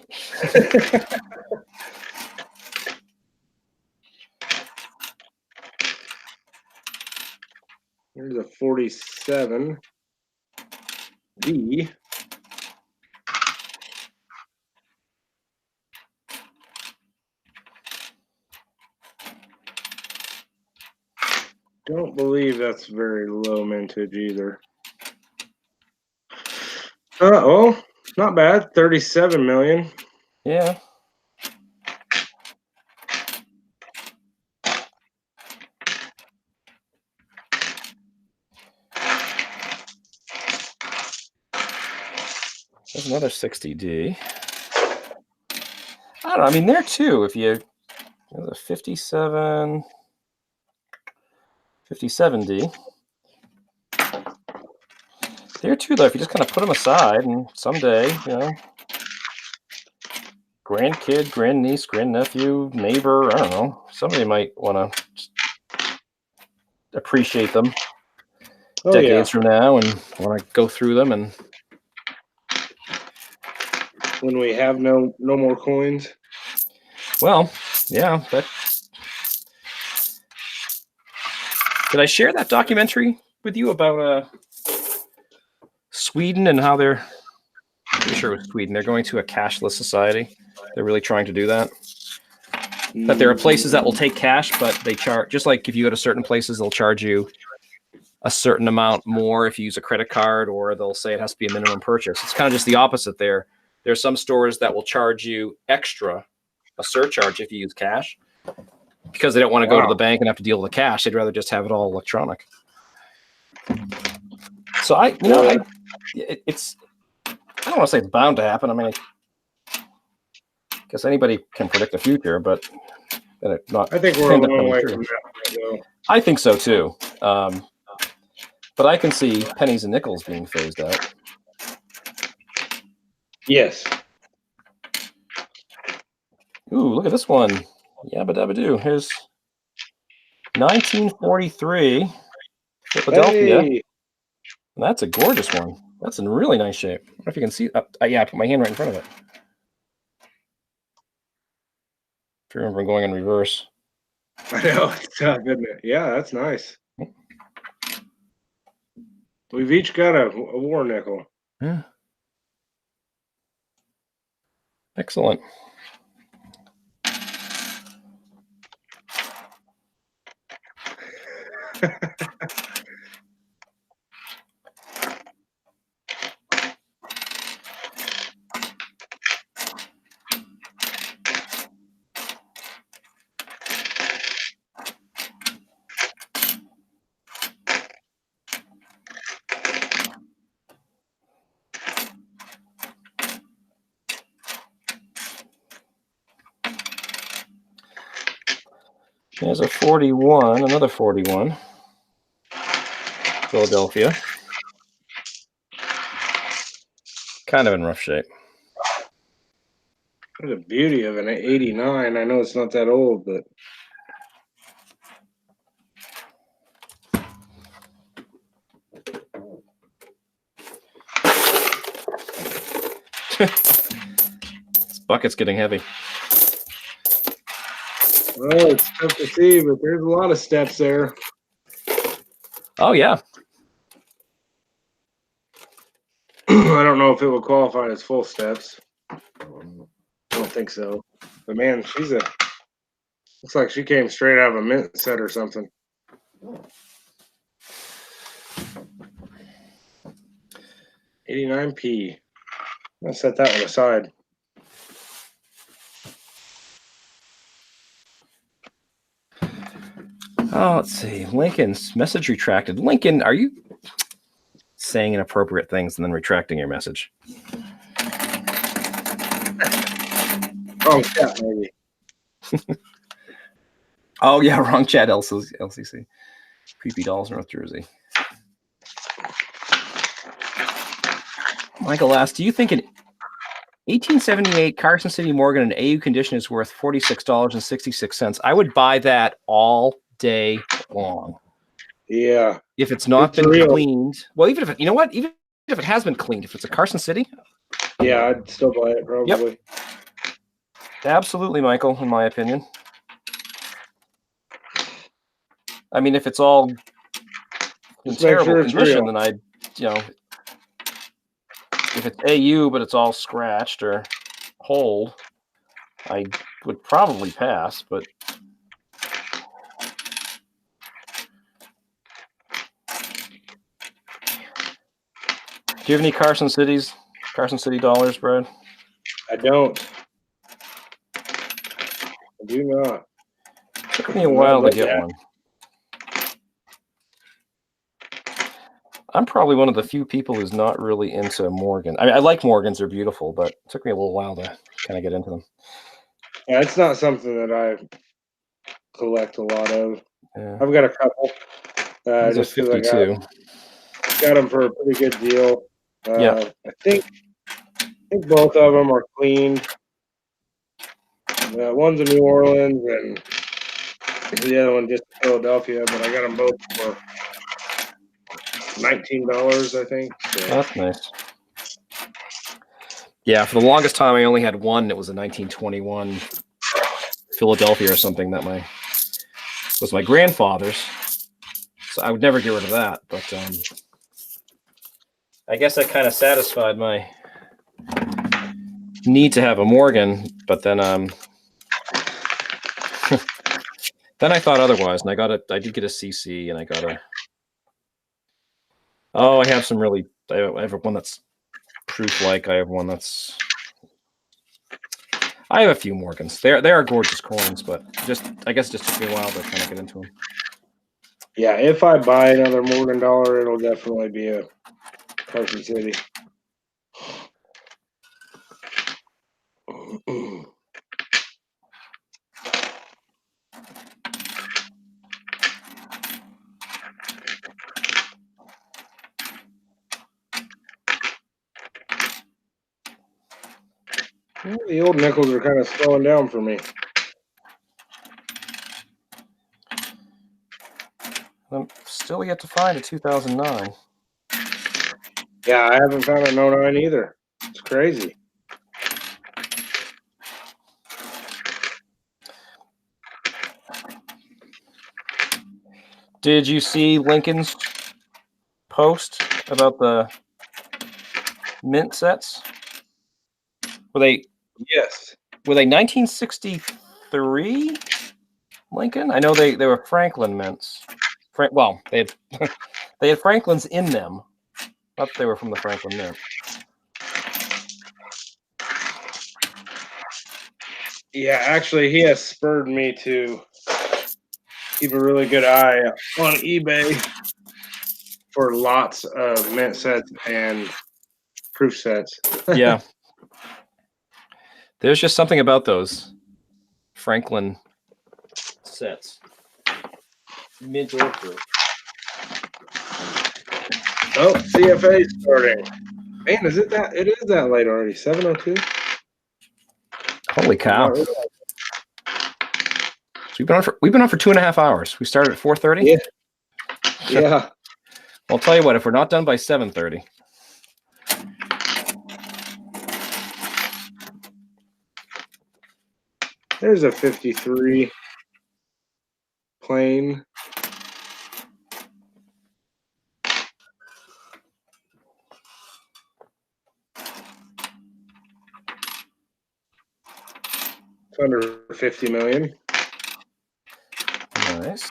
Here's a 47. D. Don't believe that's very low mintage either. Oh, not bad. 37 million. Yeah. There's another 60D. I don't know. I mean, there too, if you there's a 57, 57D. There too, though, if you just kind of put them aside and someday, grandkid, grandniece, grandnephew, neighbor, I don't know, somebody might want to appreciate them decades from now and want to go through them. And when we have no more coins. Well, yeah. Did I share that documentary with you about Sweden and how they're? I'm pretty sure it was Sweden. They're going to a cashless society. They're really trying to do that. That there are places that will take cash, but they charge, just like if you go to certain places, they'll charge you a certain amount more if you use a credit card, or they'll say it has to be a minimum purchase. It's kind of just the opposite there. There's some stores that will charge you extra, a surcharge if you use cash, because they don't want to go to the bank and have to deal with the cash. They'd rather just have it all electronic. So I don't want to say it's bound to happen. I mean, I guess anybody can predict the future, but not. I think we're a long way from that. I think so too. But I can see pennies and nickels being phased out. Yes. Ooh, look at this one. Yabba dabba doo. Here's 1943 Philadelphia. Hey. That's a gorgeous one. That's in really nice shape. I don't know if you can see. Yeah, I put my hand right in front of it. If you remember going in reverse. I know it's tough, isn't it? Yeah, that's nice. We've each got a war nickel. Yeah. Excellent. There's a 41, another 41. Philadelphia. Kind of in rough shape. What a beauty of an 89. I know it's not that old, but This bucket's getting heavy. well, it's tough to see, but there's a lot of steps there. Oh, yeah. I don't know if it would qualify as full steps. I don't think so. But man, looks like she came straight out of a mint set or something. $89p. I'll set that one aside. Oh, let's see. Lincoln's message retracted. Lincoln, are you saying inappropriate things and then retracting your message? Wrong chat, maybe. Oh, yeah, wrong chat, LCC. Creepy Dolls, North Jersey. Michael asks, do you think an 1878 Carson City Morgan in AU condition is worth $46.66? I would buy that all day long. Yeah. If it's not been cleaned. Well, even if it, you know what? Even if it has been cleaned, if it's a Carson City. Yeah, I'd still buy it probably. Yep. Absolutely, Michael, in my opinion. I mean, if it's all in terrible condition, then I'd, if it's AU but it's all scratched or holed, I would probably pass, but do you have any Carson City dollars, Brad? I don't. I do not. It took me a while to get one. I'm probably one of the few people who's not really into Morgan. I mean, I like Morgans; they're beautiful, but it took me a little while to kind of get into them. Yeah, it's not something that I collect a lot of. Yeah. I've got a couple. Just because I got them for a pretty good deal. Yeah. I think both of them are cleaned. One's in New Orleans and the other one just in Philadelphia, but I got them both for $19, I think. So. That's nice. Yeah, for the longest time, I only had one. It was a 1921 Philadelphia or something that was my grandfather's. So I would never get rid of that. But I guess that kind of satisfied my need to have a Morgan. But then then I thought otherwise, and I did get a CC, and I got a. Oh, I have some really. I have one that's proof-like. I have one that's. I have a few Morgans. They are gorgeous coins, but I guess it just took me a while to kind of get into them. Yeah, if I buy another Morgan dollar, it'll definitely be a Carson City. Well, the old nickels are kind of slowing down for me. I'm still yet to find a 2009. Yeah, I haven't found a 09 either. It's crazy. Did you see Lincoln's post about the mint sets? Were they Yes. 1963 Lincoln? I know they were Franklin mints. Well, they had they had Franklins in them. Not that they were from the Franklin mint. Yeah, actually, he has spurred me to keep a really good eye on eBay for lots of mint sets and proof sets. Yeah. There's just something about those Franklin sets. Mint or proof. Oh, CFA starting. Man, is it that? It is that late already. 7:02. Holy cow! So we've been on for 2.5 hours. We started at 4:30. Yeah. Yeah. I'll tell you what. If we're not done by 7:30. There's a 53 plain. It's under 50 million. Nice.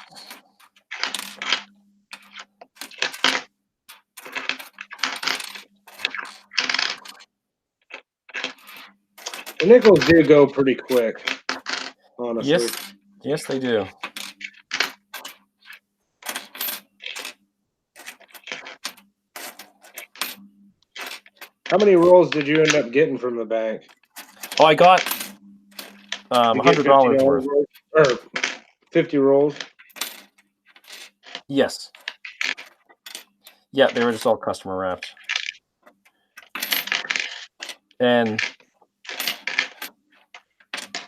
The nickels do go pretty quick, honestly. Yes, they do. How many rolls did you end up getting from the bank? Oh, I got $100 worth. Or 50 rolls? Yes. Yeah, they were just all customer wrapped. And,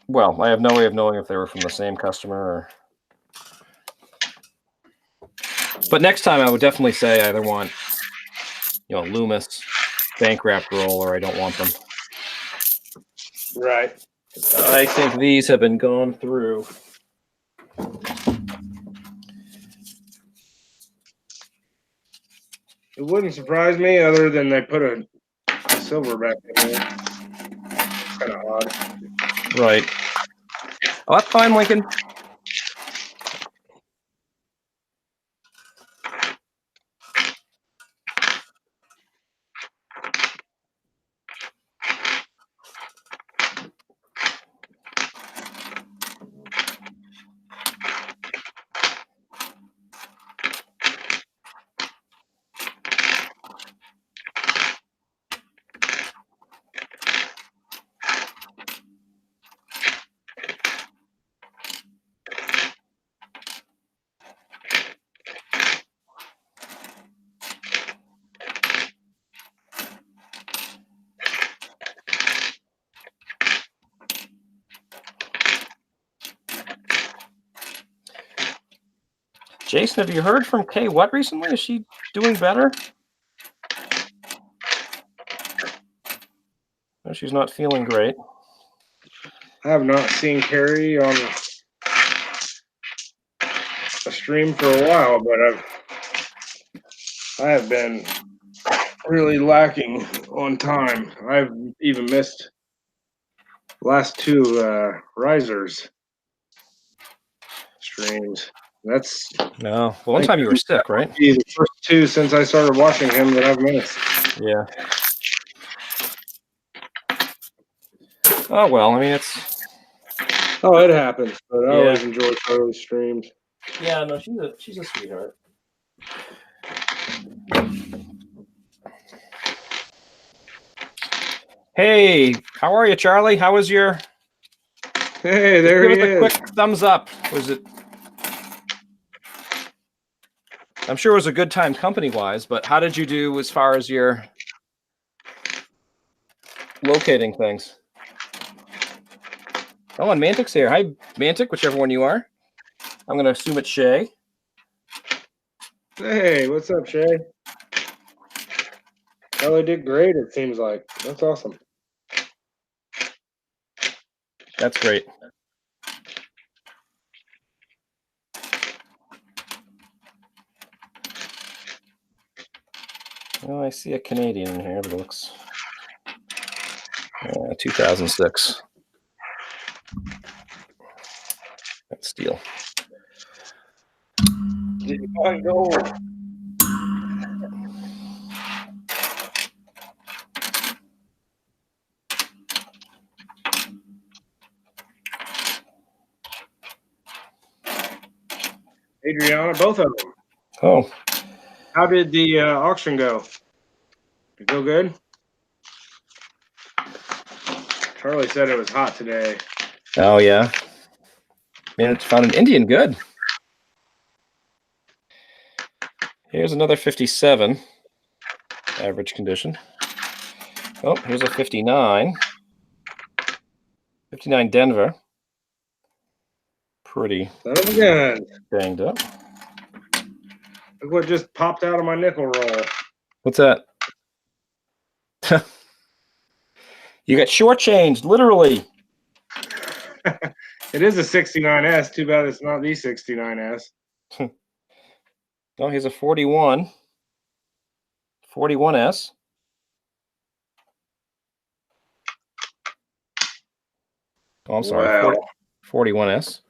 well, I have no way of knowing if they were from the same customer or... But next time I would definitely say I either want, Loomis bank wrapped roll or I don't want them. Right. I think these have been gone through. It wouldn't surprise me other than they put a silverback in there. It's kind of odd. Right. Oh, that's fine, Lincoln. Jason, have you heard from Kay What recently? Is she doing better? No, she's not feeling great. I have not seen Carrie on a stream for a while, but I have been really lacking on time. I've even missed last two risers streams. That's No. Well, one time you were sick, right? the first two since I started watching him that I've missed. Yeah. Oh well, I mean it's. Oh, it happens, but I Yeah. always enjoy Charlie's streams. Yeah, no, she's a sweetheart. Hey, how are you, Charlie? How was your? Hey, there he Give us a is. quick thumbs up. Was it? I'm sure it was a good time company-wise, but how did you do as far as your locating things? Oh, and Mantic's here. Hi, Mantic, whichever one you are. I'm going to assume it's Shay. Hey, what's up, Shay? Charlie did great, it seems like. That's awesome. That's great. Oh, I see a Canadian in here, but it looks 2006. That's steel. Did you find gold? Adriana, both of them. Oh, How did the auction go? Did it go good? Charlie said it was hot today. oh yeah. Managed to find an Indian. Good. Here's another 57. Average condition. Oh, here's a 59. 59 Denver. Pretty Son of a gun. banged up. Look what just popped out of my nickel roll. What's that? You got shortchanged, literally. It is a 69S. Too bad it's not the 69S. Oh, here's a 41. 41S. Oh, I'm sorry. Wow. 41S.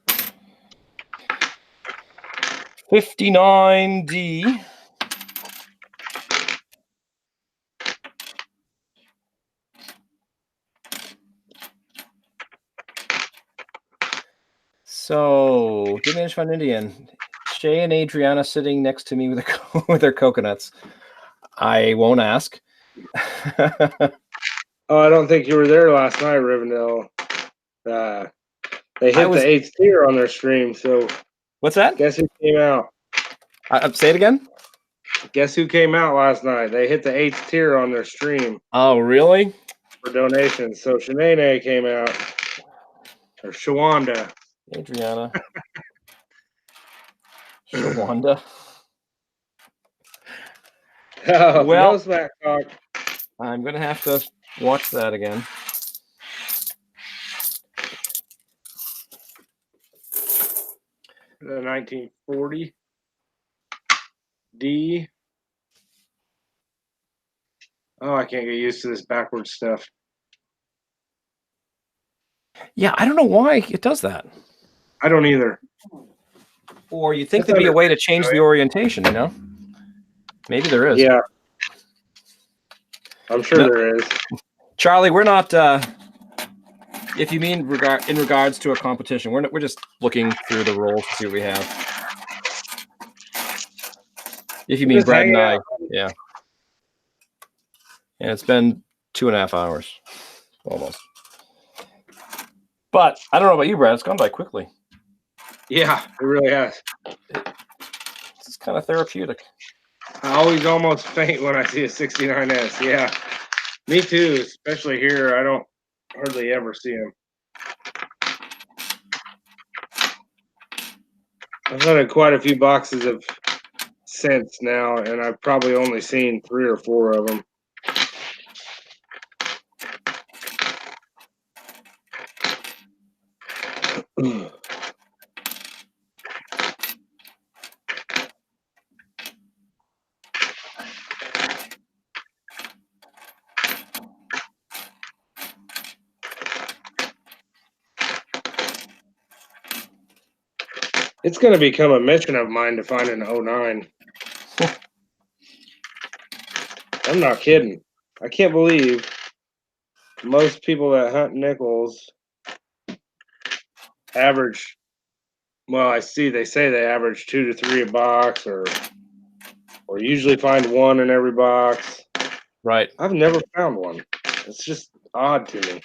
59D. So, did manage to find an Indian. Shay and Adriana sitting next to me with with their coconuts. I won't ask. Oh, I don't think you were there last night, Rivendell. They hit the 8th tier on their stream, so What's that? guess who came out? Say it again? Guess who came out last night? They hit the 8th tier on their stream Oh, really? for donations. So Shanae came out. Or Shawanda. Adriana. Shawanda. Oh, Well, no smack talk. I'm going to have to watch that again. The 1940 D. Oh, I can't get used to this backwards stuff. Yeah, I don't know why it does that. I don't either. Or you think there'd be a way to change the orientation, you know? Maybe there is. Yeah. I'm sure there is. Charlie, we're not if you mean in regards to a competition, we're just looking through the rolls to see what we have. If you mean Brad and I, yeah. And it's been 2.5 hours, almost. But I don't know about you, Brad. It's gone by quickly. Yeah, it really has. It's kind of therapeutic. I always almost faint when I see a 69S. Yeah, me too. Especially here, I don't hardly ever see them. I've had quite a few boxes of cents now, and I've probably only seen 3 or 4 of them. It's going to become a mission of mine to find an 09. I'm not kidding. I can't believe most people that hunt nickels average. Well, I see they say they average 2 to 3 a box, or usually find 1 in every box. Right. I've never found one. It's just odd to me.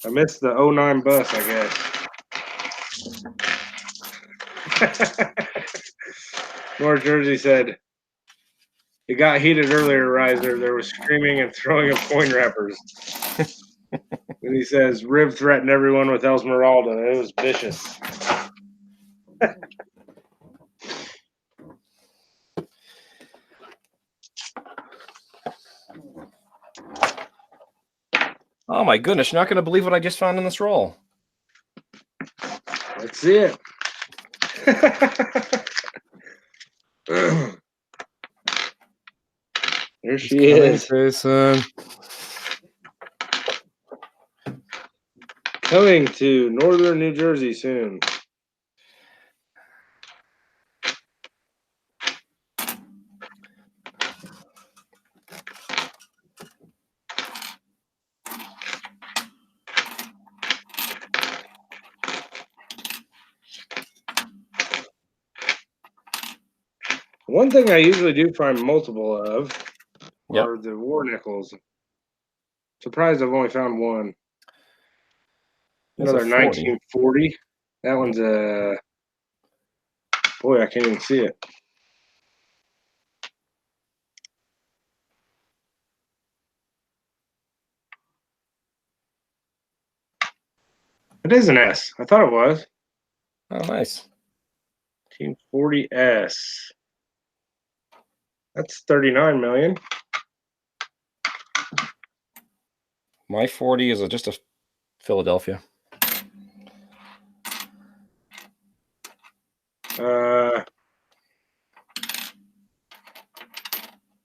I missed the 09 bus, I guess. North Jersey said, it got heated earlier, Riser. There was screaming and throwing of coin wrappers. And he says, Riv threatened everyone with Esmeralda. It was vicious. Oh my goodness, you're not going to believe what I just found in this roll. Let's see it. There she is. Jason. Coming to northern New Jersey soon. One thing I usually do find multiple of are the war nickels. Surprised I've only found one. Another 1940. That one's a boy. I can't even see it. It is an S. I thought it was. Oh, nice. 1940S. That's 39 million. My 40 is just a Philadelphia.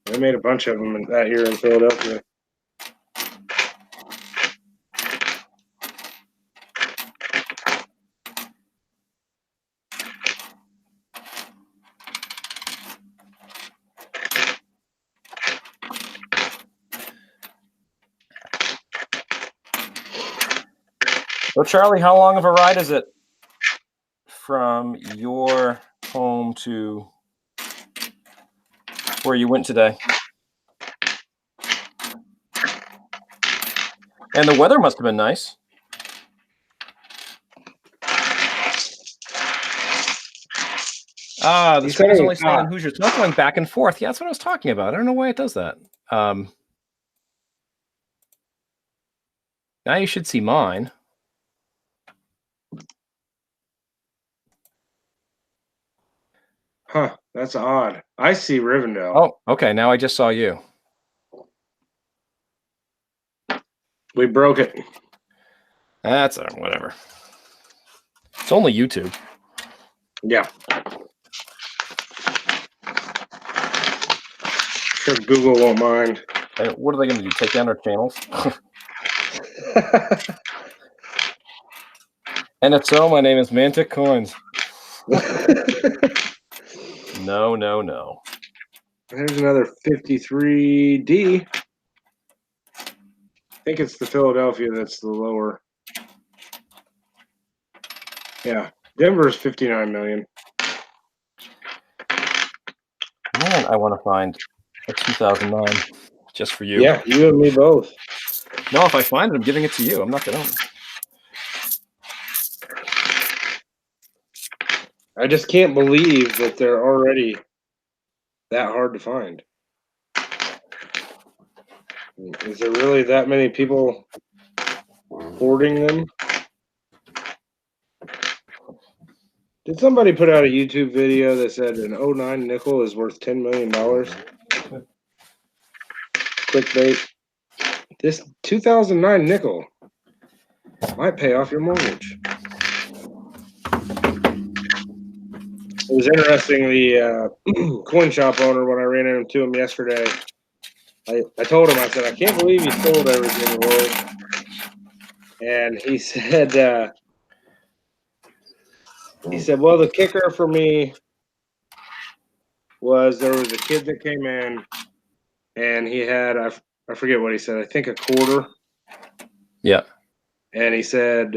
They made a bunch of them that year in Philadelphia. So, Charlie, how long of a ride is it from your home to where you went today? And the weather must have been nice. The screen is only staying in Hoosier. It's not going back and forth. Yeah, that's what I was talking about. I don't know why it does that. Now you should see mine. Huh, that's odd. I see Rivendell. Oh, okay. Now I just saw you. We broke it. That's whatever. It's only YouTube. Yeah. Sure, Google won't mind. And what are they going to do? Take down our channels? And if so, my name is Mantic Coins. No. There's another 53D. I think it's the Philadelphia that's the lower. Yeah. Denver's 59 million. Man, I want to find a 2009 just for you. Yeah, you and me both. No, if I find it, I'm giving it to you. I'm not going to. I just can't believe that they're already that hard to find. Is there really that many people hoarding them? Did somebody put out a YouTube video that said an 09 nickel is worth $10 million? Clickbait. This 2009 nickel might pay off your mortgage. It was interesting, the coin shop owner, when I ran into him yesterday, I told him, I said, I can't believe you sold everything in the world. And he said, well, the kicker for me was there was a kid that came in and he had, I forget what he said, I think a quarter. Yeah. And he said,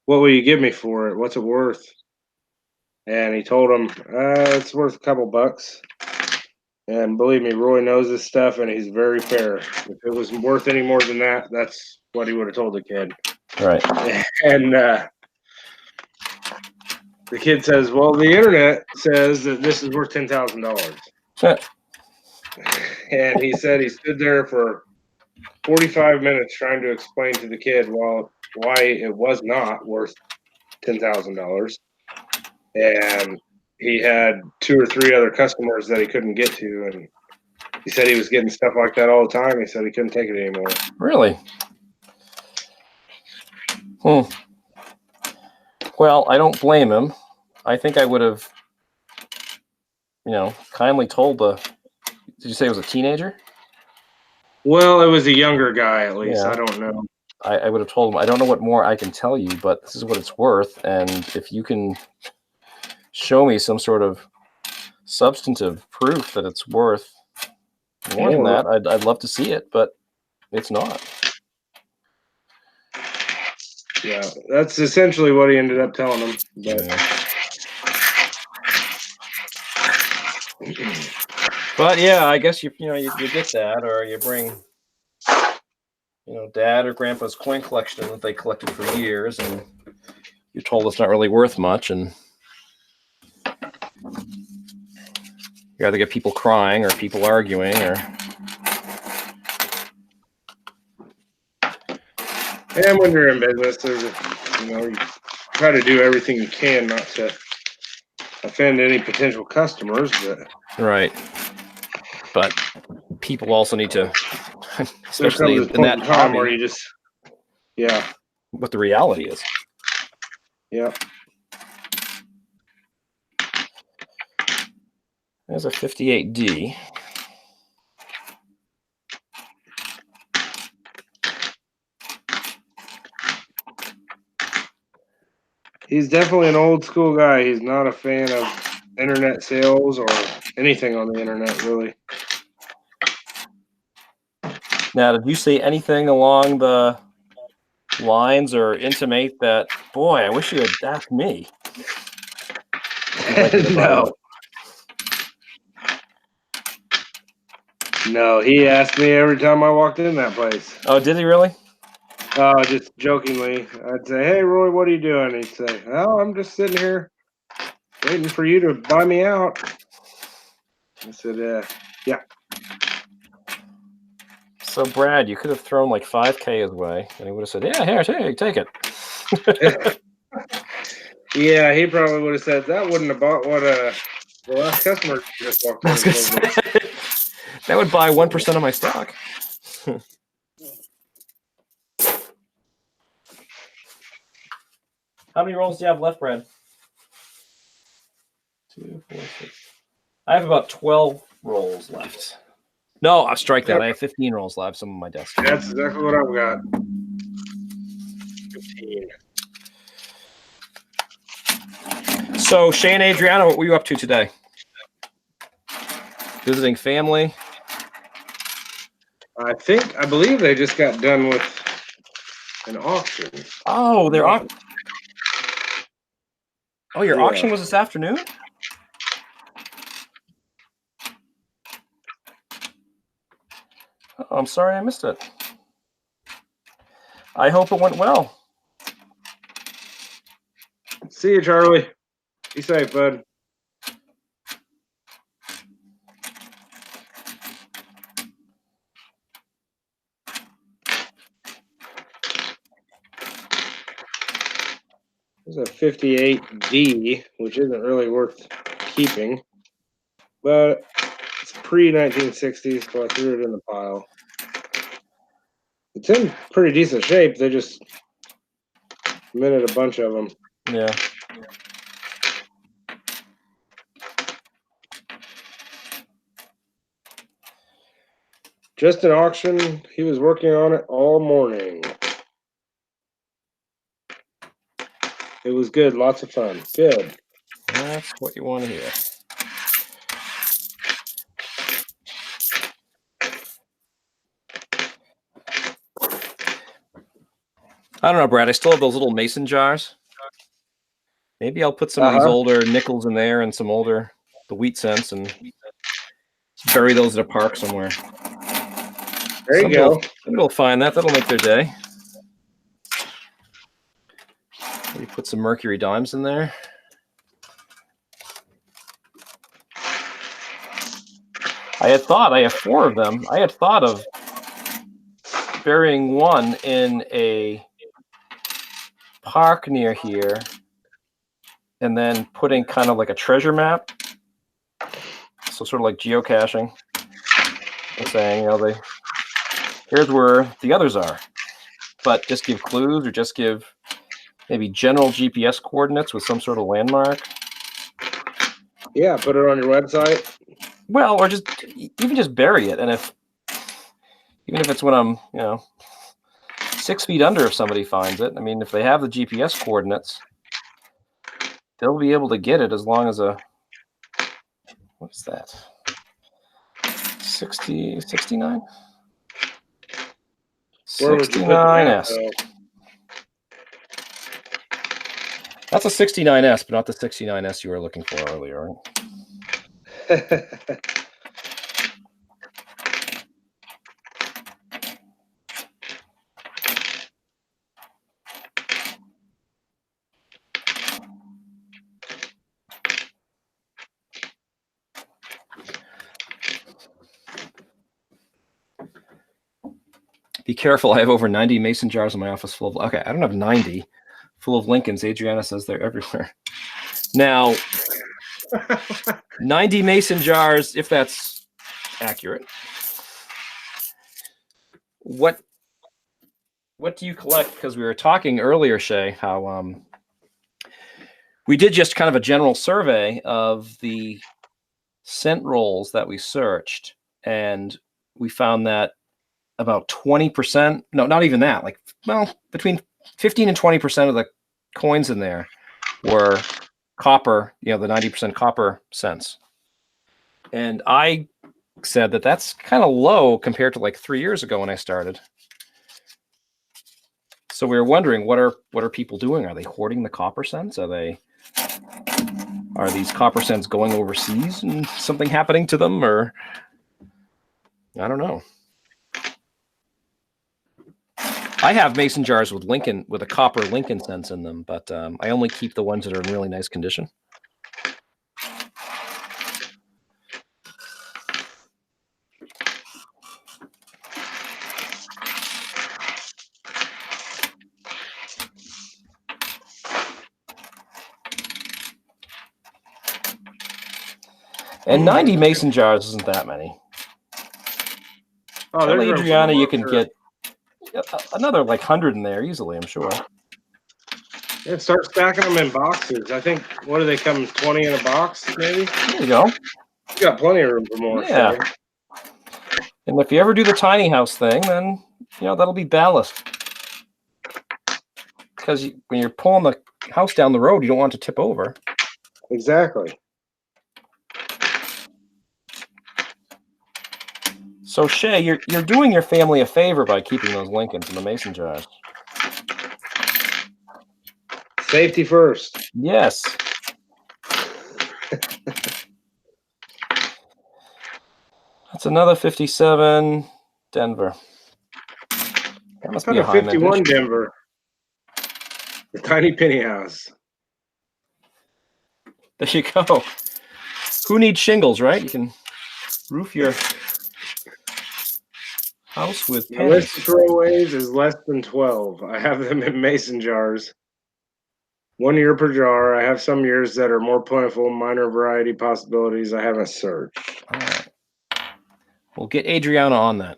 what will you give me for it? What's it worth? And he told him, it's worth a couple bucks. And believe me, Roy knows this stuff, and he's very fair. If it was worth any more than that, that's what he would have told the kid. Right. And the kid says, well, the internet says that this is worth $10,000. And he said he stood there for 45 minutes trying to explain to the kid why it was not worth $10,000. And he had 2 or 3 other customers that he couldn't get to, and he said he was getting stuff like that all the time. He said he couldn't take it anymore. Really? Well, Well, I don't blame him. I think I would have, kindly told the. Did you say it was a teenager? Well, it was a younger guy, at least. Yeah. I don't know. I would have told him, I don't know what more I can tell you, but this is what it's worth. And if you can show me some sort of substantive proof that it's worth more than that, I'd love to see it, but it's not. Yeah, that's essentially what he ended up telling him. But yeah, I guess you get that, or you bring dad or grandpa's coin collection that they collected for years, and you're told it's not really worth much, and you either get people crying or people arguing, or and when you're in business, there's you try to do everything you can not to offend any potential customers, but right. But people also need to, especially there comes in that time hobby, where you just what the reality is. Yeah. There's a 58D. He's definitely an old school guy. He's not a fan of internet sales or anything on the internet, really. Now, did you say anything along the lines or intimate that, boy, I wish you had asked me? No. No, he asked me every time I walked in that place. Oh, did he really? Just jokingly. I'd say, "Hey, Roy, what are you doing?" He'd say, "Oh, I'm just sitting here waiting for you to buy me out." I said, "Yeah." So, Brad, you could have thrown like 5K his way, and he would have said, "Yeah, here, take it." Yeah, he probably would have said that. Wouldn't have bought what the last customer just walked in. That would buy 1% of my stock. How many rolls do you have left, Brad? 2, 4, 6. I have about 12 rolls left. No, I'll strike that. I have 15 rolls left. Some on my desk. That's exactly what I've got. 15. So, Shane, Adriana, what were you up to today? Visiting family? I believe they just got done with an auction. Oh, your auction was this afternoon? Oh, I'm sorry I missed it. I hope it went well. See you, Charlie. Be safe, bud. There's a 58D, which isn't really worth keeping, but it's pre-1960s, so I threw it in the pile. It's in pretty decent shape. They just minted a bunch of them. Yeah. Just an auction. He was working on it all morning. It was good. Lots of fun. Good. That's what you want to hear. I don't know, Brad. I still have those little mason jars. Maybe I'll put some of these older nickels in there and the wheat cents, and bury those at a park somewhere. There you go. Somebody will find that. That'll make their day. Maybe put some mercury dimes in there. I have 4 of them. I had thought of burying one in a park near here, and then putting kind of like a treasure map. So sort of like geocaching. And saying, here's where the others are. But just give clues, or just give, maybe general GPS coordinates with some sort of landmark. Yeah, put it on your website. Well, or just even just bury it, and even if it's when I'm 6 feet under, if somebody finds it, I mean, if they have the GPS coordinates, they'll be able to get it as long as what's that? 69? Where would you put that? 69S. That's a 69S, but not the 69S you were looking for earlier, right? Be careful. I have over 90 mason jars in my office full of... Okay, I don't have 90 full of Lincolns. Adriana says they're everywhere. Now, 90 mason jars, if that's accurate. What do you collect? Because we were talking earlier, Shay, how we did just kind of a general survey of the scent rolls that we searched, and we found that about 20%, no, not even that, between 15 and 20% of the coins in there were copper, the 90% copper scents. And I said that that's kind of low compared to like 3 years ago when I started. So we were wondering, what are people doing? Are they hoarding the copper scents? Are these copper scents going overseas and something happening to them? Or I don't know. I have mason jars with a copper Lincoln scents in them, but I only keep the ones that are in really nice condition. And 90 mason jars isn't that many. Oh, Tell Adriana you can get another like 100 in there easily, I'm sure. Yeah, start stacking them in boxes. I think, what do they come, 20 in a box, maybe? There you go. You got plenty of room for more. Yeah. So. And if you ever do the tiny house thing, then, that'll be ballast. Because when you're pulling the house down the road, you don't want it to tip over. Exactly. So, Shay, you're doing your family a favor by keeping those Lincolns in the mason jars. Safety first. Yes. That's another 57 Denver. That must be a high 51 vintage. Denver. The tiny penny house. There you go. Who needs shingles, right? You can roof your house with pennies. My list of throwaways is less than 12. I have them in mason jars. 1 year per jar. I have some years that are more plentiful, minor variety possibilities. I haven't searched. All right. We'll get Adriana on that.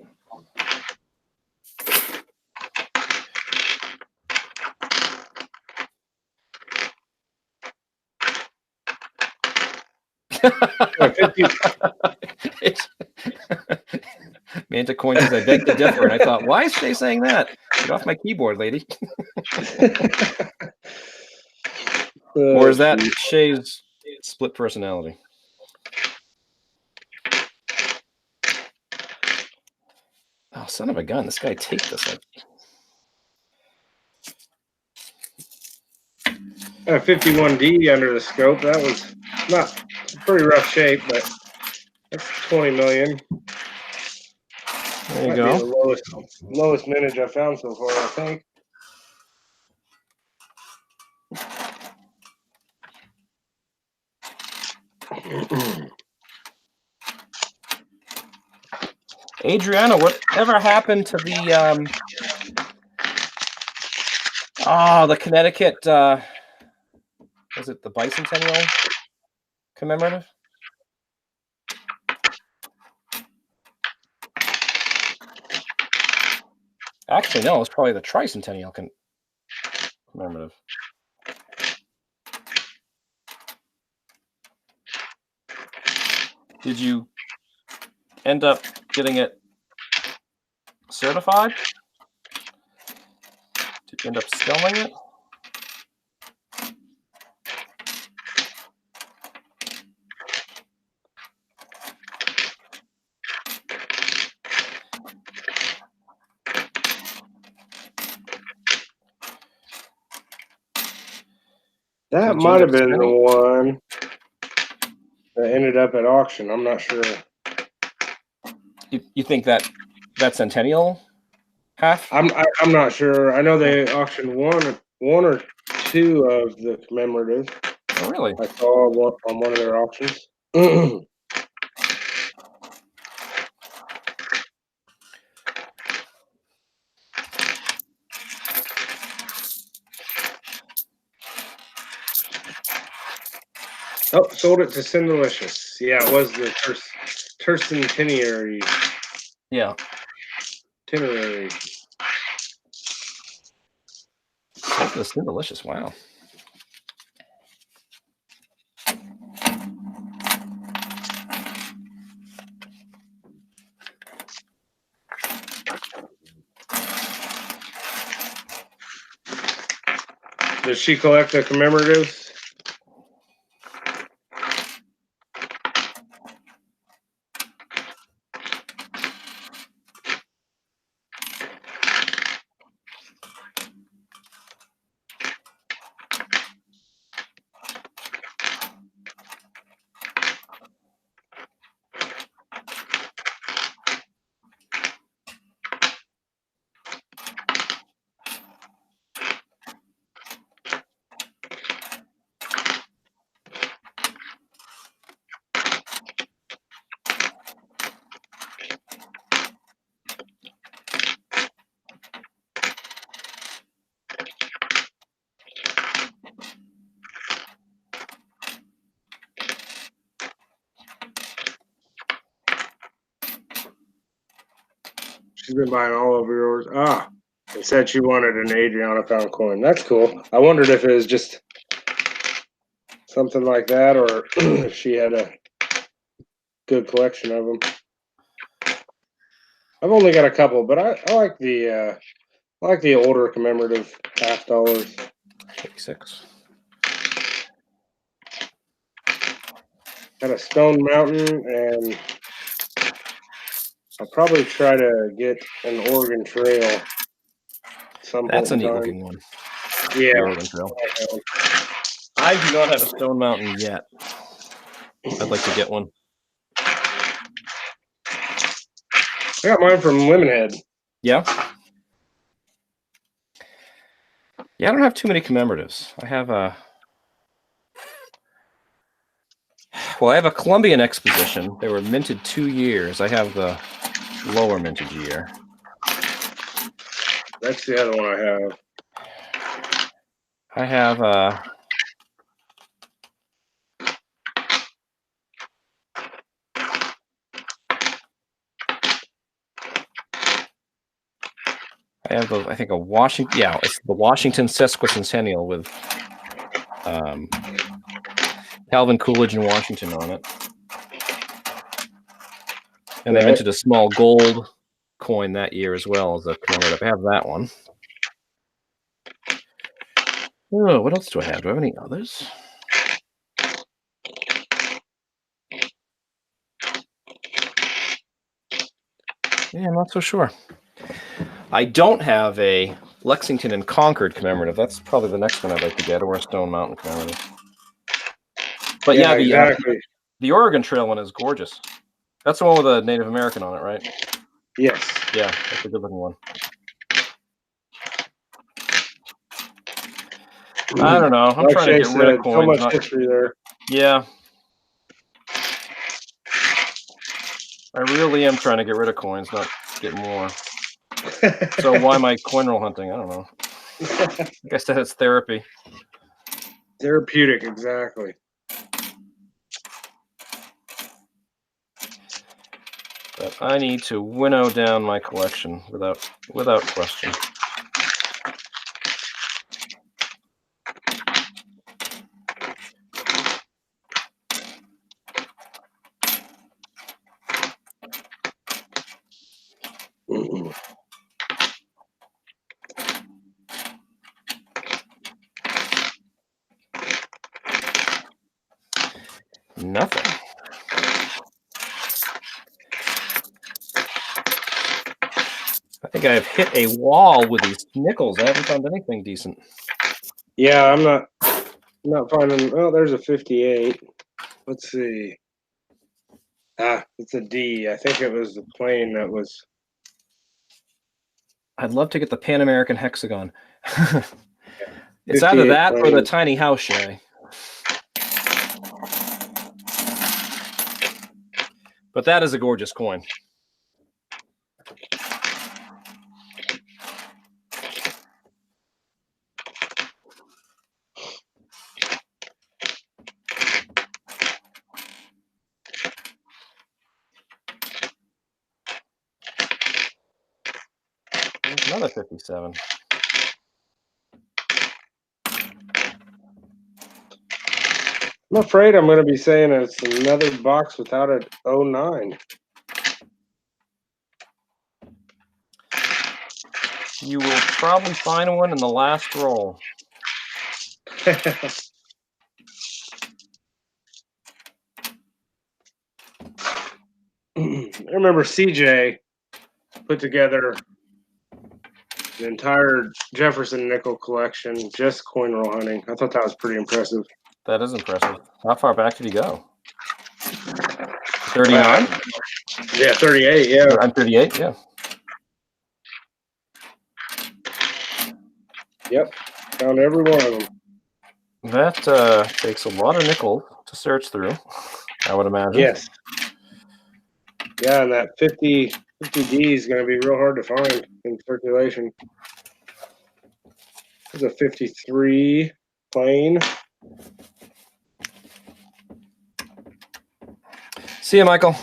Manta Coin says, I beg to differ. And I thought, why is Shay saying that? Get off my keyboard, lady. Or is that Shay's split personality? Oh, son of a gun. This guy taped this. A 51D under the scope. That was not pretty rough shape, but that's 20 million. There you go. The lowest mintage I found so far, I think. Adriana, whatever happened to the Connecticut was it the bicentennial commemorative? Actually, no, it was probably the tricentennial commemorative. Did you end up getting it certified? Did you end up selling it? That might have been the one that ended up at auction. I'm not sure. You think that Centennial half? I'm not sure. I know they auctioned one or two of the commemoratives. Oh, really? I saw one on one of their auctions. Oh, sold it to Cindelicious. Yeah, it was the tercentenary. Yeah. Itinerary. This is delicious. Wow. Does she collect the commemoratives? She's been buying all over yours. Ah, it said she wanted an Adriana found coin. That's cool. I wondered if it was just something like that, or if she had a good collection of them. I've only got a couple, but I like the older commemorative $half. 86. Got a Stone Mountain, and I'll probably try to get an Oregon Trail. That's a neat looking one. Yeah. Oregon Trail. I do not have a Stone Mountain yet. I'd like to get one. I got mine from Lemonhead. Yeah. Yeah, I don't have too many commemoratives. I have a Columbian Exposition. They were minted 2 years. I have the lower mintage year. That's the other one I have. I have I think a Washington. Yeah, it's the Washington Sesquicentennial with Calvin Coolidge and Washington on it. And they minted a small gold coin that year as well as a commemorative. I have that one. Oh, what else do I have? Do I have any others? Yeah, I'm not so sure. I don't have a Lexington and Concord commemorative. That's probably the next one I'd like to get, or a Stone Mountain commemorative. But yeah, exactly. The Oregon Trail one is gorgeous. That's the one with a Native American on it, right? Yes. Yeah, that's a good looking one. I don't know. I'm trying to get rid of coins. So much history there. Yeah. I really am trying to get rid of coins, not get more. So why am I coin roll hunting? I don't know. I guess that is therapy. Therapeutic, exactly. But I need to winnow down my collection without question. Nothing. I think I've hit a wall with these nickels. I haven't found anything decent. Yeah, I'm not finding. Oh, there's a 58. Let's see. It's a D. I think it was the plane that was. I'd love to get the Pan American hexagon. It's 58 either that or the plane. tiny house shay. But that is a gorgeous coin. There's another 57. I'm afraid I'm going to be saying it's another box without an 09. You will probably find one in the last roll. I remember CJ put together the entire Jefferson nickel collection, just coin roll hunting. I thought that was pretty impressive. That is impressive. How far back did he go? 39? Yeah, 38, yeah. I'm 38, yeah. Yep, found every one of them. That takes a lot of nickel to search through, I would imagine. Yes. Yeah, and that 50D is going to be real hard to find in circulation. There's a 53 plane. See you, Michael.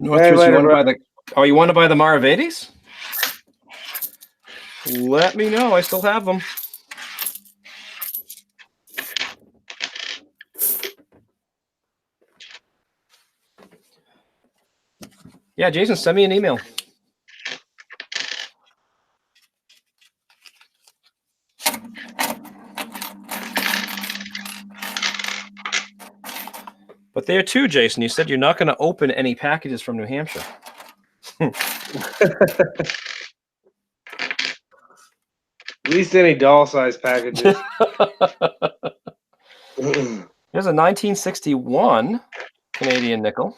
Northridge, later, you want to buy the Maravedis? Let me know. I still have them. Yeah, Jason, send me an email. But there too, Jason, you said you're not going to open any packages from New Hampshire. At least any doll-sized packages. There's a 1961 Canadian nickel.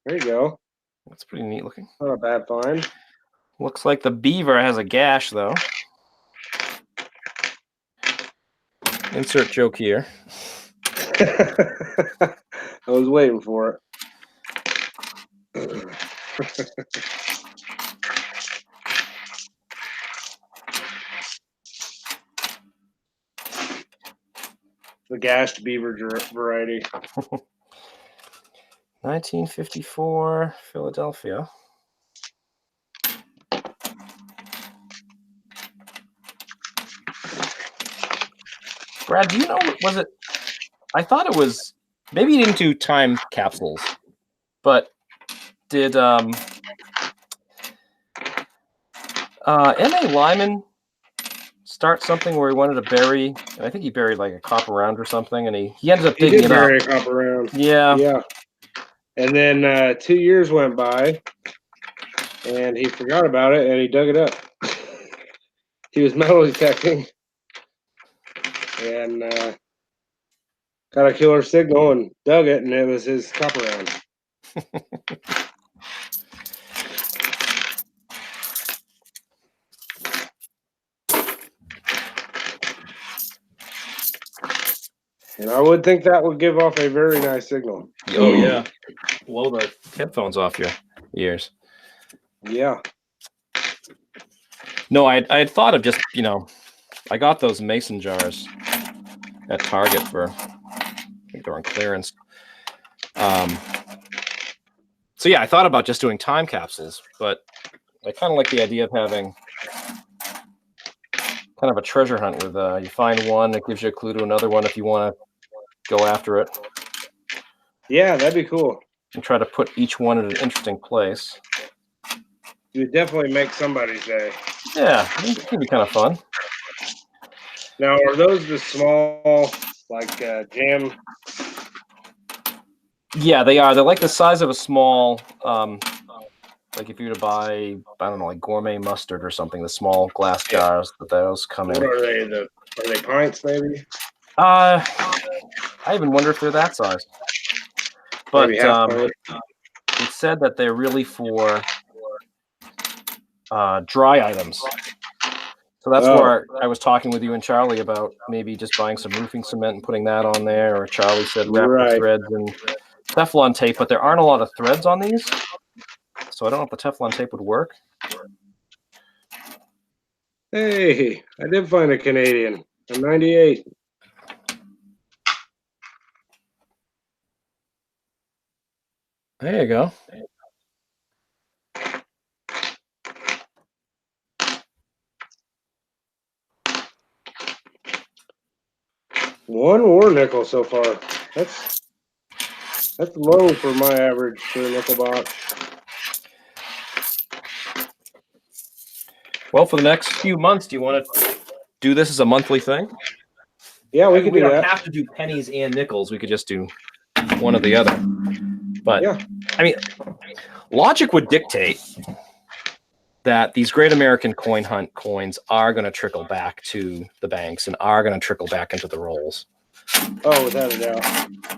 There you go. That's pretty neat looking. Not a bad find. Looks like the beaver has a gash, though. Insert joke here. I was waiting for it. The gashed beaver variety. 1954 Philadelphia. Brad, do you know, was it? I thought it was, maybe you didn't do time capsules, but did M.A. Lyman start something where he wanted to bury, I think he buried like a copper round or something, and he ended up digging it up. He did bury a copper round. Yeah. Yeah. And then 2 years went by, and he forgot about it, and he dug it up. He was metal detecting, and got a killer signal and dug it, and it was his copper round. And I would think that would give off a very nice signal. Oh, yeah. Blow the headphones off your ears. Yeah. No, I had thought of just, I got those mason jars at Target for, I think they're on clearance. So yeah, I thought about just doing time capsules, but I kind of like the idea of having kind of a treasure hunt with you find one, it gives you a clue to another one if you want to go after it. Yeah, that'd be cool. And try to put each one in an interesting place. You would definitely make somebody's day. Yeah, it could be kind of fun. Now, are those the small, like jam? Yeah, they are. They're like the size of a small, like if you were to buy, I don't know, like gourmet mustard or something, the small glass jars that those come What in. are they? Are they pints maybe? I even wonder if they're that size. But Maybe half pint. it said that they're really for dry items. So that's where I was talking with you and Charlie about maybe just buying some roofing cement and putting that on there. Or Charlie said wrap the threads in Teflon tape, but there aren't a lot of threads on these. So I don't know if the Teflon tape would work. Hey, I did find a Canadian. A 98. There you go. One war nickel so far. That's low for my average for a nickel box. Well, for the next few months, do you want to do this as a monthly thing? Yeah, we could do that. We don't have to do pennies and nickels. We could just do one or the other. But yeah. I mean, logic would dictate that these Great American Coin Hunt coins are going to trickle back to the banks and are going to trickle back into the rolls. Oh, without a doubt.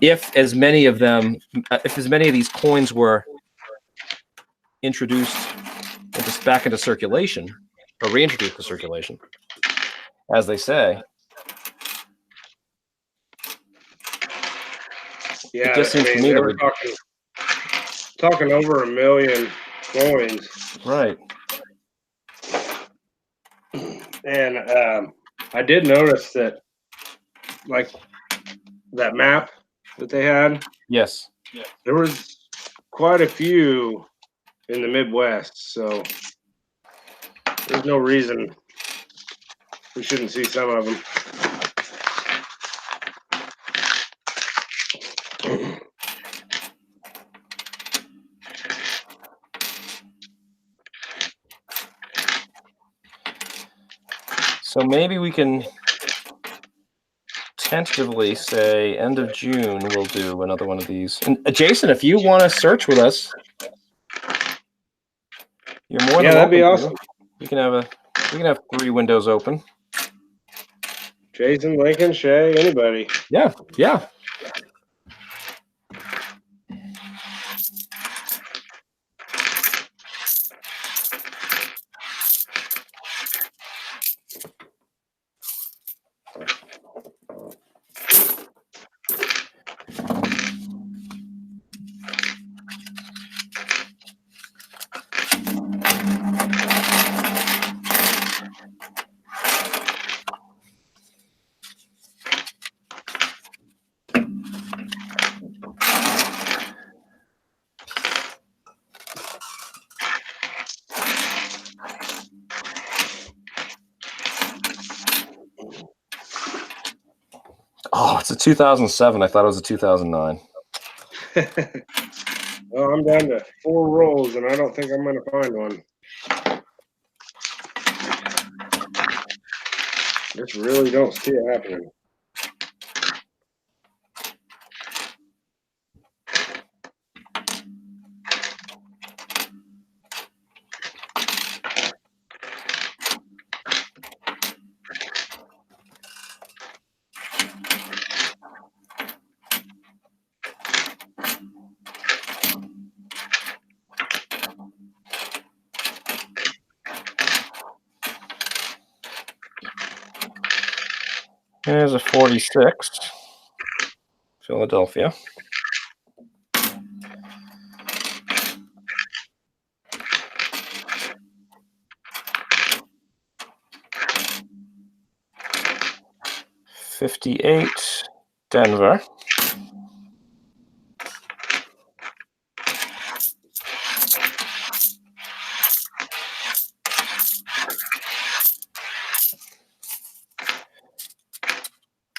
If as many of these coins were introduced back into circulation or reintroduced to circulation, as they say, yeah, it just seems to me they were talking over 1 million coins, right? And I did notice that, like that map that they had. Yes, there was quite a few in the Midwest, so there's no reason we shouldn't see some of them. So maybe we can tentatively say end of June we'll do another one of these. And Jason, if you want to search with us, you're more than welcome. That'd be awesome. We can have 3 windows open. Jason, Lincoln, Shay, anybody. Yeah. Oh, it's a 2007. I thought it was a 2009. Well, I'm down to 4 rolls, and I don't think I'm going to find one. Just really don't see it happening. There's a 46, Philadelphia. $58, Denver.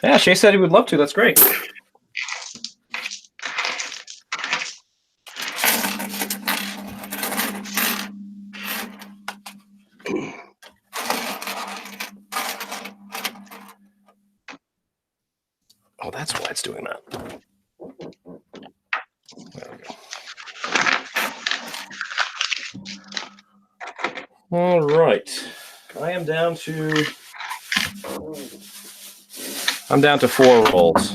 Yeah, Shay said he would love to. That's great. that's why it's doing that. There we go. All right. I'm down to 4 rolls.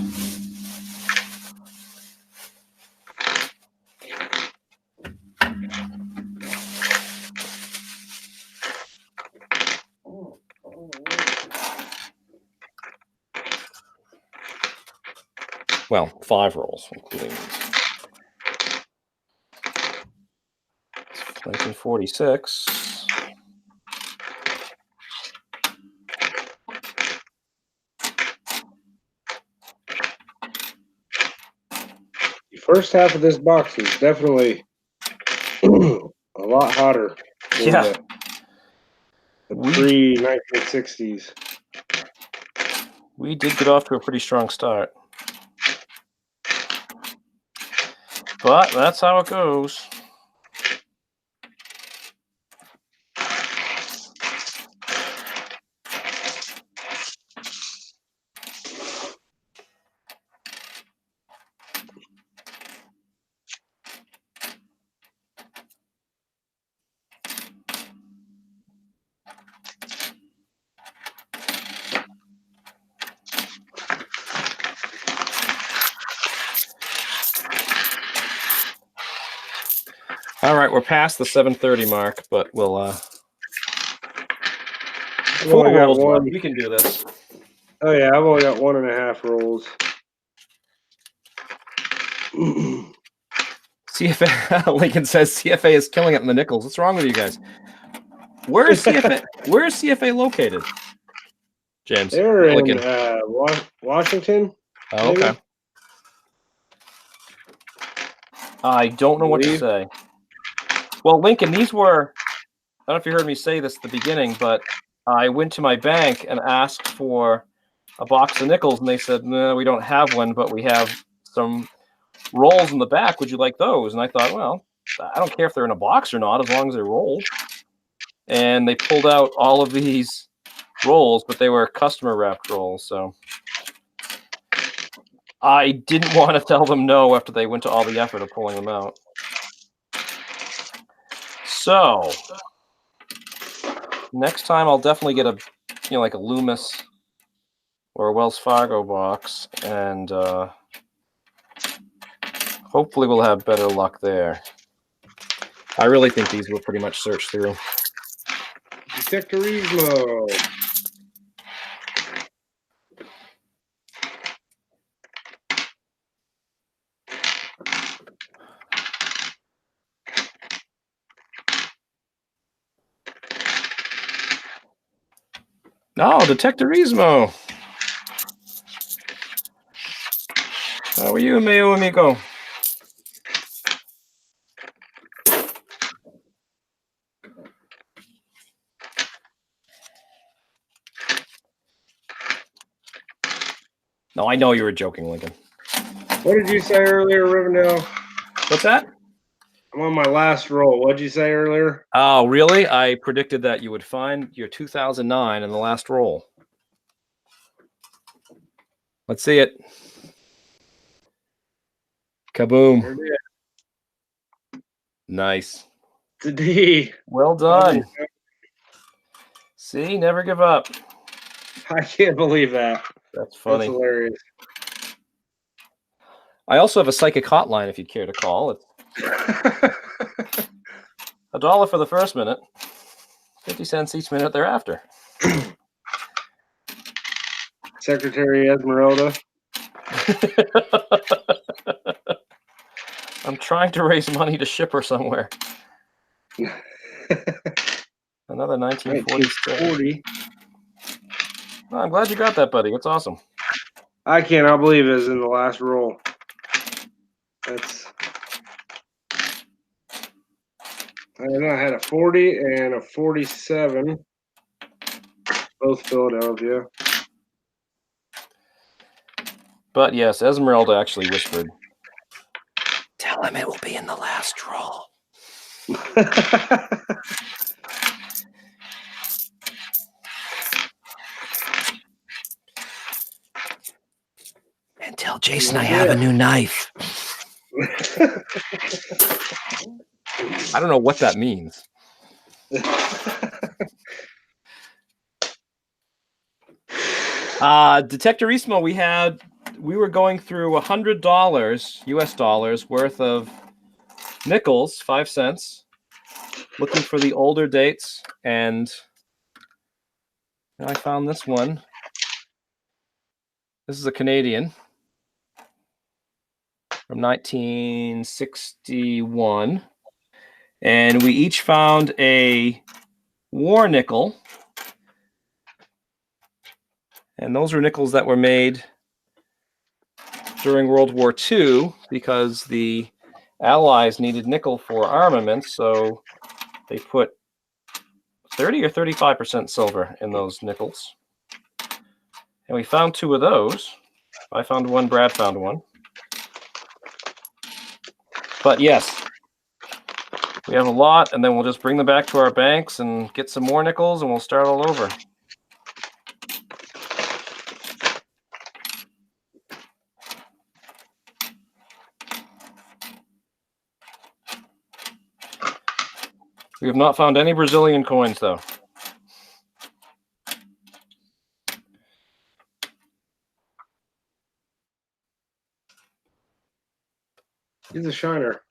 Well, 5 rolls, including these. 1946. The first half of this box is definitely a lot hotter than Yeah. the pre-1960s. We did get off to a pretty strong start. But that's how it goes. All right, we're past the 7:30 mark, but we'll 4 rolls left. We can do this. Oh yeah, I've only got 1.5 rolls. CFA Lincoln says CFA is killing it in the nickels. What's wrong with you guys? Where is CFA? Where is CFA located? James. They're in Lincoln. Washington. Oh, okay. Maybe? I don't know what to say. Well, Lincoln, these were, I don't know if you heard me say this at the beginning, but I went to my bank and asked for a box of nickels, and they said, no, we don't have one, but we have some rolls in the back. Would you like those? And I thought, well, I don't care if they're in a box or not, as long as they're rolled. And they pulled out all of these rolls, but they were customer wrapped rolls, so I didn't want to tell them no after they went to all the effort of pulling them out. So next time I'll definitely get a, like a Loomis or a Wells Fargo box, and hopefully we'll have better luck there. I really think these were pretty much searched through. Detectorismo. Oh, Detectorismo. How are you, meu amigo? No, I know you were joking, Lincoln. What did you say earlier, Rivendell? What's that? I'm on my last roll. What did you say earlier? Oh, really? I predicted that you would find your 2009 in the last roll. Let's see it. Kaboom. Nice. It's a D. Well done. See, never give up. I can't believe that. That's funny. That's hilarious. I also have a psychic hotline if you'd care to call. It's $1 for the first minute, 50 cents each minute thereafter. Secretary Esmeralda. I'm trying to raise money to ship her somewhere. Another 1940. Oh, I'm glad you got that, buddy. It's awesome. I cannot believe it was in the last roll. That's. I had a 40 and a 47. Both Philadelphia. But yes, Esmeralda actually whispered, "Tell him it will be in the last roll." And Tell Jason I have a new knife. I don't know what that means. Detectorismo, we were going through $100 US dollars worth of nickels, 5 cents, looking for the older dates, and I found this one. This is a Canadian from 1961, and we each found a war nickel, and those are nickels that were made during World War II because the Allies needed nickel for armaments, so they put 30 or 35% silver in those nickels. And we found 2 of those. I found one, Brad found one. But yes, we have a lot, and then we'll just bring them back to our banks and get some more nickels, and we'll start all over. We have not found any Brazilian coins, though. He's a shiner.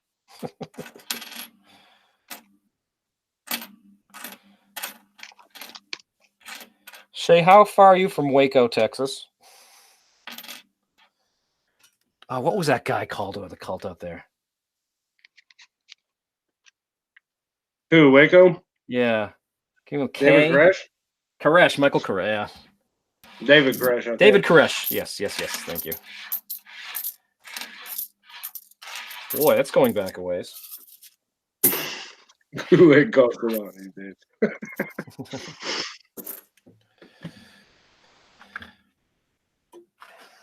Shay, how far are you from Waco, Texas? What was that guy called with the cult out there? Who, Waco? Yeah. David Koresh? Koresh, Michael Koresh, yeah. David Koresh. David Koresh. Yes. Thank you. Boy, that's going back a ways. It goes a lot these days.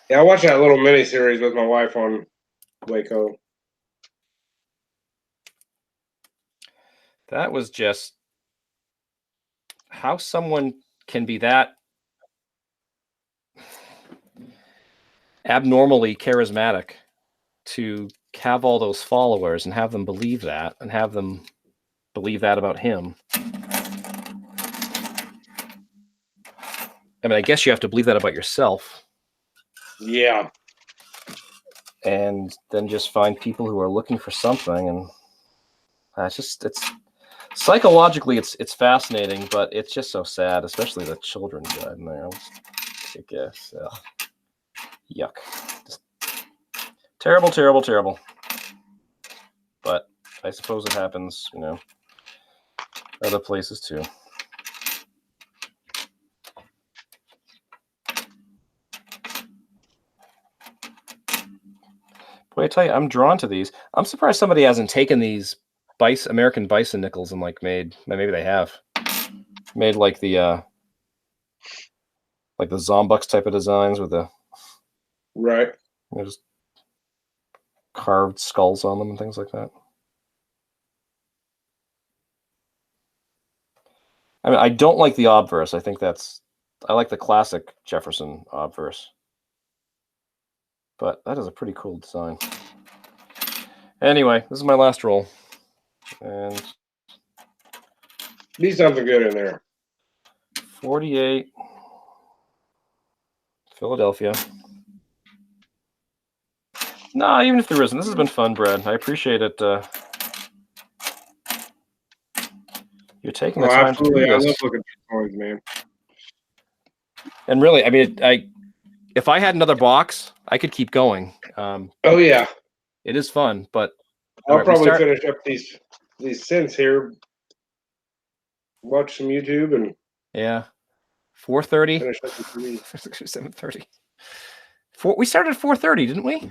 Yeah, I watched that little mini series with my wife on Waco. That was just how someone can be that abnormally charismatic to have all those followers and have them believe that and have them believe that about him. I mean, I guess you have to believe that about yourself. Yeah. And then just find people who are looking for something, and it's psychologically it's fascinating, but it's just so sad, especially the children died in there. I guess, yuck, just terrible. But I suppose it happens, other places too. Boy, I tell you, I'm drawn to these. I'm surprised somebody hasn't taken these American bison nickels and maybe they have made like the Zombucks type of designs with the Right. just carved skulls on them and things like that. I mean, I don't like the obverse. I like the classic Jefferson obverse. But that is a pretty cool design. Anyway, this is my last roll. And Be something good in there. 48, Philadelphia. No, even if there isn't, this has been fun, Brad. I appreciate it. You're taking the time to do this. I love looking at coins, man. And really, I mean, if I had another box, I could keep going. Oh yeah, it is fun, but I'll probably finish up these cents here. Watch some YouTube and 4:30. Finish up the 7:30. We started at 4:30, didn't we?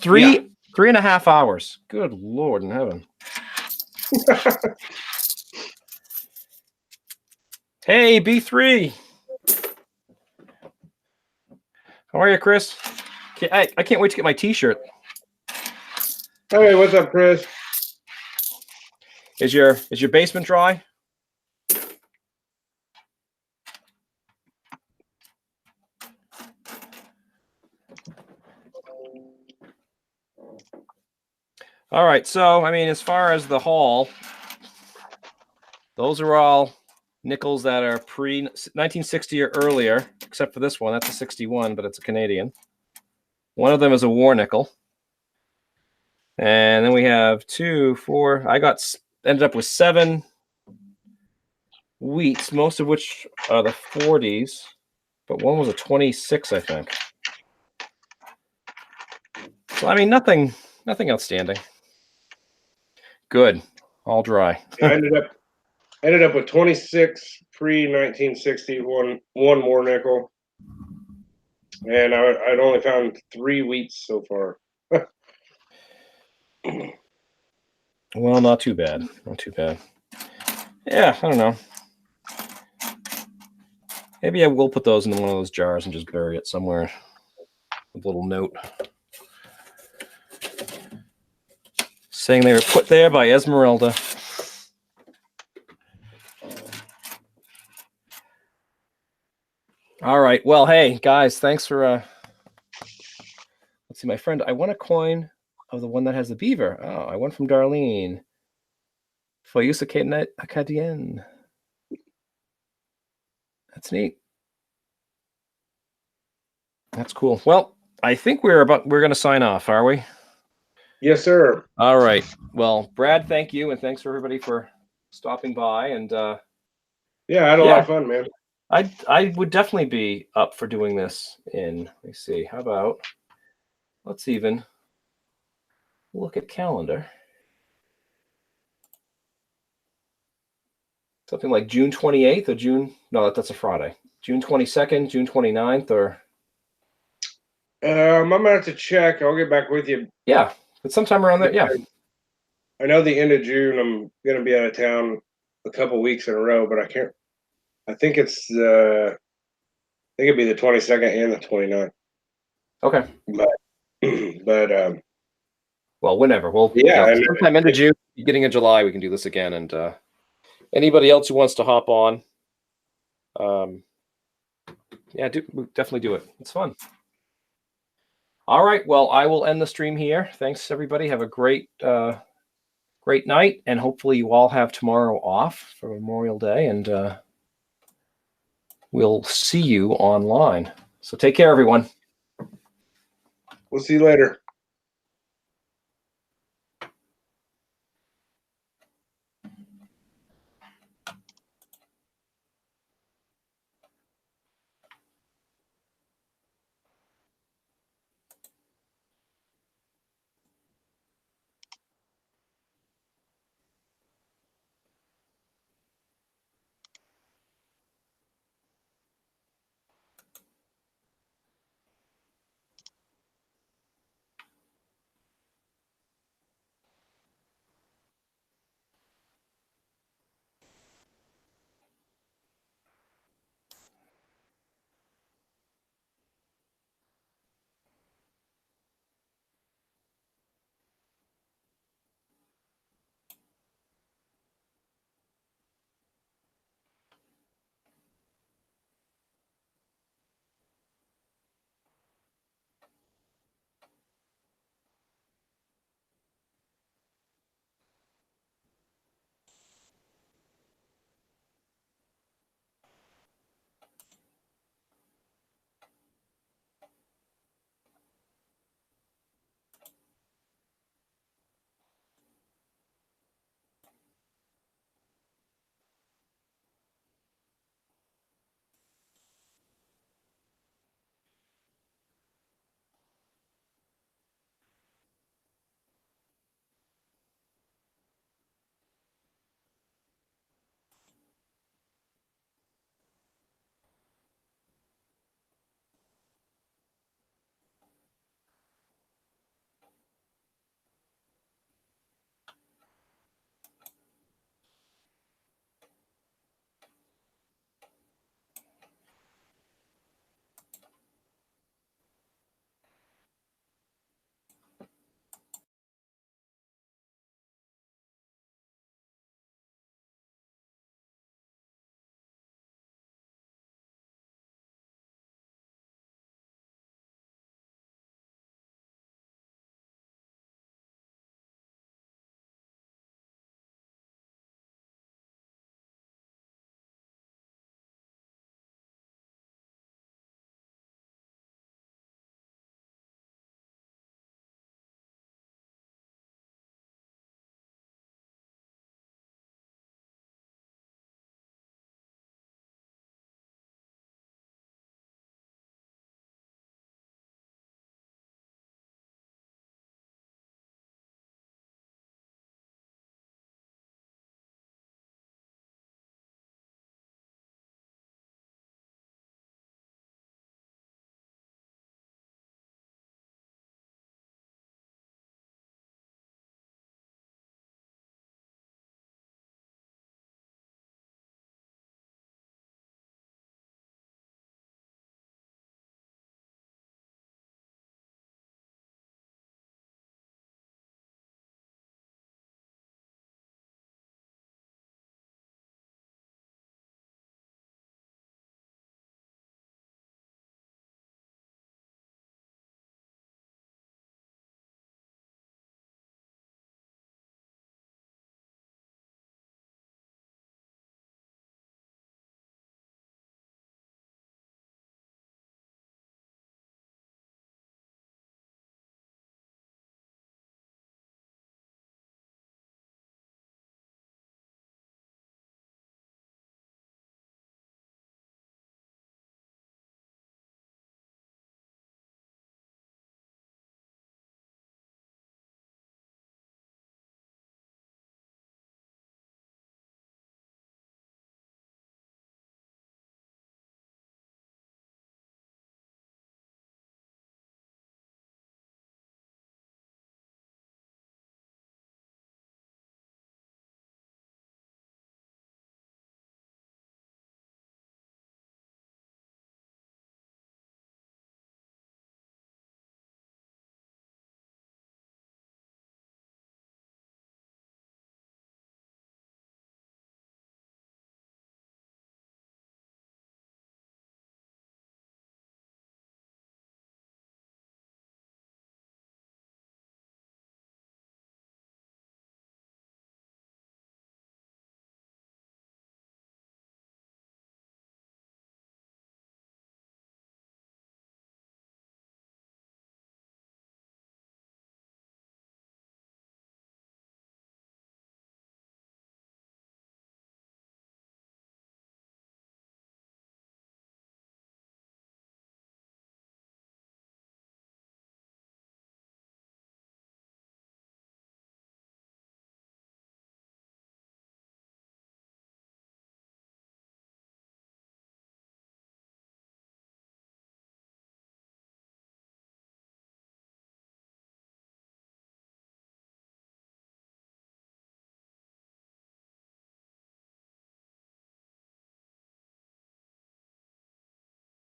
3.5 hours. Good Lord in heaven. Hey, B3. How are you, Chris? I can't wait to get my T-shirt. Hey, what's up, Chris? Is your basement dry? All right. So, I mean, as far as the haul, those are all nickels that are pre-1960 or earlier, except for this one. That's a 61, but it's a Canadian. One of them is a war nickel. And then we have 2, 4. I ended up with 7 wheats, most of which are the 40s, but one was a 26, I think. So, I mean, nothing outstanding. Good. All dry. I ended up with 26 pre-1960, one more nickel, and I'd only found 3 wheats so far. Well, not too bad. Not too bad. Yeah, I don't know. Maybe I will put those into one of those jars and just bury it somewhere. A little note saying they were put there by Esmeralda. All right. Well, hey, guys, thanks for... Let's see, my friend, I won a coin of the one that has the beaver. Oh, I won from Darlene. Foyus Acadienne. That's neat. That's cool. Well, I think we're going to sign off, are we? Yes, sir. All right. Well, Brad, thank you, and thanks for everybody for stopping by. And yeah, I had a lot of fun, man. I would definitely be up for doing this in. Let me see. How about let's even look at calendar. Something like June 28th or June. No, that's a Friday. June 22nd, June 29th, or. I'm gonna have to check. I'll get back with you. Yeah, but sometime around there. Yeah. I know the end of June I'm gonna be out of town a couple weeks in a row, but I can't. I think it's I think it'd be the 22nd and the 29th. Okay. But well, whenever sometime end of June, beginning of July, we can do this again. And anybody else who wants to hop on, definitely do it. It's fun. All right. Well, I will end the stream here. Thanks, everybody. Have a great night, and hopefully you all have tomorrow off for Memorial Day, and we'll see you online. So take care, everyone. We'll see you later.